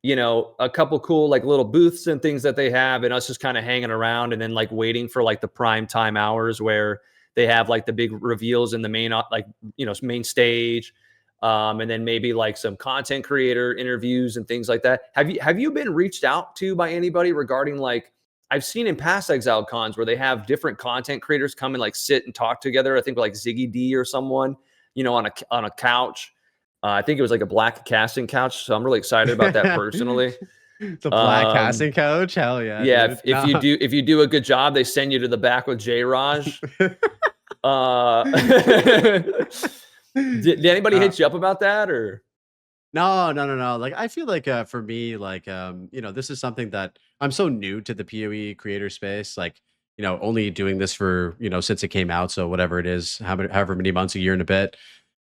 A: a couple cool like little booths and things that they have, and us just kind of hanging around and then like waiting for like the prime time hours where they have like the big reveals in the main like main stage, and then maybe like some content creator interviews and things like that. Have you been reached out to by anybody regarding like I've seen in past Exile cons where they have different content creators come and like sit and talk together. I think like Ziggy D or someone, on a couch. I think it was like a black casting couch, so I'm really excited about that personally.
B: The black
A: Um,
B: casting coach, hell yeah,
A: yeah,
B: dude.
A: if you
B: No.
A: do a good job, they send you to the back with J Raj. Did anybody
B: Uh,
A: hit you up about that or?
B: No, no, no, no. Like I feel like for me, like this is something that I'm so new to the PoE creator space. Like, only doing this for, since it came out. So whatever it is, however many months, a year and a bit.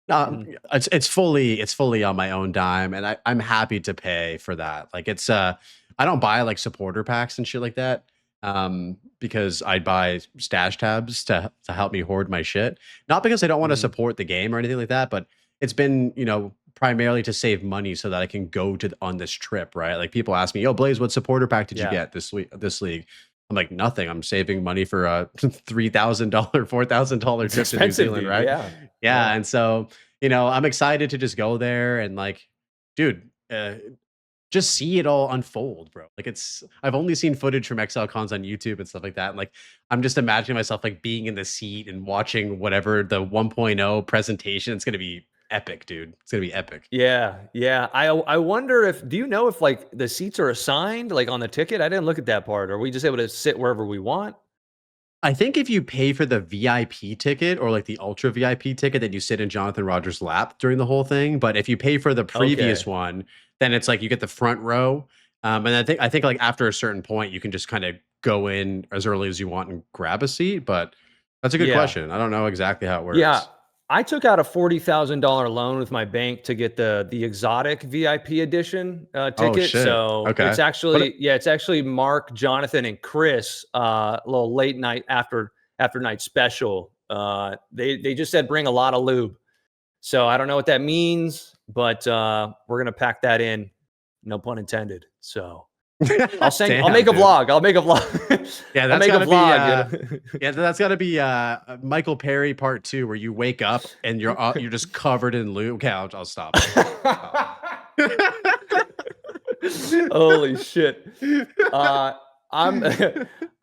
A: Mhm,
B: It's fully on my own dime, and I'm happy to pay for that. Like it's I don't buy like supporter packs and shit like that. Because I buy stash tabs to help me hoard my shit. Not because I don't want to
A: mhm,
B: support the game or anything like that, but it's been, primarily to save money so that I can go on this trip, right? Like people ask me, "Yo, Blaze, what supporter pack did you
A: yeah,
B: get this league?" I'm like, nothing. I'm saving money for a $3,000, $4,000
A: it's
B: trip to New
A: expensive,
B: Zealand,
A: dude.
B: right?
A: Yeah,
B: Yeah,
A: yeah.
B: and so I'm excited to just go there and like, dude, just see it all unfold, bro. Like I've only seen footage from XL cons on YouTube and stuff like that. And like I'm just imagining myself like being in the seat and watching whatever the 1.0 presentation. It's gonna be epic, dude. It's gonna be epic.
A: Yeah, yeah. I wonder if do you know if like the seats are assigned like on the ticket? I didn't look at that part. Are we just able to sit wherever we want?
B: I think if you pay for the VIP ticket or like the ultra VIP ticket, then you sit in Jonathan Rogers' lap during the whole thing. But if you pay for the previous
A: Okay.
B: one, then it's like you get the front row. And I think like after a certain point, you can just kind of go in as early as you want and grab a seat. But that's a good
A: Yeah.
B: question. I don't know exactly how it
A: Yeah.
B: works.
A: I took out a $40,000 loan with my bank to get the exotic VIP edition
B: Oh
A: ticket.
B: shit.
A: So
B: Okay. What?
A: it's actually Mark, Jonathan, and Chris. A little late night after night special. They just said bring a lot of lube. So I don't know what that means, but we're gonna pack that in. No pun intended. So I'll
B: Damn,
A: make a
B: dude.
A: vlog. I'll make a vlog.
B: Yeah,
A: I'll
B: that's
A: make a
B: gotta be
A: vlog, you know.
B: yeah, that's gotta be Michael Perry part 2 where you wake up and you're just covered in lube. Okay, I'll stop. Stop.
A: Holy shit. Uh, I'm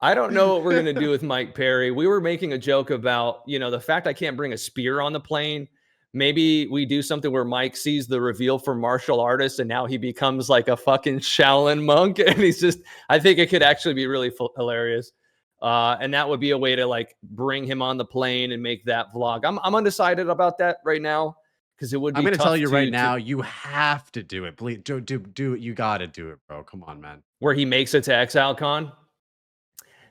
A: I don't know what we're gonna do with Mike Perry. We were making a joke about, the fact I can't bring a spear on the plane. Maybe we do something where Mike sees the reveal for martial artists and now he becomes like a fucking Shaolin monk. And I think it could actually be really hilarious. And that would be a way to like bring him on the plane and make that vlog. I'm undecided about that right now because it would
B: I'm
A: be
B: gonna tell
A: tough
B: you right
A: to
B: now, you have to do it. Please do it. You gotta do it, bro. Come on, man.
A: where he makes it to ExileCon.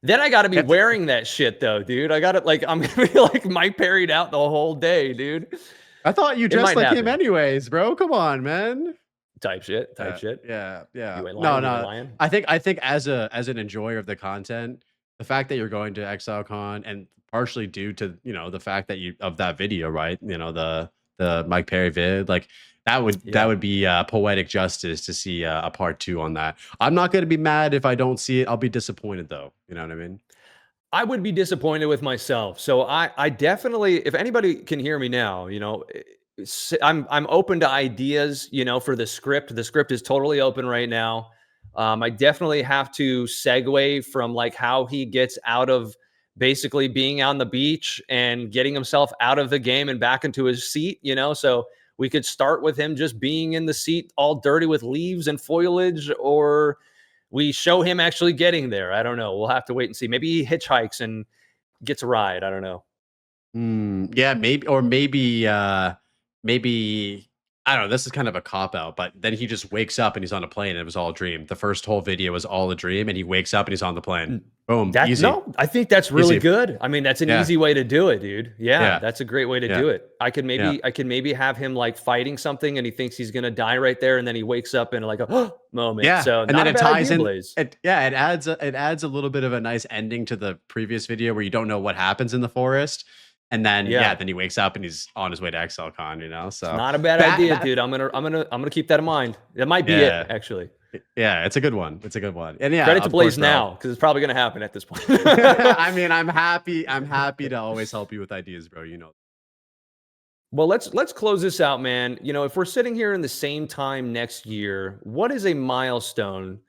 A: Then I got to be
B: That's
A: wearing that shit though, dude. I got to like I'm gonna be like Mike Parried out the whole day, dude.
B: I thought you
A: It
B: dressed
A: might
B: like him
A: happen.
B: anyways, bro. Come on, man.
A: Type shit. Type
B: Yeah,
A: shit.
B: yeah, yeah.
A: You ain't
B: No,
A: lying. You ain't
B: no.
A: lying.
B: I think as an enjoyer of the content, the fact that you're going to ExileCon and partially due to the fact that you of that video, right? The Mike Perry vid, like that
A: Yeah.
B: would be poetic justice to see a part 2 on that. I'm not gonna be mad if I don't see it. I'll be disappointed though. You know what I mean?
A: I would be disappointed with myself. So I definitely, if anybody can hear me now, I'm open to ideas, for the script. The script is totally open right now. I definitely have to segue from like how he gets out of basically being on the beach and getting himself out of the game and back into his seat, So we could start with him just being in the seat all dirty with leaves and foliage, or we show him actually getting there. I don't know. We'll have to wait and see. Maybe he hitchhikes and gets a ride. I don't know.
B: Yeah, maybe I don't know. This is kind of a cop out, but then he just wakes up and he's on a plane and it was all a dream. The first whole video was all a dream, and he wakes up and he's on the plane. Boom,
A: That
B: easy,
A: no, I think that's really
B: easy.
A: good. I mean, that's an
B: Yeah,
A: easy way to do it, dude. Yeah,
B: yeah,
A: that's a great way to
B: yeah,
A: do it. I could
B: yeah,
A: maybe have him like fighting something and he thinks he's gonna die right there, and then he wakes up in like a moment.
B: yeah.
A: So
B: And then
A: not a
B: it
A: bad
B: ties
A: idea,
B: in.
A: Blaze.
B: It adds a little bit of a nice ending to the previous video where you don't know what happens in the forest, and then
A: Yeah,
B: then he wakes up and he's on his way to ExileCon.
A: it's
B: So
A: not a bad
B: that
A: idea,
B: that
A: dude. I'm gonna keep that in mind. That might be it,
B: yeah.
A: actually.
B: Yeah, it's a good one. It's a good one. And yeah,
A: Credit to
B: of course,
A: Blaze
B: bro.
A: now because it's probably gonna happen at this point.
B: I mean, I'm happy. I'm happy to always help you with ideas, bro. You know.
A: Well, let's close this out, man. If we're sitting here in the same time next year, what is a milestone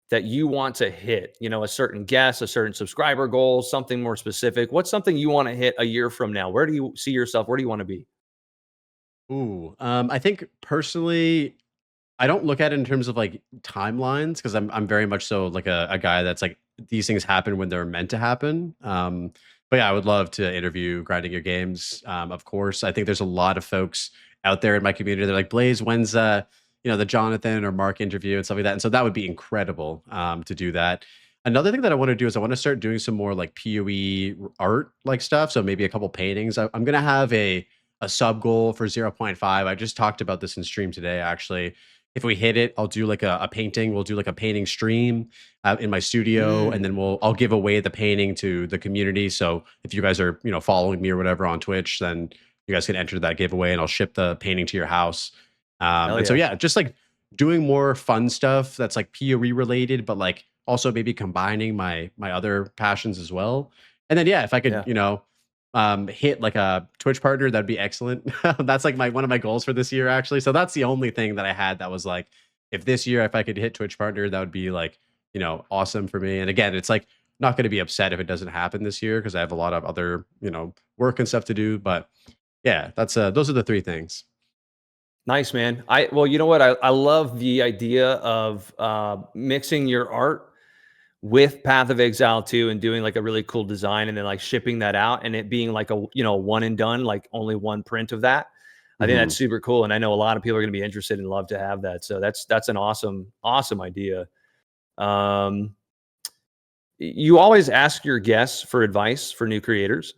A: that you want to hit? A certain guest, a certain subscriber goal, something more specific. What's something you want to hit a year from now? Where do you see yourself? Where do you want to be?
B: Ooh, I think personally, I don't look at it in terms of like timelines because I'm very much so like a guy that's like these things happen when they're meant to happen. But yeah, I would love to interview Grinding Your Games. Of course, I think there's a lot of folks out there in my community. They're like, Blaze, when's the Jonathan or Mark interview and stuff like that. And so that would be incredible to do that. Another thing that I want to do is I want to start doing some more like PoE art like stuff. So maybe a couple paintings. I'm gonna have a sub goal for zero point 0.5. I just talked about this in stream today, actually. If we hit it, I'll do like a painting. We'll do like a painting stream in my studio, and then
A: Mm,
B: I'll give away the painting to the community. So if you guys are following me or whatever on Twitch, then you guys can enter that giveaway, and I'll ship the painting to your house.
A: hell
B: And so
A: yeah.
B: yeah, just like doing more fun stuff that's like PoE related, but like also maybe combining my other passions as well. And then yeah, if I could
A: Yeah.
B: hit like a Twitch partner, that'd be excellent. That's like one of my goals for this year, actually. So that's the only thing that I had that was like, if this year, if I could hit Twitch partner, that would be like, awesome for me. And again, it's like not going to be upset if it doesn't happen this year because I have a lot of other, work and stuff to do. But yeah, that's those are the three things.
A: Nice, man. Well, you know what? I love the idea of mixing your art with Path of Exile too, and doing like a really cool design, and then like shipping that out, and it being like a one and done, like only one print of that. I think that's
B: Mhm.
A: super cool, and I know a lot of people are going to be interested and love to have that. So that's an awesome idea. Um, you always ask your guests for advice for new creators.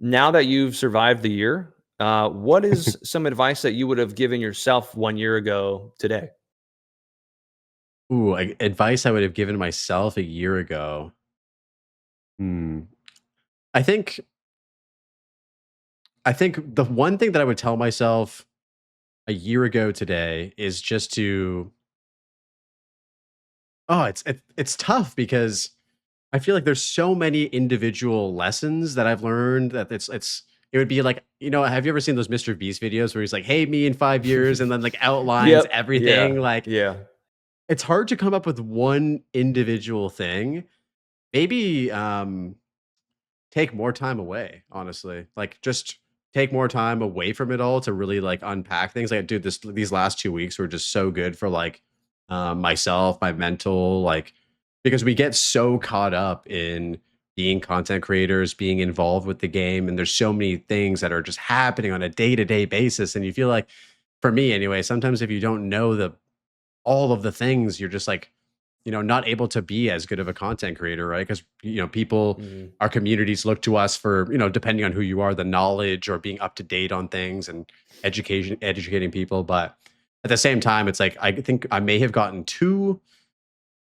A: Now that you've survived the year, what is some advice that you would have given yourself 1 year ago today?
B: Ooh, advice I would have given myself a year ago. Hmm. I think I think the one thing that I would tell myself a year ago today is just to it's tough because I feel like there's so many individual lessons that I've learned that it would be like, have you ever seen those Mr. Beast videos where he's like, "Hey, me in 5 years," and then like outlines
A: Yep.
B: everything?
A: Yeah.
B: Like,
A: Yeah.
B: it's hard to come up with one individual thing. Maybe take more time away, honestly. Like, just take more time away from it all to really, like, unpack things. Like, dude, these last 2 weeks were just so good for, like, myself, my mental, like, because we get so caught up in being content creators, being involved with the game, and there's so many things that are just happening on a day-to-day basis, and you feel like, for me anyway, sometimes if you don't know the all of the things, you're just like, not able to be as good of a content creator, right? Because, people,
A: Mhm.
B: our communities look to us for, depending on who you are, the knowledge or being up to date on things and educating people. But at the same time, it's like, I think I may have gotten too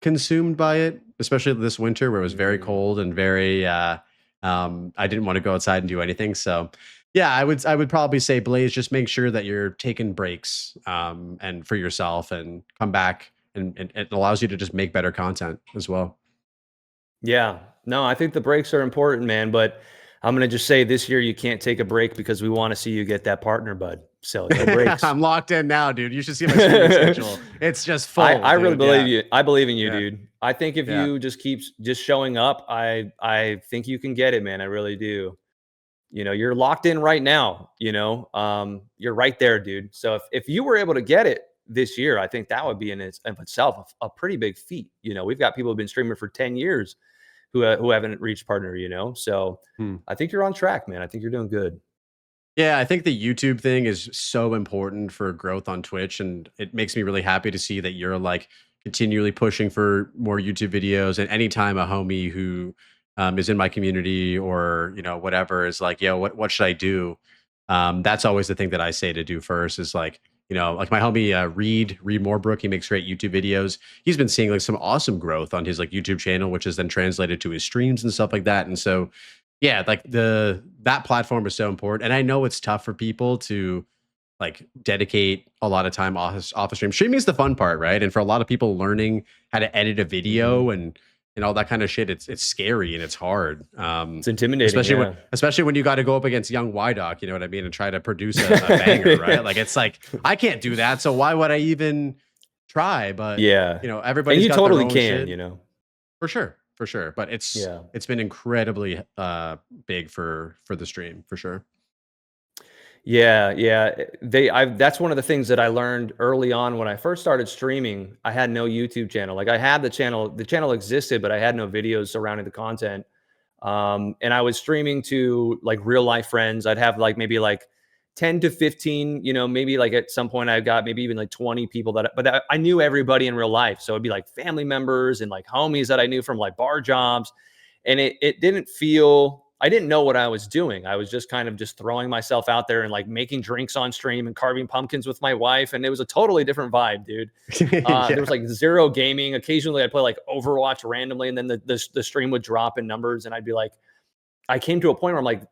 B: consumed by it, especially this winter where it was very
A: Mm.
B: cold and very I didn't want to go outside and do anything. So yeah, I would probably say, Blaze, just make sure that you're taking breaks and for yourself and come back, and it allows you to just make better content as well.
A: Yeah. No, I think the breaks are important, man. But I'm gonna just say this year you can't take a break because we want to see you get that partner, bud. So no breaks.
B: I'm locked in now, dude. You should see my streaming schedule. It's just full,
A: I really
B: dude.
A: believe
B: Yeah.
A: you. I believe in you,
B: Yeah.
A: dude. I think if
B: Yeah.
A: you just keep just showing up, I think you can get it, man. I really do. You're locked in right now. You're right there, dude. So if you were able to get it this year, I think that would be in of itself a pretty big feat. We've got people who've been streaming for 10 years who haven't reached partner. So
B: Hmm.
A: I think you're on track, man. I think you're doing good.
B: Yeah, I think the YouTube thing is so important for growth on Twitch, and it makes me really happy to see that you're like continually pushing for more YouTube videos. And anytime a homie who is in my community or whatever is like, "Yo, what should I do?" That's always the thing that I say to do first. Is like, like my homie Reed Moorebrook. He makes great YouTube videos. He's been seeing like some awesome growth on his like YouTube channel, which is then translated to his streams and stuff like that. And so yeah, like that platform is so important, and I know it's tough for people to like dedicate a lot of time off a stream. Streaming is the fun part, right? And for a lot of people, learning how to edit a
A: Hmm.
B: video and all that kind of shit, it's scary and it's hard.
A: It's intimidating.
B: Especially when
A: Yeah.
B: especially when you got to go up against young YDoc, you know what I mean, and try to produce a banger, right? Like it's like I can't do that, so why would I even try? But
A: Yeah. And
B: everybody's
A: you
B: got their
A: totally
B: own
A: can.
B: shit. For sure, but it's
A: Yeah.
B: it's been incredibly, big for the stream, for sure.
A: Yeah, yeah. That's one of the things that I learned early on when I first started streaming. I had no YouTube channel. Like I had the channel existed, but I had no videos surrounding the content. And I was streaming to like real life friends. I'd have like maybe like 10 to 15, maybe like at some point I got maybe even like 20 people but I knew everybody in real life. So it'd be like family members and like homies that I knew from like bar jobs. And it didn't feel, I didn't know what I was doing. I was just kind of just throwing myself out there and like making drinks on stream and carving pumpkins with my wife. And it was a totally different vibe, dude. There was
B: Yeah.
A: like zero gaming. Occasionally I'd play like Overwatch randomly and then the stream would drop in numbers and I'd be like, I came to a point where I'm like,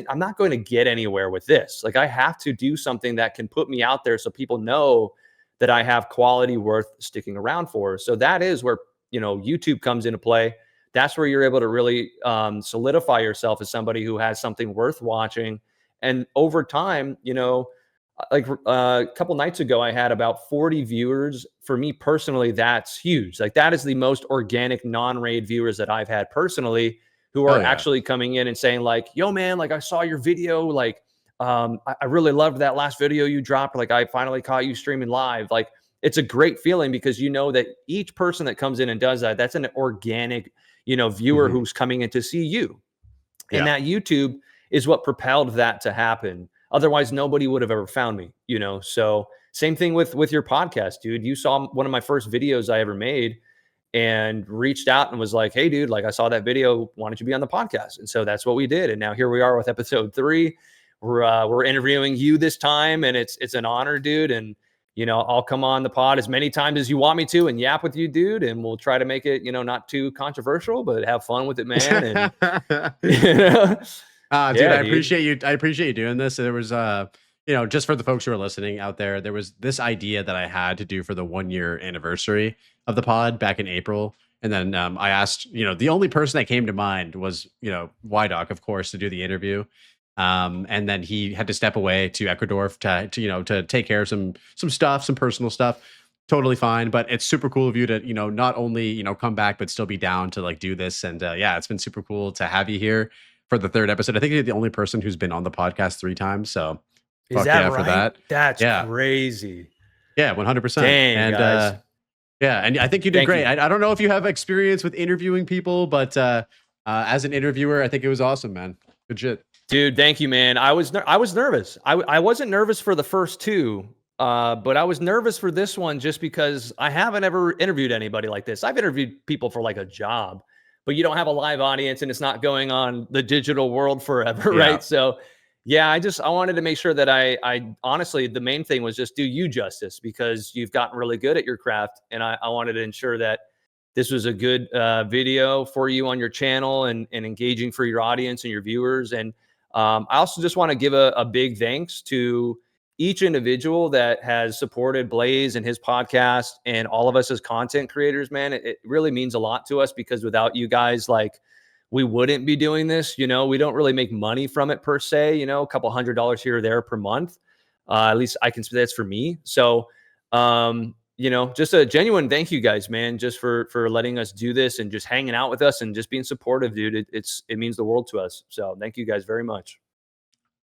A: I'm not going to get anywhere with this. Like, I have to do something that can put me out there so people know that I have quality worth sticking around for. So that is where, YouTube comes into play. That's where you're able to really solidify yourself as somebody who has something worth watching. And over time, like a couple nights ago, I had about 40 viewers. For me personally, that's huge. Like, that is the most organic non-raid viewers that I've had personally, who
B: Hell
A: are
B: yeah.
A: actually coming in and saying like, yo man, like I saw your video, like I really loved that last video you dropped. Like, I finally caught you streaming live. Like, it's a great feeling because you know that each person that comes in and does that, that's an organic, viewer
B: Mhm.
A: who's coming in to see you. And
B: Yeah.
A: that YouTube is what propelled that to happen. Otherwise, nobody would have ever found me. So same thing with your podcast, dude. You saw one of my first videos I ever made and reached out and was like, "Hey, dude, like I saw that video. Why don't you be on the podcast?" And so that's what we did. And now here we are with episode 3. We're interviewing you this time, and it's an honor, dude. And I'll come on the pod as many times as you want me to and yap with you, dude. And we'll try to make it, not too controversial, but have fun with it, man. And you know,
B: Dude,
A: yeah, dude.
B: I appreciate you doing this. There was just for the folks who are listening out there was this idea that I had to do for the 1 year anniversary of the pod back in April. And then I asked, the only person that came to mind was, YDoc, of course, to do the interview. And then he had to step away to Ecuador to take care of some stuff, some personal stuff. Totally fine, but it's super cool of you to not only come back but still be down to like do this. And yeah, it's been super cool to have you here for the 3rd episode. I think you're the only person who's been on the podcast 3 times, so
A: Is
B: fuck
A: that
B: yeah for
A: right?
B: that.
A: That's
B: Yeah,
A: yeah.
B: yeah, 100%.
A: Dang,
B: And
A: guys.
B: yeah, and I think you did
A: Thank
B: great.
A: you.
B: I don't know if you have experience with interviewing people, but as an interviewer, I think it was awesome, man. Good shit.
A: Dude, thank you, man. I was nervous. I wasn't nervous for the first 2, but I was nervous for this one just because I haven't ever interviewed anybody like this. I've interviewed people for like a job, but you don't have a live audience and it's not going on the digital world forever,
B: Yeah.
A: right? So, yeah, I wanted to make sure that I honestly, the main thing was just do you justice because you've gotten really good at your craft, and I wanted to ensure that this was a good video for you on your channel and engaging for your audience and your viewers. And I also just want to give a big thanks to each individual that has supported Blaze and his podcast and all of us as content creators, man. It really means a lot to us because without you guys, like, we wouldn't be doing this. We don't really make money from it per se, a couple $100 here or there per month. At least I can say that's for me. So, just a genuine thank you guys, man, just for letting us do this and just hanging out with us and just being supportive, dude. It means the world to us. So thank you guys very much.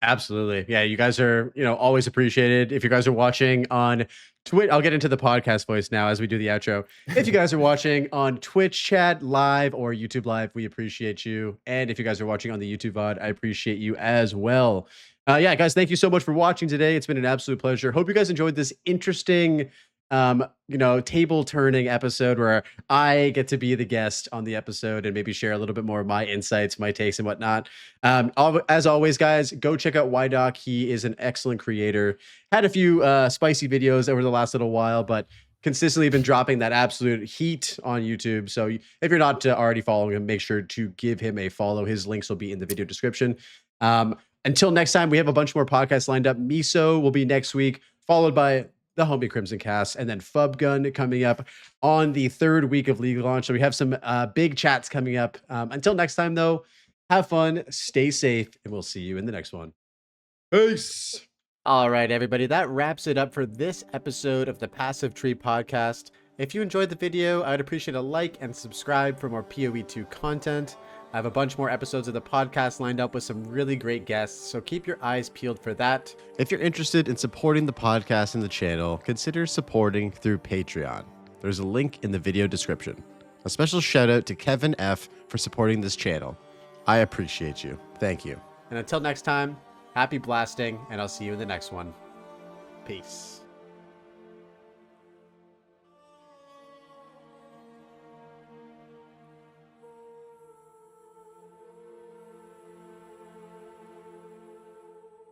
B: Absolutely. Yeah, you guys are, always appreciated. If you guys are watching on Twitch, I'll get into the podcast voice now as we do the outro. If you guys are watching on Twitch chat live or YouTube live, we appreciate you. And if you guys are watching on the YouTube VOD, I appreciate you as well. Yeah, guys, thank you so much for watching today. It's been an absolute pleasure. Hope you guys enjoyed this interesting table turning episode where I get to be the guest on the episode and maybe share a little bit more of my insights, my takes, and whatnot. As always, guys, go check out YDoc. He is an excellent creator. Had a few spicy videos over the last little while, but consistently been dropping that absolute heat on YouTube. So if you're not already following him, make sure to give him a follow. His links will be in the video description. Until next time, we have a bunch more podcasts lined up. Miso will be next week, followed by the Homie Crimson Cast, and then Fub Gun coming up on the 3rd week of League launch. So we have some big chats coming up. Until next time, though, have fun, stay safe, and we'll see you in the next one. Peace. All right, everybody, that wraps it up for this episode of the Passive Tree Podcast. If you enjoyed the video, I would appreciate a like and subscribe for more PoE2 content. I have a bunch more episodes of the podcast lined up with some really great guests, so keep your eyes peeled for that. If you're interested in supporting the podcast and the channel, consider supporting through Patreon. There's a link in the video description. A special shout out to Kevin F. for supporting this channel. I appreciate you. Thank you. And until next time, happy blasting, and I'll see you in the next one. Peace.